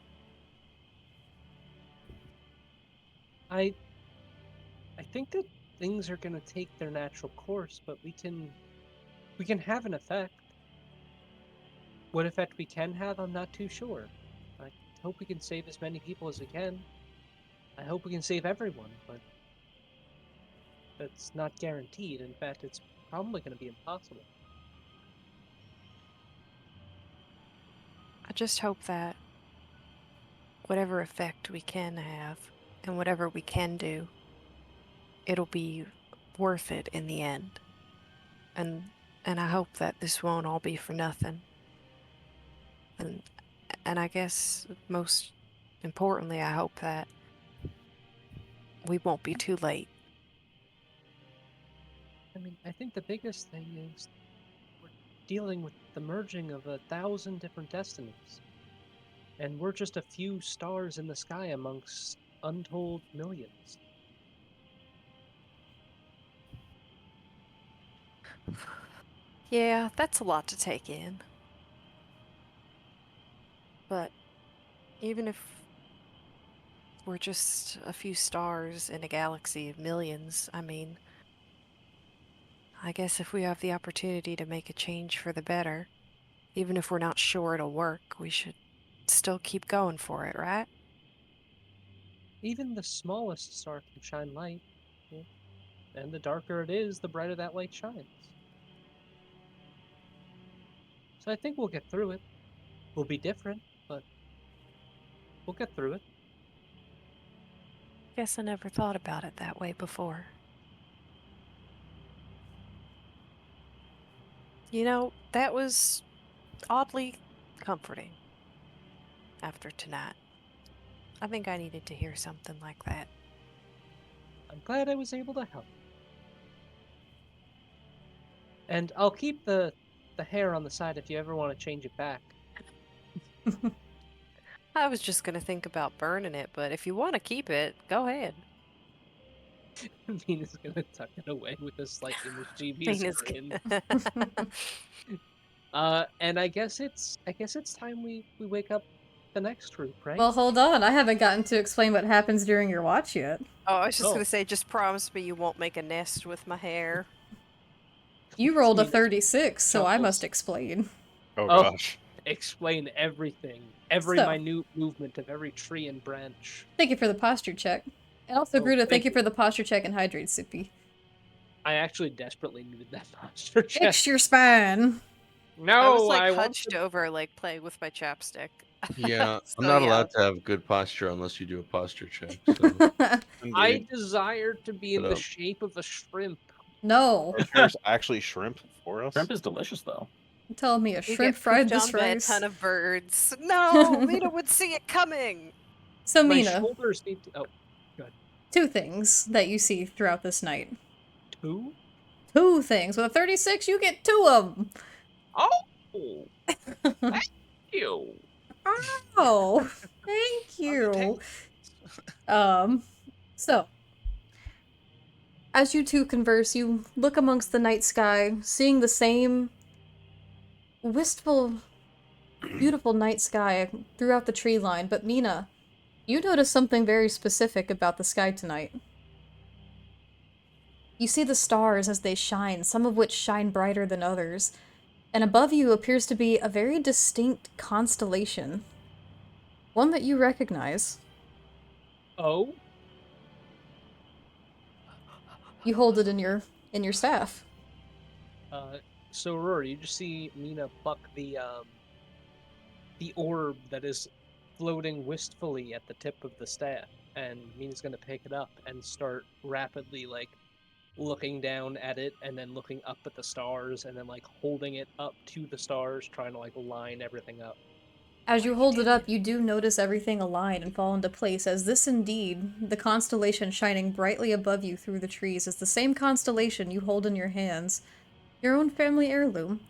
I I think that things are going to take their natural course, but we can have an effect. What effect we can have, I'm not too sure. I hope we can save as many people as we can. I hope we can save everyone, but that's not guaranteed. In fact, it's probably going to be impossible. I just hope that whatever effect we can have and whatever we can do, it'll be worth it in the end. And and I hope that this won't all be for nothing. And and I guess most importantly, I hope that we won't be too late. I mean, I think the biggest thing is we're dealing with the merging of 1,000 different destinies. And we're just a few stars in the sky amongst untold millions. Yeah, that's a lot to take in. But even if we're just a few stars in a galaxy of millions, I mean, I guess if we have the opportunity to make a change for the better, even if we're not sure it'll work, we should still keep going for it, right? Even the smallest star can shine light, yeah, and the darker it is, the brighter that light shines. So I think we'll get through it. We'll be different, but we'll get through it. Guess I never thought about it that way before. That was oddly comforting after tonight. I think I needed to hear something like that. I'm glad I was able to help. And I'll keep the hair on the side if you ever want to change it back. I was just gonna think about burning it, but if you want to keep it, go ahead. Venus gonna tuck it away with a slightly mischievous Venus grin. can- And I guess it's time we wake up the next group, right? Well, hold on. I haven't gotten to explain what happens during your watch yet. Oh, I was just Oh. gonna say, just promise me you won't make a nest with my hair. You rolled a Venus 36, so I chuckles. must explain. Oh, Oh. gosh. Explain everything, every So. minute movement of every tree and branch. Thank you for the posture check. And also, Oh, Gruta, thank thank you you. for the posture check and hydrate sippy. I actually desperately needed that posture check. Fix your spine! No, I was like I want hunched to... over, like playing with my chapstick. Yeah, So, I'm not yeah. allowed to have good posture unless you do a posture check. So I Indeed. desire to be in Put the up. shape of a shrimp. No. There's actually shrimp for us. Shrimp is delicious, though. You're telling me a We shrimp get fried pooped this on by a rice? ton of birds. No, Mina would see it coming. So, My Mina, shoulders need to... Oh, good. 2 things that you see throughout this night. 2? 2 things. With a 36, you get 2 of them. Oh! Thank you! Oh, thank you. So, as you two converse, you look amongst the night sky, seeing the same wistful, beautiful night sky throughout the tree line, but Mina, You notice something very specific about the sky tonight. You see the stars as they shine, some of which shine brighter than others, and above you appears to be a very distinct constellation. One that you recognize. Oh? You hold it in your staff. So Rory, you just see Mina pluck the orb that is floating wistfully at the tip of the staff, and Mina's gonna pick it up and start rapidly like looking down at it and then looking up at the stars and then like holding it up to the stars, trying to like line everything up. As you hold it up, you do notice everything align and fall into place, as this indeed, the constellation shining brightly above you through the trees, is the same constellation you hold in your hands, your own family heirloom.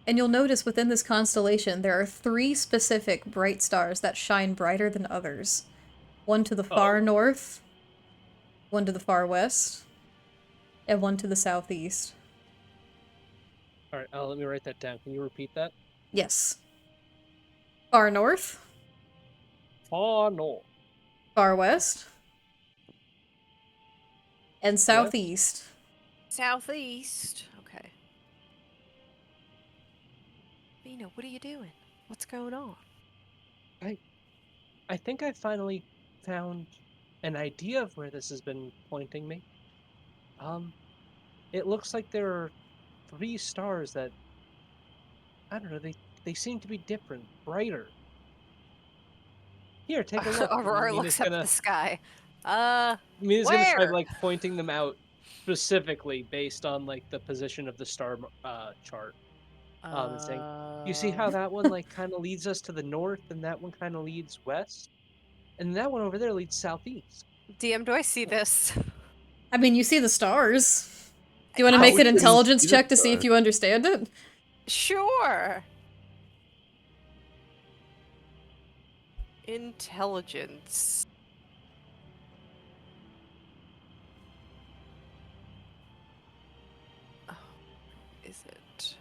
And you'll notice within this constellation there are 3 specific bright stars that shine brighter than others. One to the far north, one to the far west, and one to the southeast. All right, let me write that down. Can you repeat that? Yes. Far north, Far north. far west, and southeast. Southeast. Okay. Mina, what are you doing? What's going on? I think I finally found an idea of where this has been pointing me. It looks like there are 3 stars that, I don't know, they seem to be different, brighter. Here, take a look. Aurora looks up at the sky. Mina's gonna try Where? like pointing them out specifically based on like the position of the star chart. And saying, you see how that one like kind of leads us to the north, and that one kind of leads west, and that one over there leads southeast. DM, do I see this? I mean, you see the stars. Do you want to How make we an couldn't intelligence see the check to see if stars. you understand it? Sure. Intelligence. Oh, is it?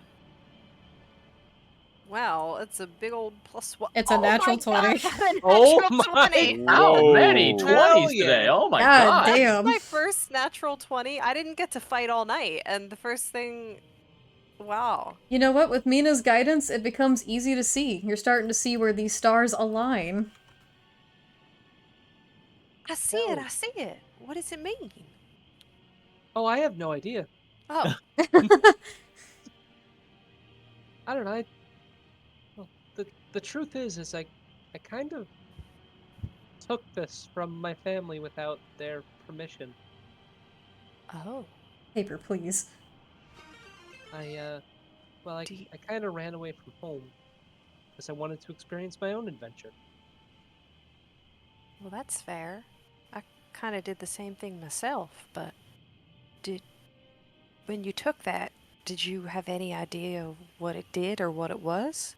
Wow, it's a big old +1. It's a natural 20. Oh Natural my 20. How many Whoa. 20s yeah. today? Oh my God god. damn. My first natural 20. I didn't get to fight all night, and the first thing. Wow. You know what? With Mina's guidance, it becomes easy to see. You're starting to see where these stars align. I see it. I see it. What does it mean? Oh, I have no idea. Oh, I don't know. Well, the truth is I kind of took this from my family without their permission. oh. Paper, please. I Do you- kind of ran away from home because I wanted to experience my own adventure. Well, that's fair. I kind of did the same thing myself, but when you took that, did you have any idea of what it did or what it was?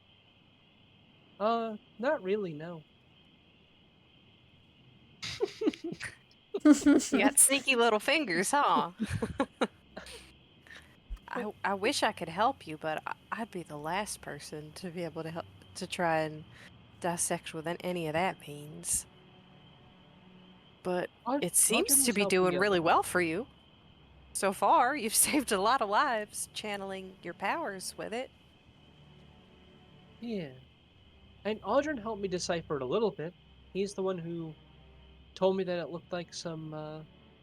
Not really, no. You got sneaky little fingers, huh? I wish I could help you, but I'd be the last person to be able to help to try and dissect what any of that means. But it seems Audrey to was be helping doing me really out. well for you. So far, you've saved a lot of lives channeling your powers with it. Yeah. And Audrin helped me decipher it a little bit. He's the one who told me that it looked like some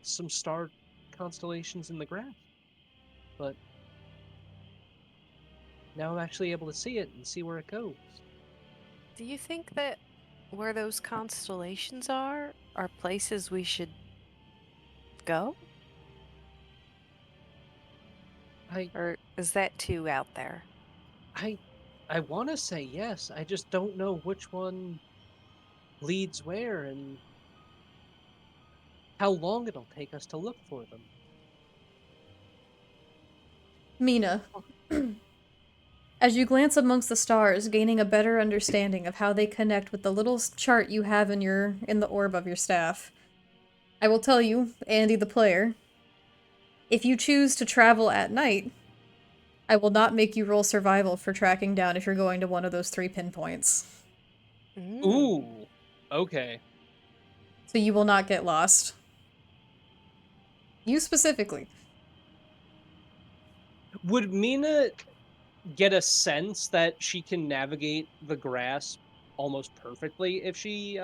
star constellations in the graph. But now I'm actually able to see it and see where it goes. Do you think that where those constellations are places we should go? Or is that too out there? I want to say yes. I just don't know which one leads where and how long it'll take us to look for them. Mina. As you glance amongst the stars, gaining a better understanding of how they connect with the little chart you have in the orb of your staff, I will tell you, Andy the player, if you choose to travel at night, I will not make you roll survival for tracking down if you're going to one of those 3 pinpoints. Mm. Ooh, okay. So you will not get lost. You specifically. Would Mina get a sense that she can navigate the grass almost perfectly if she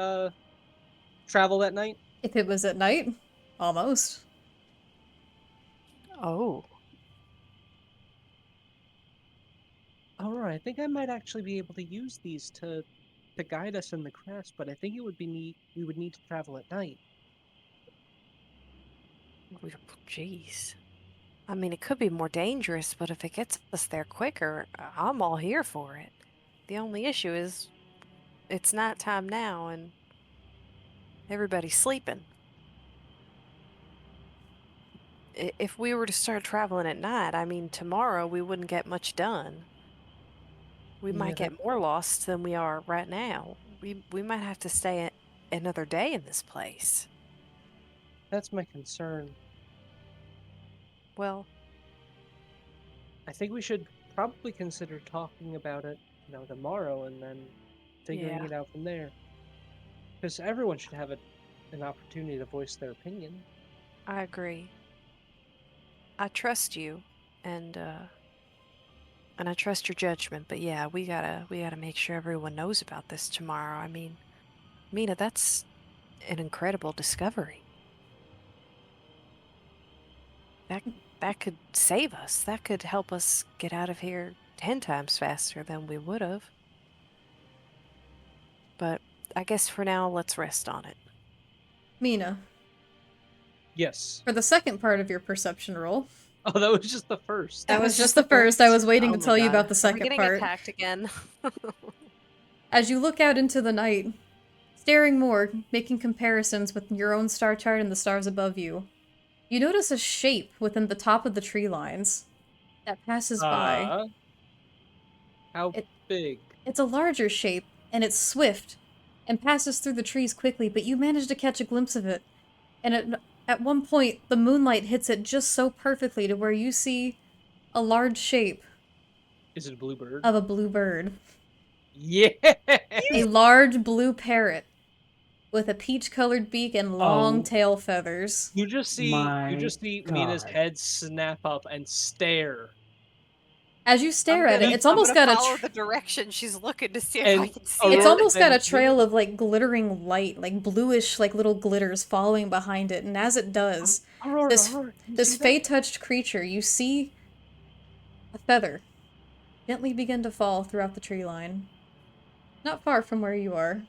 traveled at night? If it was at night, almost. Oh. Alright, I think I might actually be able to use these to guide us in the grass, but I think it would be we would need to travel at night. Jeez. I mean, it could be more dangerous, but if it gets us there quicker, I'm all here for it. The only issue is it's night time now and everybody's sleeping. If we were to start traveling at night, I mean, tomorrow we wouldn't get much done. We Yeah, might get more lost than we are right now. We might have to stay another day in this place. That's my concern. Well, I think we should probably consider talking about it, tomorrow and then figuring yeah, it out from there. Because everyone should have an opportunity to voice their opinion. I agree. I trust you, and I trust your judgment. But yeah, we gotta make sure everyone knows about this tomorrow. I mean, Mina, that's an incredible discovery. That could save us. That could help us get out of here 10 times faster than we would have. But I guess for now, let's rest on it. Mina, Yes. for the second part of your perception roll. Oh, that was just the first. That was just the first. I was waiting Oh to my tell you God. about the Are we second getting part. attacked again? As you look out into the night, staring more, making comparisons with your own star chart and the stars above you, you notice a shape within the top of the tree lines that passes by. How It- big? It's a larger shape, and it's swift, and passes through the trees quickly, but you manage to catch a glimpse of it. And at one point, the moonlight hits it just so perfectly to where you see a large shape Is it a bluebird? of a blue bird. Yeah. A large blue parrot with a peach-colored beak and long Oh. tail feathers. You just My see Mina's God. head snap up and stare. As you stare at it, it's I'm almost gonna got a follow the direction she's looking to see if I And can see it's it. almost got a and trail of like glittering light, like bluish, like little glitters following behind it. And as it does, Aurora, this Aurora, can you this see that? fey-touched creature, you see a feather gently begin to fall throughout the tree line, not far from where you are.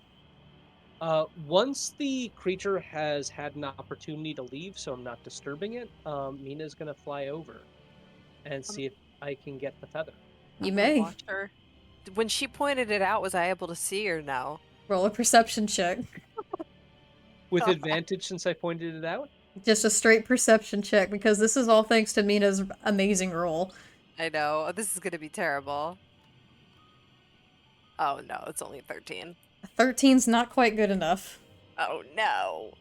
Once the creature has had an opportunity to leave, so I'm not disturbing it, Mina's gonna fly over and see if I can get the feather. You I'm gonna may watch her. When she pointed it out, was I able to see or no? roll a perception check. With advantage since I pointed it out? Just a straight perception check, because this is all thanks to Mina's amazing roll. I know. This is gonna be terrible. Oh no, it's only 13. A 13's not quite good enough. Oh no.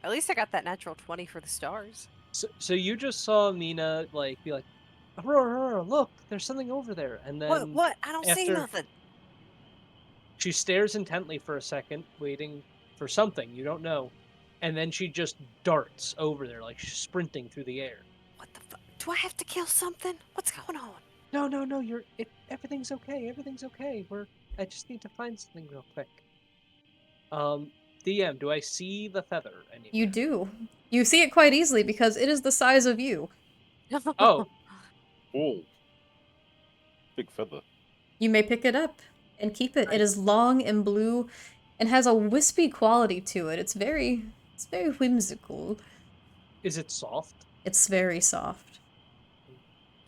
At least I got that natural 20 for the stars. So you just saw Mina be like, Aurora, Aurora, look, there's something over there, and then What? I don't see after- nothing. she stares intently for a second, waiting for something you don't know, and then she just darts over there like she's sprinting through the air. What the fuck? Do I have to kill something? What's going on? No, everything's okay. Everything's okay. I just need to find something real quick. DM, do I see the feather anywhere? You do. You see it quite easily because it is the size of you. Oh, Oh. Big feather. You may pick it up and keep it. It is long and blue and has a wispy quality to it. It's very whimsical. is it soft? It's very soft.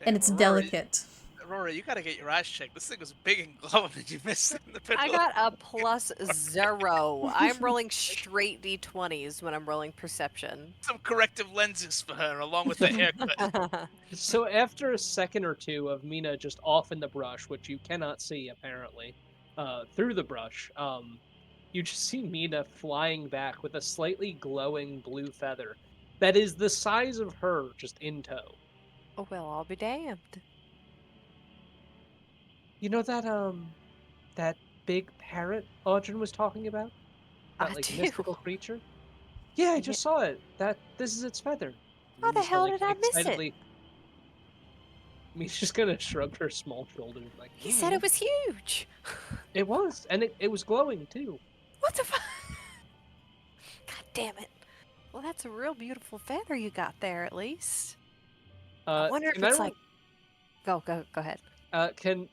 Damn, And it's Aurora, delicate. Aurora, you gotta get your eyes checked. This thing was big and glowing, and you missed it in the middle. I got a +0. I'm rolling straight d20s when I'm rolling perception. some corrective lenses for her, along with the haircut. So after a second or two of Mina just off in the brush, which you cannot see apparently, through the brush, you just see Mina flying back with a slightly glowing blue feather that is the size of her, just in tow. Oh well, I'll be damned. You know that big parrot Audryn was talking about? That I like do. mystical creature? Yeah, I just saw it. This is its feather. How the Mina's gonna, hell like, did I miss it? excitedly... Mina's just gonna shrug her small shoulders like, He said it was huge. It was, and it was glowing too. What the fuck? God damn it. Well, that's a real beautiful feather you got there, at least. I wonder if Can I it's roll- like. Go ahead.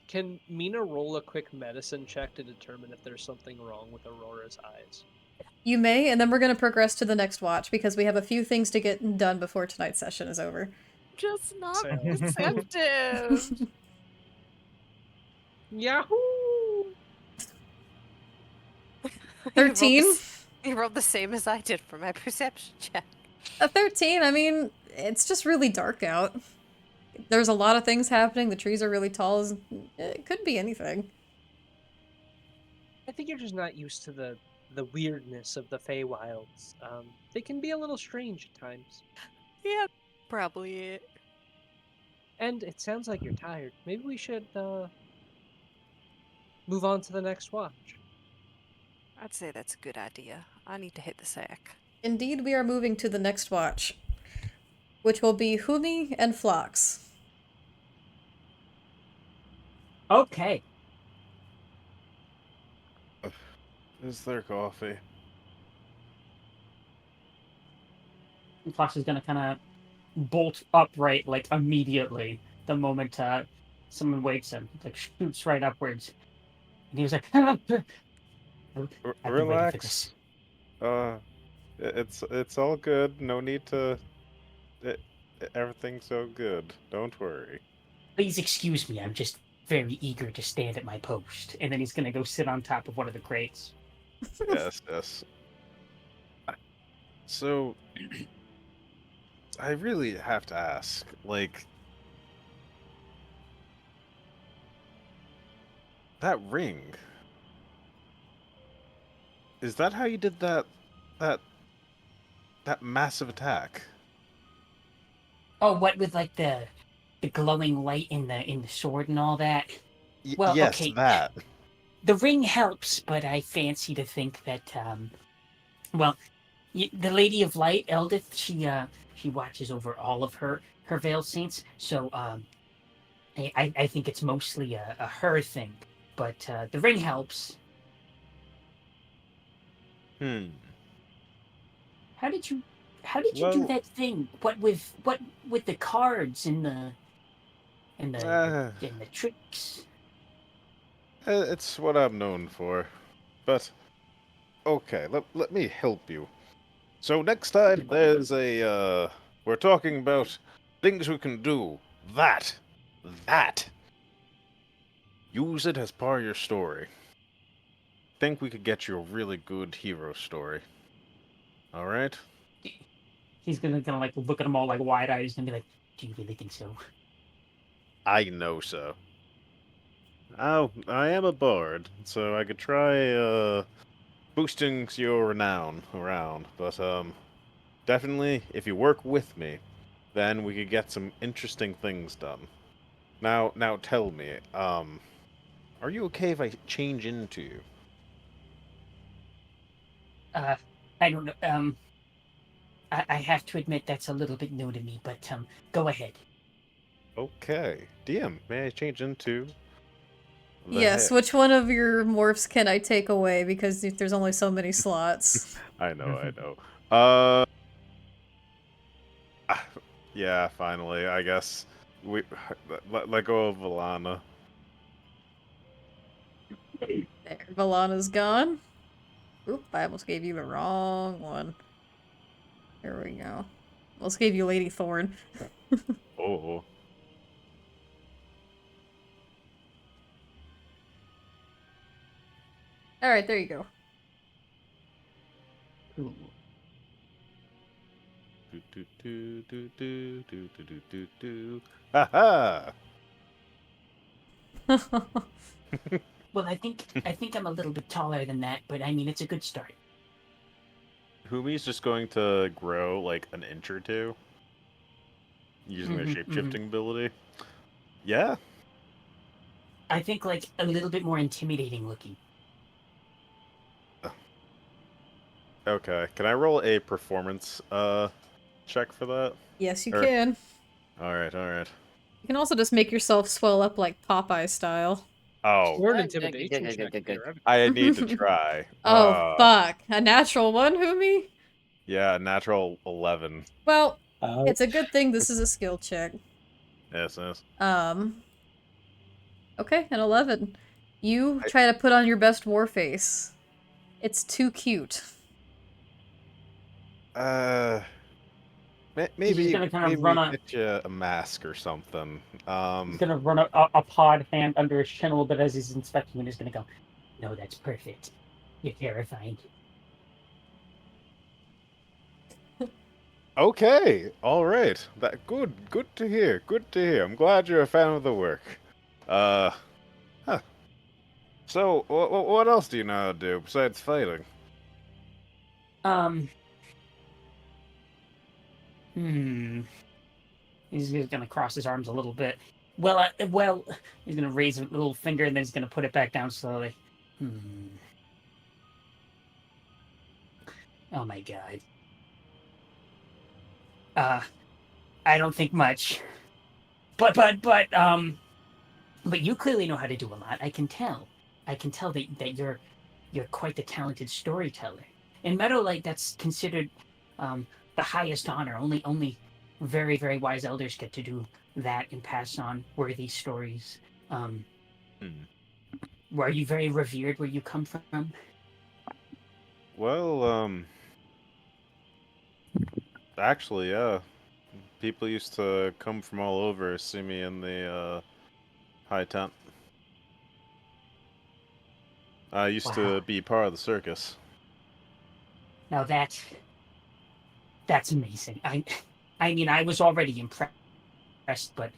Can Mina roll a quick medicine check to determine if there's something wrong with Aurora's eyes? You may, and then we're going to progress to the next watch because we have a few things to get done before tonight's session is over. Just not Fair. perceptive. Yahoo! 13? You rolled the same as I did for my perception check. A 13, I mean, it's just really dark out. There's a lot of things happening, the trees are really tall, it could be anything. I think you're just not used to the weirdness of the Feywilds. They can be a little strange at times. Yeah, probably it. And it sounds like you're tired. Maybe we should move on to the next watch. I'd say that's a good idea. I need to hit the sack. Indeed, we are moving to the next watch, which will be Humi and Phlox. Okay. Is there coffee? Fox is gonna kind of bolt upright like immediately the moment someone wakes him. Like shoots right upwards, and he was like, "I've been waiting for this." Relax. It's all good. No need to. Everything's so good. Don't worry. Please excuse me. I'm just very eager to stand at my post. And then he's gonna go sit on top of one of the crates. Yes. So, I really have to ask, like, that ring. Is that how you did that massive attack? Oh, what with like the glowing light in the sword and all that? Well, Yes, okay. that. The ring helps, but I fancy to think that well, the Lady of Light, Eldith, she watches over all of her Veiled Saints. So I think it's mostly a her thing, but the ring helps. How did you do that thing? What with the cards and the tricks? It's what I'm known for. But okay, let me help you. So next time there's we're talking about things we can do. That. Use it as part of your story. Think we could get you a really good hero story. All right? He's gonna like look at them all like wide eyed. He's gonna be like, "Do you really think so?" I know so. Oh, I am a bard, so I could try boosting your renown around, but definitely if you work with me, then we could get some interesting things done. Now tell me, are you okay if I change into you? I don't know. I have to admit that's a little bit new to me, but go ahead. Okay. DM, may I change into the Yes, head? which one of your morphs can I take away because there's only so many slots? I know. Yeah, finally, I guess we let go of Valana. There, Valana's gone. Oop, I almost gave you the wrong one. There we go. Almost gave you Lady Thorn. Oh. Alright, there you go. Ooh. Do. Ha Well, I think I'm a little bit taller than that, but I mean it's a good start. Humi's just going to grow like an inch or two using their Mhm, shapeshifting ability. Yeah. I think like a little bit more intimidating looking. Okay. Can I roll a performance check for that? Yes, you Or- can. All right. All right. You can also just make yourself swell up like Popeye style. Oh, Or an intimidation check. Theoretically. I need to try. Oh, fuck. A natural one, Humi? Yeah, natural 11. Well, Ouch. it's a good thing this is a skill check. Yes, yes. Okay, an 11. You try to put on your best war face. It's too cute. Maybe gonna kind of maybe run a- get you a mask or something. He's gonna run a pod hand under his chin a little bit as he's inspecting, and he's gonna go, "No, that's perfect. You're terrifying." Okay, all right. That good to hear. Good to hear. I'm glad you're a fan of the work. Huh. So, what else do you know how to do besides fighting? He's just gonna cross his arms a little bit. Well, he's gonna raise a little finger and then he's gonna put it back down slowly. Oh my god. I don't think much. But you clearly know how to do a lot. I can tell. I can tell that you're quite the talented storyteller. In Meadowlight, that's considered the highest honor. Only very, very wise elders get to do that and pass on worthy stories. Were you very revered where you come from? Well, actually, yeah. People used to come from all over, see me in the high tent. I used to be part of the circus. Now that's amazing. I mean, I was already impressed, but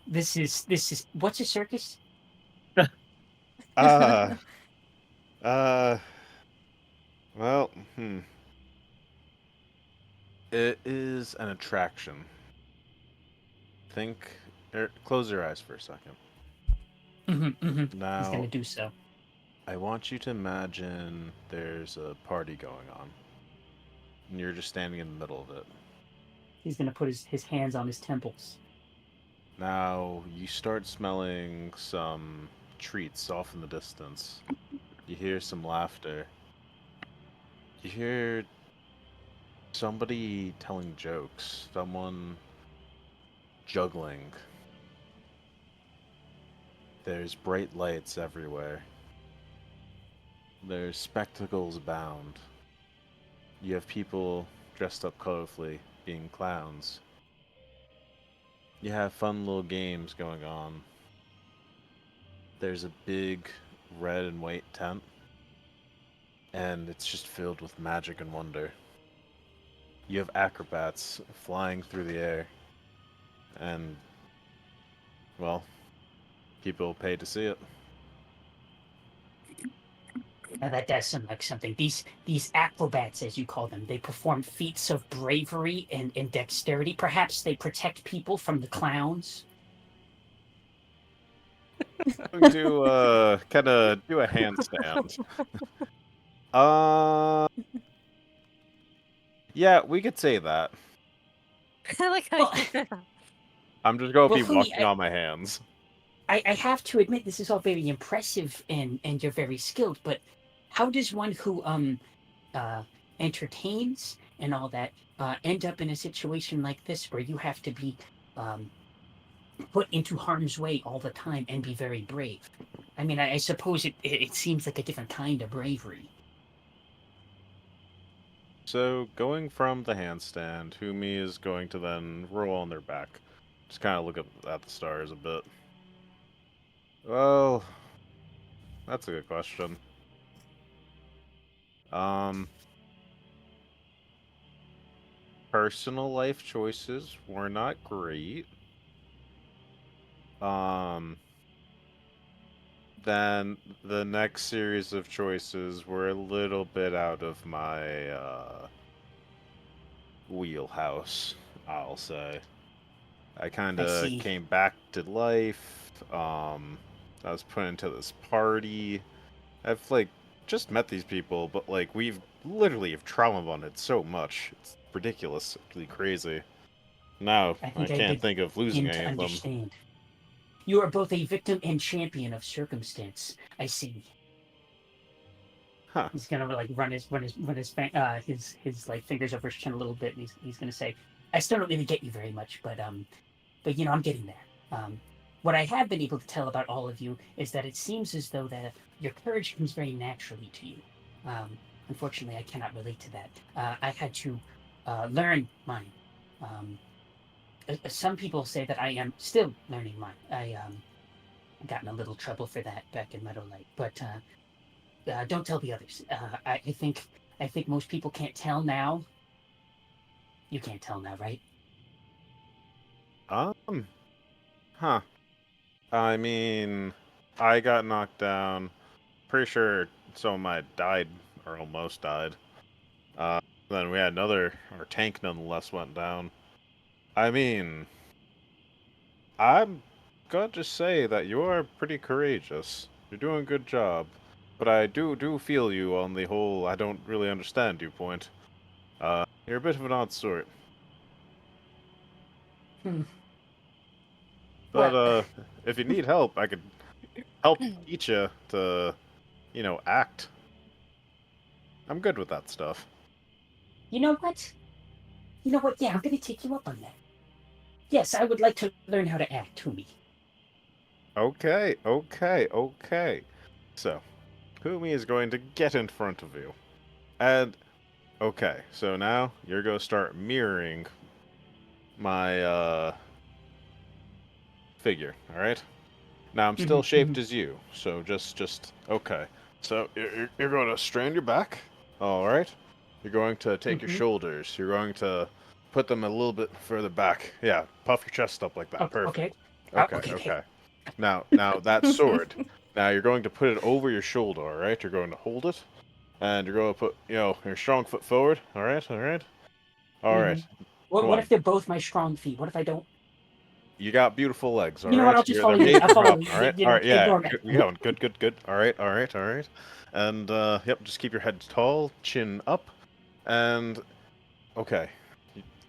this is what's a circus? Well, It is an attraction. Close your eyes for a second. Now, He's gonna do so. I want you to imagine there's a party going on, and you're just standing in the middle of it. He's gonna put his hands on his temples. Now, you start smelling some treats off in the distance. You hear some laughter. You hear somebody telling jokes, someone juggling. There's bright lights everywhere. There's spectacles abound. You have people dressed up colorfully, being clowns. You have fun little games going on. There's a big red and white tent, and it's just filled with magic and wonder. You have acrobats flying through the air, and, well, people pay to see it. Now that does sound like something. These acrobats, as you call them, they perform feats of bravery and dexterity. Perhaps they protect people from the clowns. I'm going to kind of do a handstand. Yeah, we could say that. I like how Well- you did that. I'm just going to Well, be Fumi, walking on my hands. I have to admit this is all very impressive and you're very skilled, but how does one who entertains and all that end up in a situation like this where you have to be put into harm's way all the time and be very brave? I mean, I suppose it seems like a different kind of bravery. So, going from the handstand, Humi is going to then roll on their back. Just kind of look at the stars a bit. Well, that's a good question. Personal life choices were not great. Then the next series of choices were a little bit out of my wheelhouse, I'll say. I kind I of see. came back to life. I was put into this party. I've just met these people, but we've literally have trauma bonded so much. It's ridiculous, actually crazy. Now I I think I can't think of losing begin to any of them. understand. You are both a victim and champion of circumstance. I see. Huh. He's gonna like run his like fingers over his chin a little bit, and he's gonna say, "I still don't really get you very much, but you know, I'm getting there. What I have been able to tell about all of you is that it seems as though that your courage comes very naturally to you. Unfortunately, I cannot relate to that. I've had to learn mine. Some people say that I am still learning mine. I got in a little trouble for that back in Meadowlight, but don't tell the others. I think most people can't tell now. You can't tell now, right? Huh. I mean, I got knocked down. Pretty sure some of my died, or almost died. Then we had our tank nonetheless went down. I mean, I'm gonna just say that you are pretty courageous. You're doing a good job. But I do feel you on the whole I don't really understand you point. You're a bit of an odd sort. Hmm. But Well, if you need help, I could help teach you to, act. I'm good with that stuff. you know what? You know what? Yeah, I'm gonna take you up on that. Yes, I would like to learn how to act, Humi. Okay, okay, okay. So, Kumi is going to get in front of you. And, okay, so now you're going to start mirroring my, figure, alright? Now, I'm still shaped as you, so okay. So, you're going to straighten your back, alright? You're going to take your shoulders, you're going to put them a little bit further back. Yeah, puff your chest up like that, perfect. Okay. Okay, Okay. okay. Now that sword. Now you're going to put it over your shoulder, all right? You're going to hold it, and you're going to put, your strong foot forward. All right, all right, all right. Come What on. if they're both my strong feet? What if I don't? You got beautiful legs, all You know what? right? I'll just follow They're you. made I'll for follow up, you. all right, You all know, right. Yeah, ignore me. good, we going. Good, good, good. All right, all right, all right. And yep, just keep your head tall, chin up, and okay.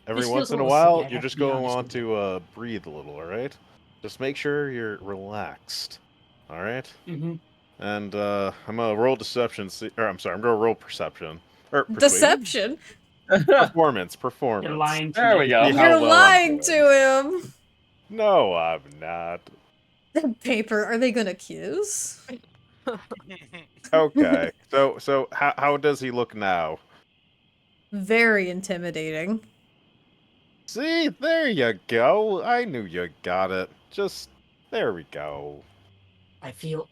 Every This feels once a in a little silly. while, I you're have to just be going to honest want with you. to breathe a little, all right? Just make sure you're relaxed, all right? And I'm gonna roll deception. Or I'm sorry, I'm gonna roll perception or persuasion. Deception? Performance, You're performance. lying to There we me. go. See how You're well I'm lying doing. to him! No, I'm not. Paper, are they gonna accuse? Okay, so how does he look now? Very intimidating. See, there you go. I knew you got it. Just there we go. I feel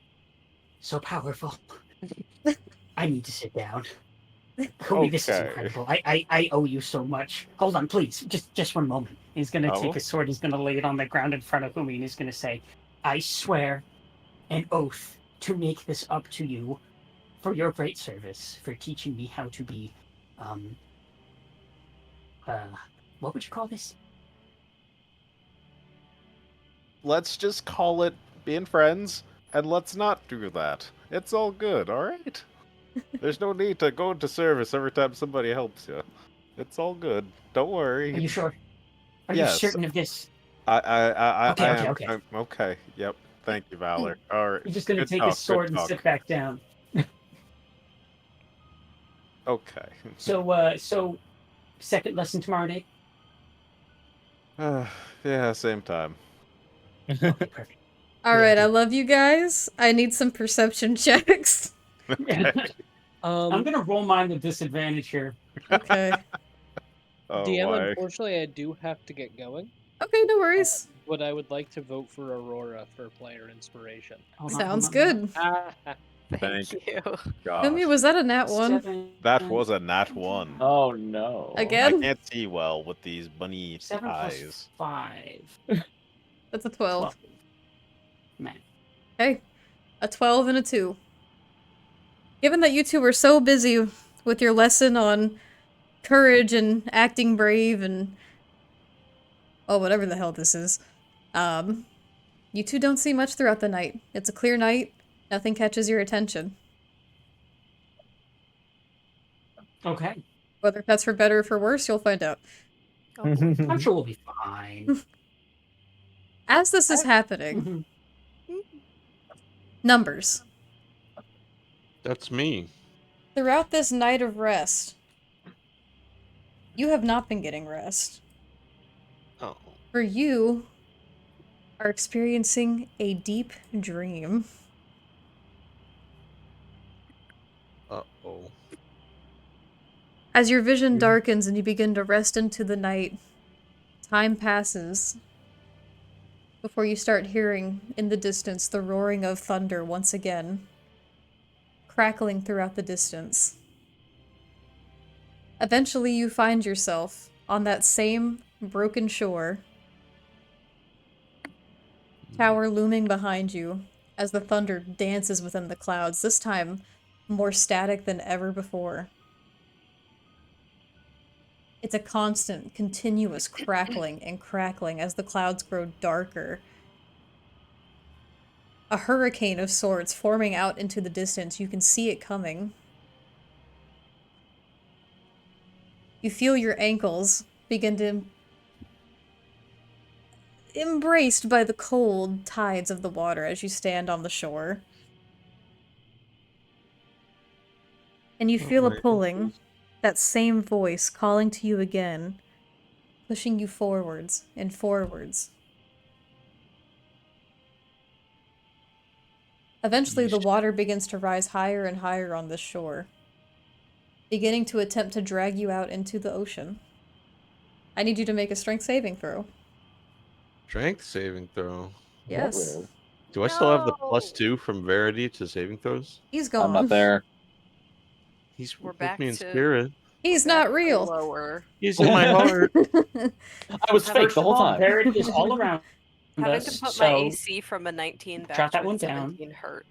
so powerful. I need to sit down. Humi, this is Okay. incredible. I owe you so much. Hold on, please. Just one moment. He's gonna take Oh. his sword. He's gonna lay it on the ground in front of Humi, and he's gonna say, "I swear an oath to make this up to you for your great service, for teaching me how to be, um, what would you call this? Let's just call it being friends, and let's not do that. It's all good, alright? There's no need to go into service every time somebody helps you. It's all good. Don't worry. Are you sure? Are you Yes, certain of this? I am. Okay. I'm okay. Yep. Thank you, Valor. All right. He's just gonna Good take his talk. Good sword and talk. sit back down. Okay. So second lesson tomorrow night. Yeah, same time. Okay, perfect. Alright, I love you guys. I need some perception checks. Okay. I'm gonna roll mine with disadvantage here. Okay. Oh DM, my. unfortunately, I do have to get going, Okay, no worries. but I would like to vote for Aurora for player inspiration. Sounds good. Thank you. Humi, gosh. was that a nat 1? 7, That was a nat 1. Oh no. I Again? can't see well with these bunny 7 eyes. plus 5. That's a 12. 12. Man. Okay. A 12 and a 2. Given that you two were so busy with your lesson on courage and acting brave and... oh, whatever the hell this is. You two don't see much throughout the night. It's a clear night. Nothing catches your attention. Okay. Whether that's for better or for worse, you'll find out. Oh, boy. I'm sure we'll be fine. As this is happening, Mhm. numbers. That's me. Throughout this night of rest, you have not been getting rest. Oh. For you are experiencing a deep dream. Uh-oh. As your vision darkens and you begin to rest into the night, time passes before you start hearing in the distance the roaring of thunder once again, crackling throughout the distance. Eventually, you find yourself on that same broken shore, tower looming behind you as the thunder dances within the clouds, this time more static than ever before. It's a constant, continuous crackling and crackling as the clouds grow darker. A hurricane of sorts forming out into the distance. You can see it coming. You feel your ankles begin to embraced by the cold tides of the water as you stand on the shore. And you feel a pulling, that same voice calling to you again, pushing you forwards and forwards. Eventually, the water begins to rise higher and higher on this shore, beginning to attempt to drag you out into the ocean. I need you to make a strength saving throw. Strength saving throw. Yes. Do I still have the No. +2 from Verity to saving throws? He's gone. I'm not there. He's We're with back me in to- spirit. He's Back not to real. Lower. He's in my heart. I was fake First the of whole all, time. Verity is all around Having to us, put my so AC from a 19 back jot to that a one down. 17 hurt.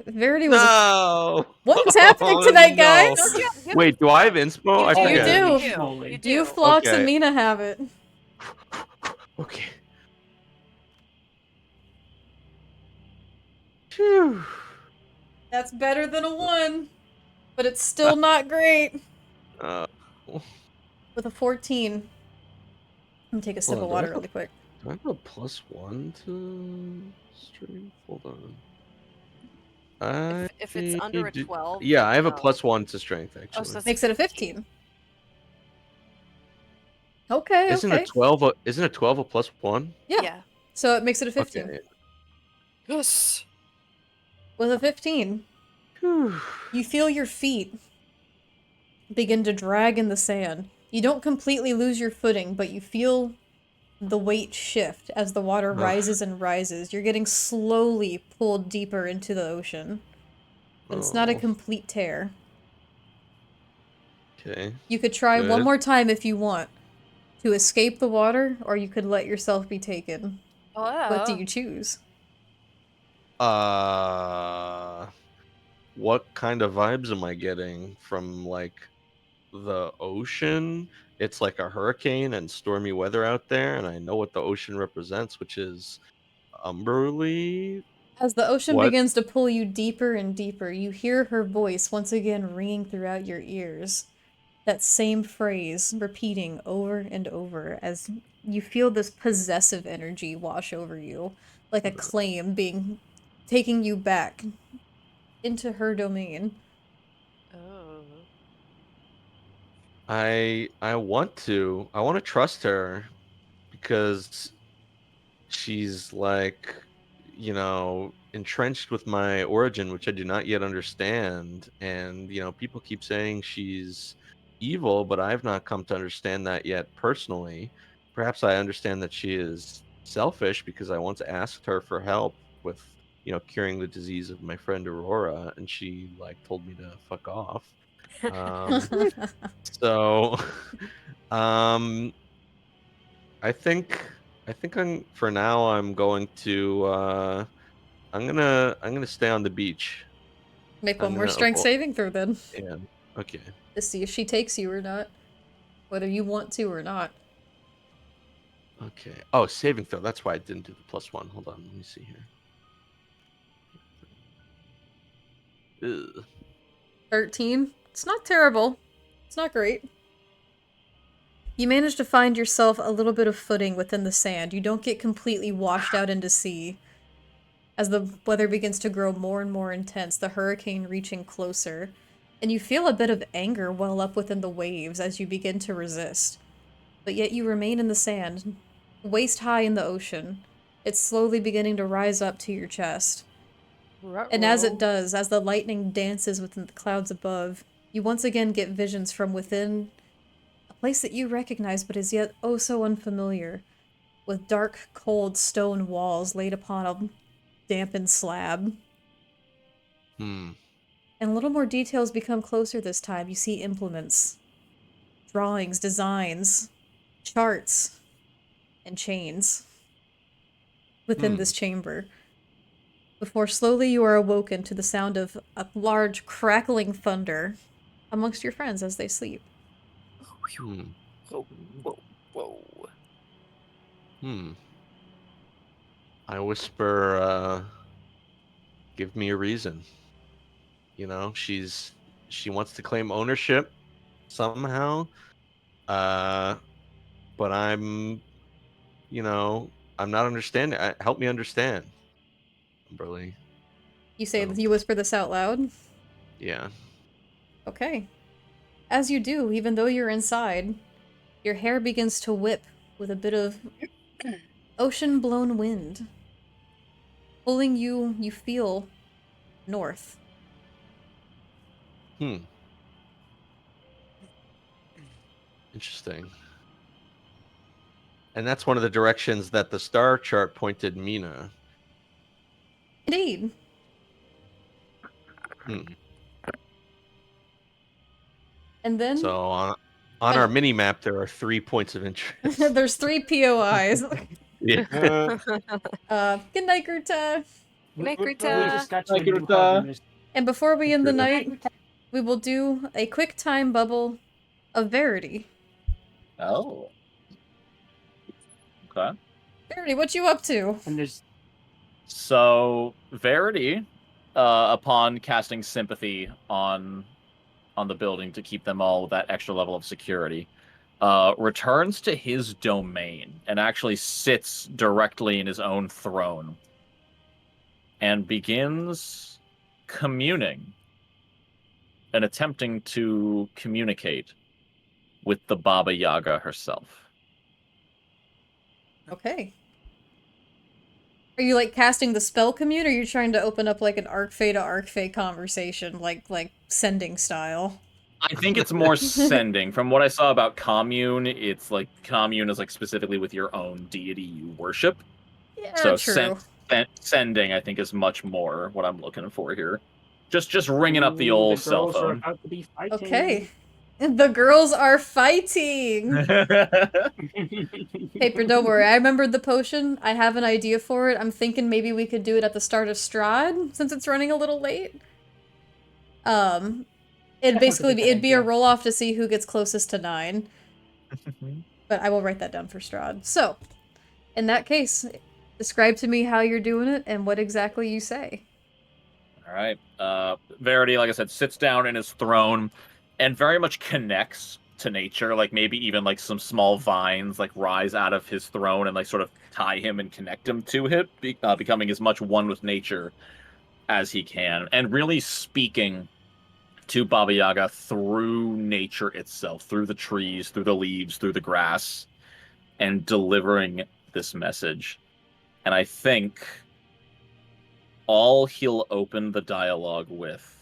Verity was No. What is happening Oh, tonight, no. guys? Don't you have Wait, do I have inspo? I do. You forget. do. You do. You do. You, Phlox, Okay. and Mina have it. Okay. Phew. That's better than a 1. But it's still not great. Uh, With a 14. I'm gonna take a sip Hold of on, do I water have really quick. Do I have a +1 to strength? Hold on. If it's under a 12, Yeah, I have a no. +1 to strength Oh, actually. so that's Makes it a 15. Okay, Isn't okay. a 12 a +1? Yeah. So it makes it a 15. Okay. Yes. With a 15, Whew. you feel your feet begin to drag in the sand. You don't completely lose your footing, but you feel the weight shift as the water rises and rises. You're getting slowly pulled deeper into the ocean. But it's not a Oh, complete tear. okay. You could try one Good. more time if you want to escape the water, or you could let yourself be taken. What do you choose? What kind of vibes am I getting from like the ocean? It's like a hurricane and stormy weather out there, and I know what the ocean represents, which is Umberly. As the ocean What? begins to pull you deeper and deeper, you hear her voice once again ringing throughout your ears. That same phrase repeating over and over as you feel this possessive energy wash over you, like a claim being taking you back into her domain. Oh. I want to trust her because she's like, entrenched with my origin, which I do not yet understand. And, people keep saying she's evil, but I've not come to understand that yet personally. Perhaps I understand that she is selfish because I once asked her for help with, curing the disease of my friend Aurora, and she like told me to fuck off. So, um, I think for now I'm going to I'm gonna stay on the beach. Make one I'm more gonna strength saving throw then, yeah. Okay. to see if she takes you or not. Whether you want to or not. Okay. Oh, saving throw. That's why I didn't do the +1. Hold on. Let me see here. Ugh. 13. It's not terrible. It's not great. You manage to find yourself a little bit of footing within the sand. You don't get completely washed out into sea. As the weather begins to grow more and more intense, the hurricane reaching closer, and you feel a bit of anger well up within the waves as you begin to resist. But yet you remain in the sand, waist high in the ocean. It's slowly beginning to rise up to your chest. And as it does, as the lightning dances within the clouds above, you once again get visions from within a place that you recognize but is yet oh so unfamiliar, with dark, cold stone walls laid upon a dampened slab. Hmm. And a little more details become closer this time. You see implements, drawings, designs, charts, and chains within this chamber. Before slowly you are awoken to the sound of a large crackling thunder amongst your friends as they sleep. Hmm. Whoa, whoa, whoa. Hmm. I whisper, give me a reason. You know, she wants to claim ownership somehow. But I'm, I'm not understanding. Help me understand, Kimberly. You say So, you whisper this out loud? yeah. Okay. As you do, even though you're inside, your hair begins to whip with a bit of ocean-blown wind, pulling you feel, north. Hmm. Interesting. And that's one of the directions that the star chart pointed Mina. Indeed. Hmm. And then So on our mini map, there are 3 points of interest. there's 3 POIs. Yeah. Good night, Gruta. Night, We Greta. just got you Like a new it, hug in this. And before we end the Gruta. night, we will do a quick time bubble of Verity. Oh. Okay. Verity, what you up to? And there's So Verity, upon casting sympathy on the building to keep them all with that extra level of security, returns to his domain and actually sits directly in his own throne and begins communing and attempting to communicate with the Baba Yaga herself. Okay. Are you like casting the spell commune, or are you trying to open up like an Arcfey to Arcfey conversation, like sending style? I think it's more sending. From what I saw about commune, it's like commune is like specifically with your own deity you worship. Yeah, So true. sending, I think, is much more what I'm looking for here. Just ringing up the Ooh, old the cell girls are phone. about to be fighting. Okay. The girls are fighting! Paper, don't worry. I remembered the potion. I have an idea for it. I'm thinking maybe we could do it at the start of Strahd, since it's running a little late. It'd basically be, it'd be a roll-off to see who gets closest to 9. But I will write that down for Strahd. So, in that case, describe to me how you're doing it and what exactly you say. All right. Verity, like I said, sits down in his throne and very much connects to nature. Like maybe even like some small vines like rise out of his throne and like sort of tie him and connect him to it, becoming as much one with nature as he can, and really speaking to Baba Yaga through nature itself, through the trees, through the leaves, through the grass, and delivering this message. And I think all he'll open the dialogue with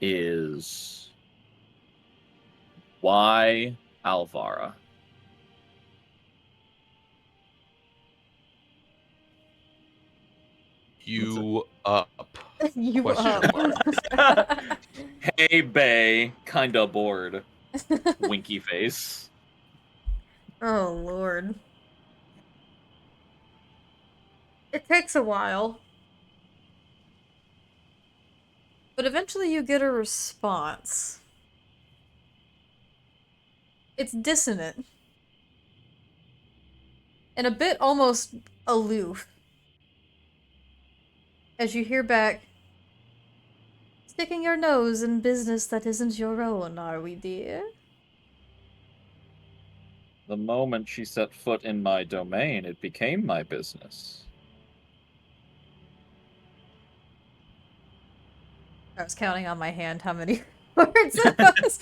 is why Alvara? You up? You Question up. Hey, Bay, kinda bored. Winky face. Oh, Lord. It takes a while. But eventually you get a response. It's dissonant. And a bit almost aloof. As you hear back, Sticking your nose in business that isn't your own, are we, dear? The moment she set foot in my domain, it became my business. I was counting on my hand how many words it was.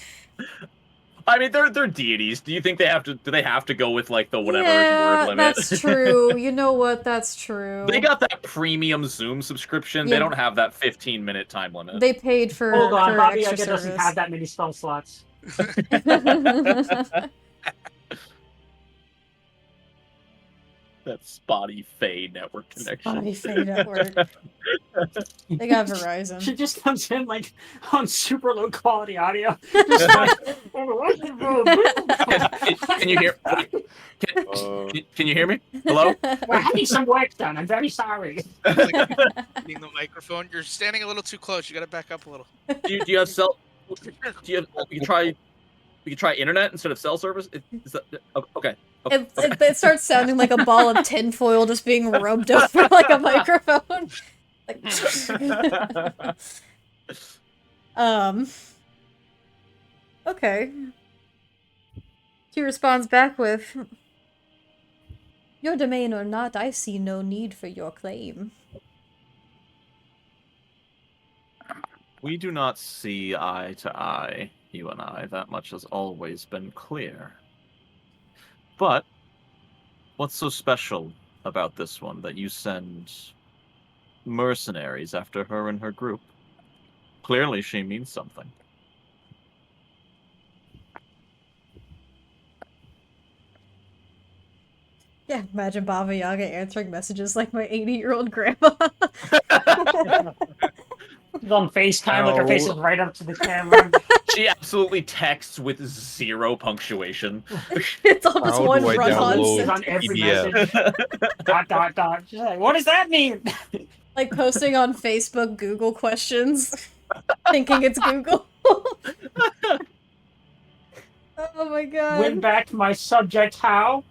I mean, they're deities. Do you think they have to? Do they have to go with like the whatever Yeah, word limit? that's true. You know what? That's true. They got that premium Zoom subscription. Yeah. They don't have that 15-minute time limit. They paid for Hold on, for Bobby extra Yaga doesn't service. have that many spell slots. That spotty Fey network connection. Spotty Fey network. They got Verizon. She just comes in like on super low quality audio. Just like, Can you hear? Can you hear me? Hello? we're having some work done. I'm very sorry. Hitting the microphone. You're standing a little too close. You got to back up a little. Do you have cell? Do you have? We can try internet instead of cell service. Is that okay? Okay. It starts sounding like a ball of tinfoil just being rubbed over like a microphone. Like, okay. She responds back with, "Your domain or not, I see no need for your claim." We do not see eye to eye, you and I. That much has always been clear. But what's so special about this one that you send mercenaries after her and her group? Clearly she means something. Yeah, imagine Baba Yaga answering messages like my 80-year-old grandma. She's on FaceTime, like her face is right up to the camera. She absolutely texts with 0 punctuation. It's all just How one do I run-on download It's on every PDF? message. ... She's like, what does that mean? Like posting on Facebook Google questions, thinking it's Google. Oh my god. Win back my subject how?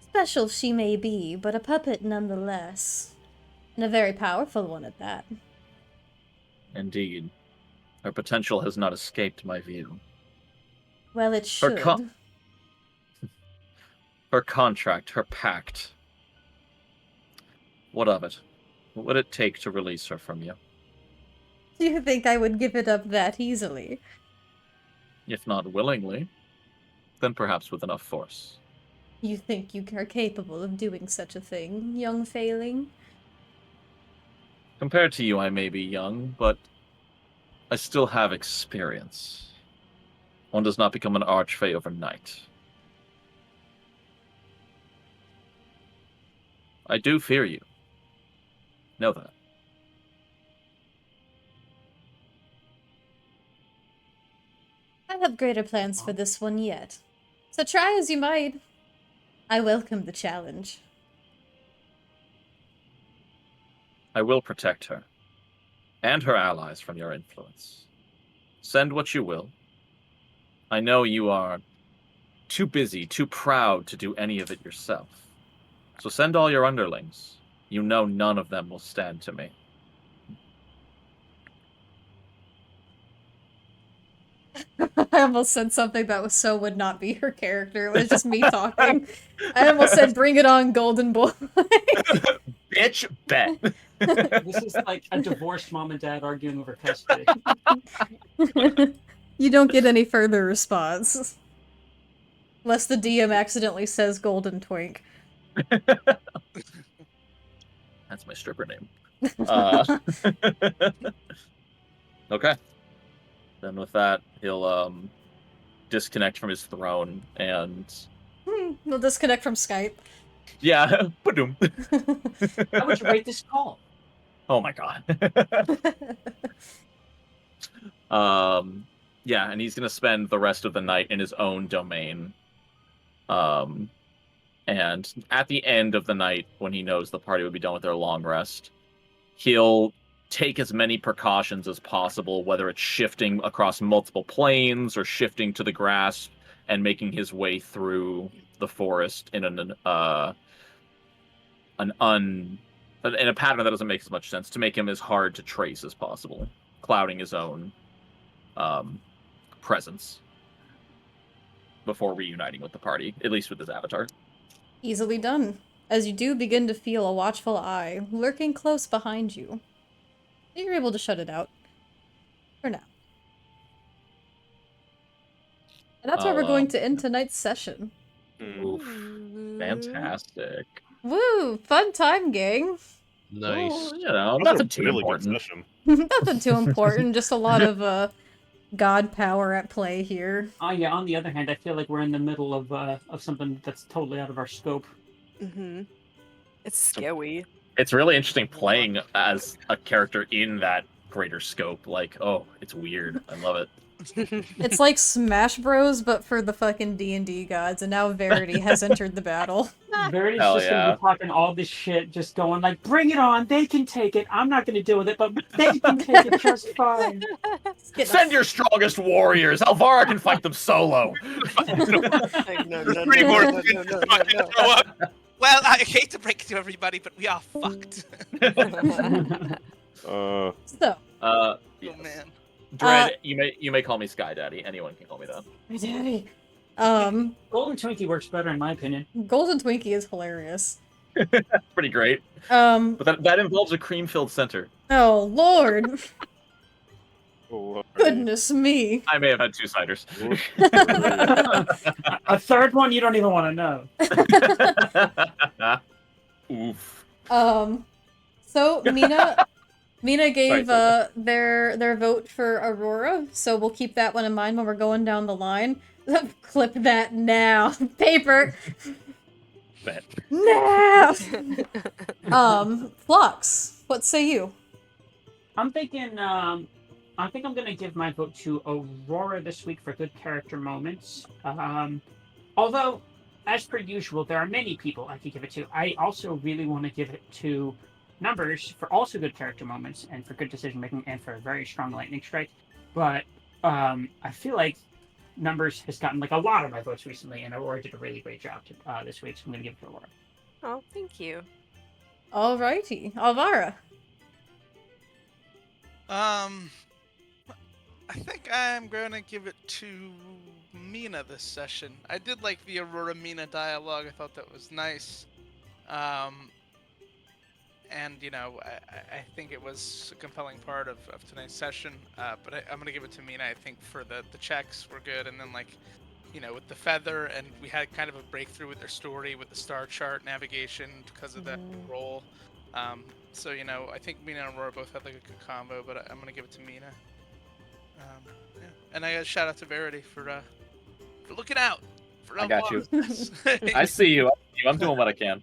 Special she may be, but a puppet nonetheless. And a very powerful one at that. Indeed. Her potential has not escaped my view. Well, it should. Her contract, her pact. What of it? What would it take to release her from you? Do you think I would give it up that easily? If not willingly, then perhaps with enough force. You think you are capable of doing such a thing, young Failing? Compared to you, I may be young, but I still have experience. One does not become an archfey overnight. I do fear you. Know that. I have greater plans for this one yet. So try as you might. I welcome the challenge. I will protect her, and her allies from your influence. Send what you will. I know you are too busy, too proud to do any of it yourself. So send all your underlings. You know none of them will stand to me. I almost said something that was so would not be her character. It was just me talking. I almost said, "Bring it on, golden boy." Bitch, bet. This is like a divorced mom and dad arguing over custody. You don't get any further response. Unless the DM accidentally says golden twink. That's my stripper name. Okay. Then with that, he'll disconnect from his throne and... We'll disconnect from Skype. Yeah, ba-doom. How would you rate this call? Oh my god. Yeah, and he's gonna spend the rest of the night in his own domain. And at the end of the night, when he knows the party will be done with their long rest, he'll take as many precautions as possible, whether it's shifting across multiple planes or shifting to the grass and making his way through the forest in in a pattern that doesn't make as much sense, to make him as hard to trace as possible, clouding his own presence before reuniting with the party, at least with his avatar. Easily done, as you do begin to feel a watchful eye lurking close behind you. You're able to shut it out. For now. And that's where we're going to end tonight's session. Oof. Fantastic. Woo! Fun time, gang. Nice. Well, you know, That was nothing a too really important. good session. Nothing too important, just a lot of god power at play here. Oh yeah. On the other hand, I feel like we're in the middle of something that's totally out of our scope. Mm-hmm. It's scary. It's really interesting playing as a character in that greater scope. Like, oh, it's weird. I love it. It's like Smash Bros, but for the fucking D&D gods, and now Verity has entered the battle. Verity's Hell just gonna yeah. be talking all this shit, just going like, "Bring it on! They can take it. I'm not gonna deal with it, but they can take it just fine." Send your strongest warriors. Alvara can fight them solo. No. Three more show up. Well, I hate to break it to everybody, but we are fucked. Uh, So, Oh Yes. man. Dread, you may call me Sky Daddy. Anyone can call me that. my daddy. Golden Twinkie works better in my opinion. Golden Twinkie is hilarious. Pretty great. Um, But that involves a cream-filled center. oh lord. Lordy. Goodness me. I may have had two ciders. A third one you don't even want to know. Oof. So Mina gave Sorry. their vote for Aurora, so we'll keep that one in mind when we're going down the line. Clip that now. Paper. Bet. Now. Flux, what say you? I'm thinking. I think I'm gonna give my vote to Aurora this week for good character moments. Although, as per usual, there are many people I could give it to. I also really want to give it to Numbers for also good character moments and for good decision making and for a very strong lightning strike. But I feel like Numbers has gotten like a lot of my votes recently, and Aurora did a really great job this week. So I'm gonna give it to Aurora. Oh, thank you. Alrighty, Alvara. I think I'm gonna give it to Mina this session. I did like the Aurora Mina dialogue. I thought that was nice. And you know, I think it was a compelling part of tonight's session. But I'm gonna give it to Mina. I think for the checks were good, and then like, you know, with the feather, and we had kind of a breakthrough with their story with the star chart navigation because of that role. So you know, I think Mina and Aurora both had like a good combo, but I'm gonna give it to Mina. Yeah. And I got a shout out to Verity for looking out. For I got you. Alvara. I see you. I'm doing what I can.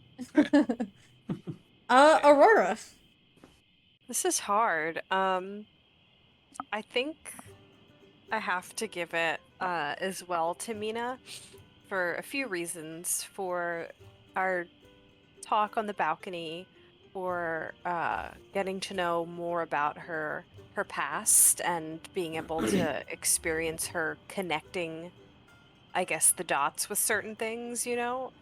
Aurora. This is hard. I think I have to give it as well to Mina for a few reasons. For our talk on the balcony, for getting to know more about her past and being able to experience her connecting, I guess, the dots with certain things, you know?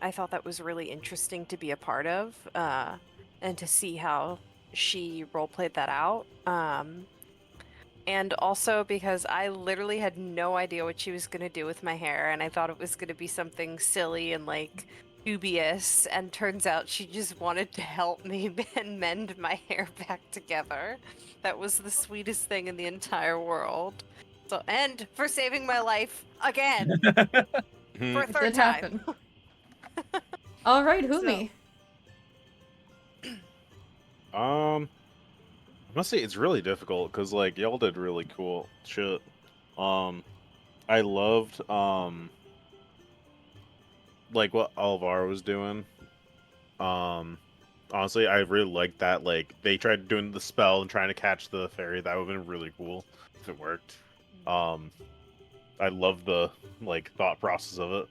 I thought that was really interesting to be a part of and to see how she roleplayed that out. And also because I literally had no idea what she was going to do with my hair, and I thought it was going to be something silly and like dubious, and turns out she just wanted to help me and mend my hair back together. That was the sweetest thing in the entire world. So, and for saving my life again for a It third did time. happen. Alright, Humi. I must say it's really difficult because like y'all did really cool shit. I loved like what Alvaro was doing. Honestly, I really liked that. Like they tried doing the spell and trying to catch the fairy. That would have been really cool if it worked. I love the like thought process of it.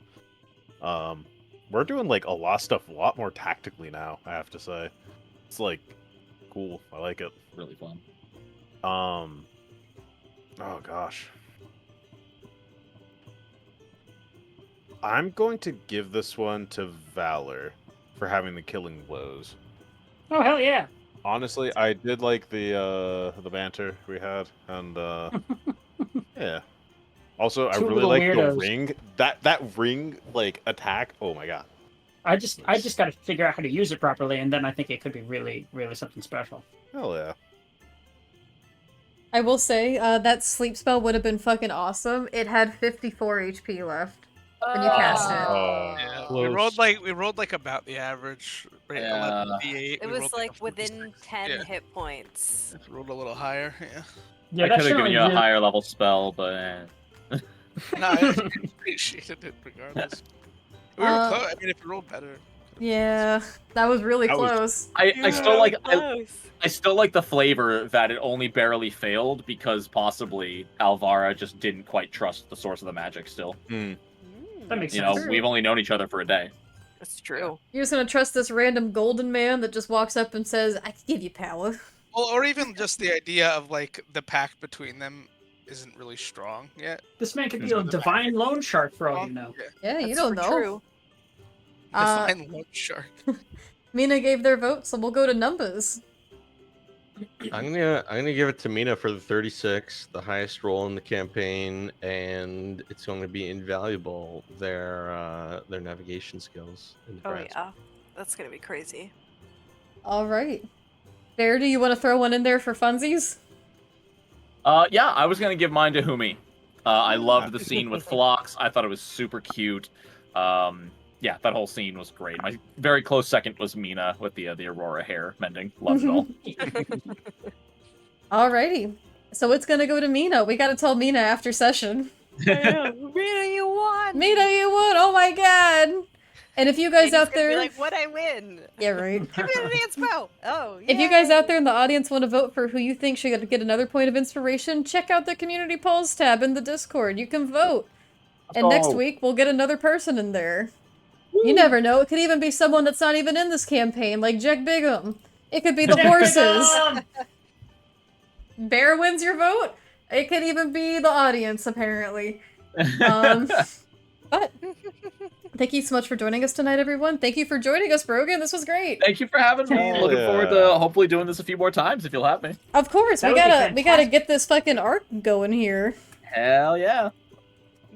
We're doing like a lot of stuff a lot more tactically now, I have to say. It's like cool. I like it. Really fun. Oh gosh. I'm going to give this one to Valor for having the killing blows. Oh hell yeah! Honestly, I did like the banter we had, and yeah. Also, I Two really little like weirdos. the ring. That ring like attack. Oh my god. I just got to figure out how to use it properly, and then I think it could be really, really something special. Hell yeah. I will say, that sleep spell would have been fucking awesome. It had 54 HP left when you cast it. Oh. Yeah, Close. we rolled like about the average rate, Yeah. 11 d8. It we was rolled like a within 46. 10 Yeah, hit points. if we rolled a little higher. Yeah. Yeah, I that could have given certainly you a really- higher level spell, but No, I appreciated it regardless. We were close. I mean, if we rolled better. Yeah, that was really That was- close. I still like Close. I still like the flavor that it only barely failed because possibly Alvara just didn't quite trust the source of the magic still. That makes You sense. know, we've only known each other for a day. That's true. You're just gonna trust this random golden man that just walks up and says, I can give you power. Well, or even just the idea of like the pact between them isn't really strong yet. This man could be a divine loan shark for all you know. Yeah, you That's don't for know. True. Define loan shark. Mina gave their vote, so we'll go to numbers. I'm gonna give it to Mina for the 36, the highest roll in the campaign, and it's going to be invaluable. Their navigation skills. In the Oh grants. yeah, that's gonna be crazy. All right. Bear, do you want to throw one in there for funsies? Yeah, I was gonna give mine to Humi. I loved the scene with Phlox. I thought it was super cute. Yeah, that whole scene was great. My very close second was Mina with the Aurora hair mending. Loved it all. Alrighty. So it's gonna go to Mina. We gotta tell Mina after session. Mina, you won. Mina, you won! Oh my god! And if you guys Katie's out gonna there... be like, what I win? Yeah, right. Give me an advance bow. Oh, If you guys yay. out there in the audience want to vote for who you think should get another point of inspiration, check out the community polls tab in the Discord. You can vote. And next week, we'll get another person in there. You never know. It could even be someone that's not even in this campaign, like Jack Bigham. It could be the horses. Bear wins your vote. It could even be the audience, apparently. But thank you so much for joining us tonight, everyone. Thank you for joining us, Brogan. This was great. Thank you for having me. Hell Looking yeah. forward to hopefully doing this a few more times if you'll have me. Of course, That we would be gotta fantastic. get this fucking arc going here. Hell yeah.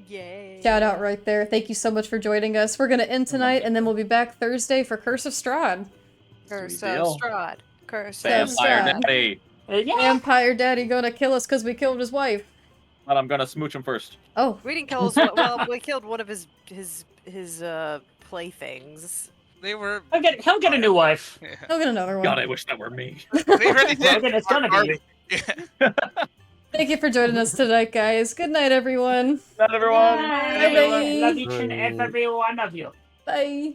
Yay. Shout out right there. Thank you so much for joining us. We're gonna end tonight, and then we'll be back Thursday for Curse of Strahd. Curse Sweet of deal. Strahd. Curse of Vampire Strahd. Daddy. Yeah. Vampire Daddy gonna kill us because we killed his wife. But I'm gonna smooch him first. Oh, We didn't kill his. Well, we killed one of his playthings. They were. He'll get a new wife. Yeah. he'll get another one. God, I wish that were me. They already did. Brogan, it's gonna be. Already. Yeah. Thank you for joining us tonight, guys. Good night, everyone. Not everyone. Bye. Love each and every one of you. Bye.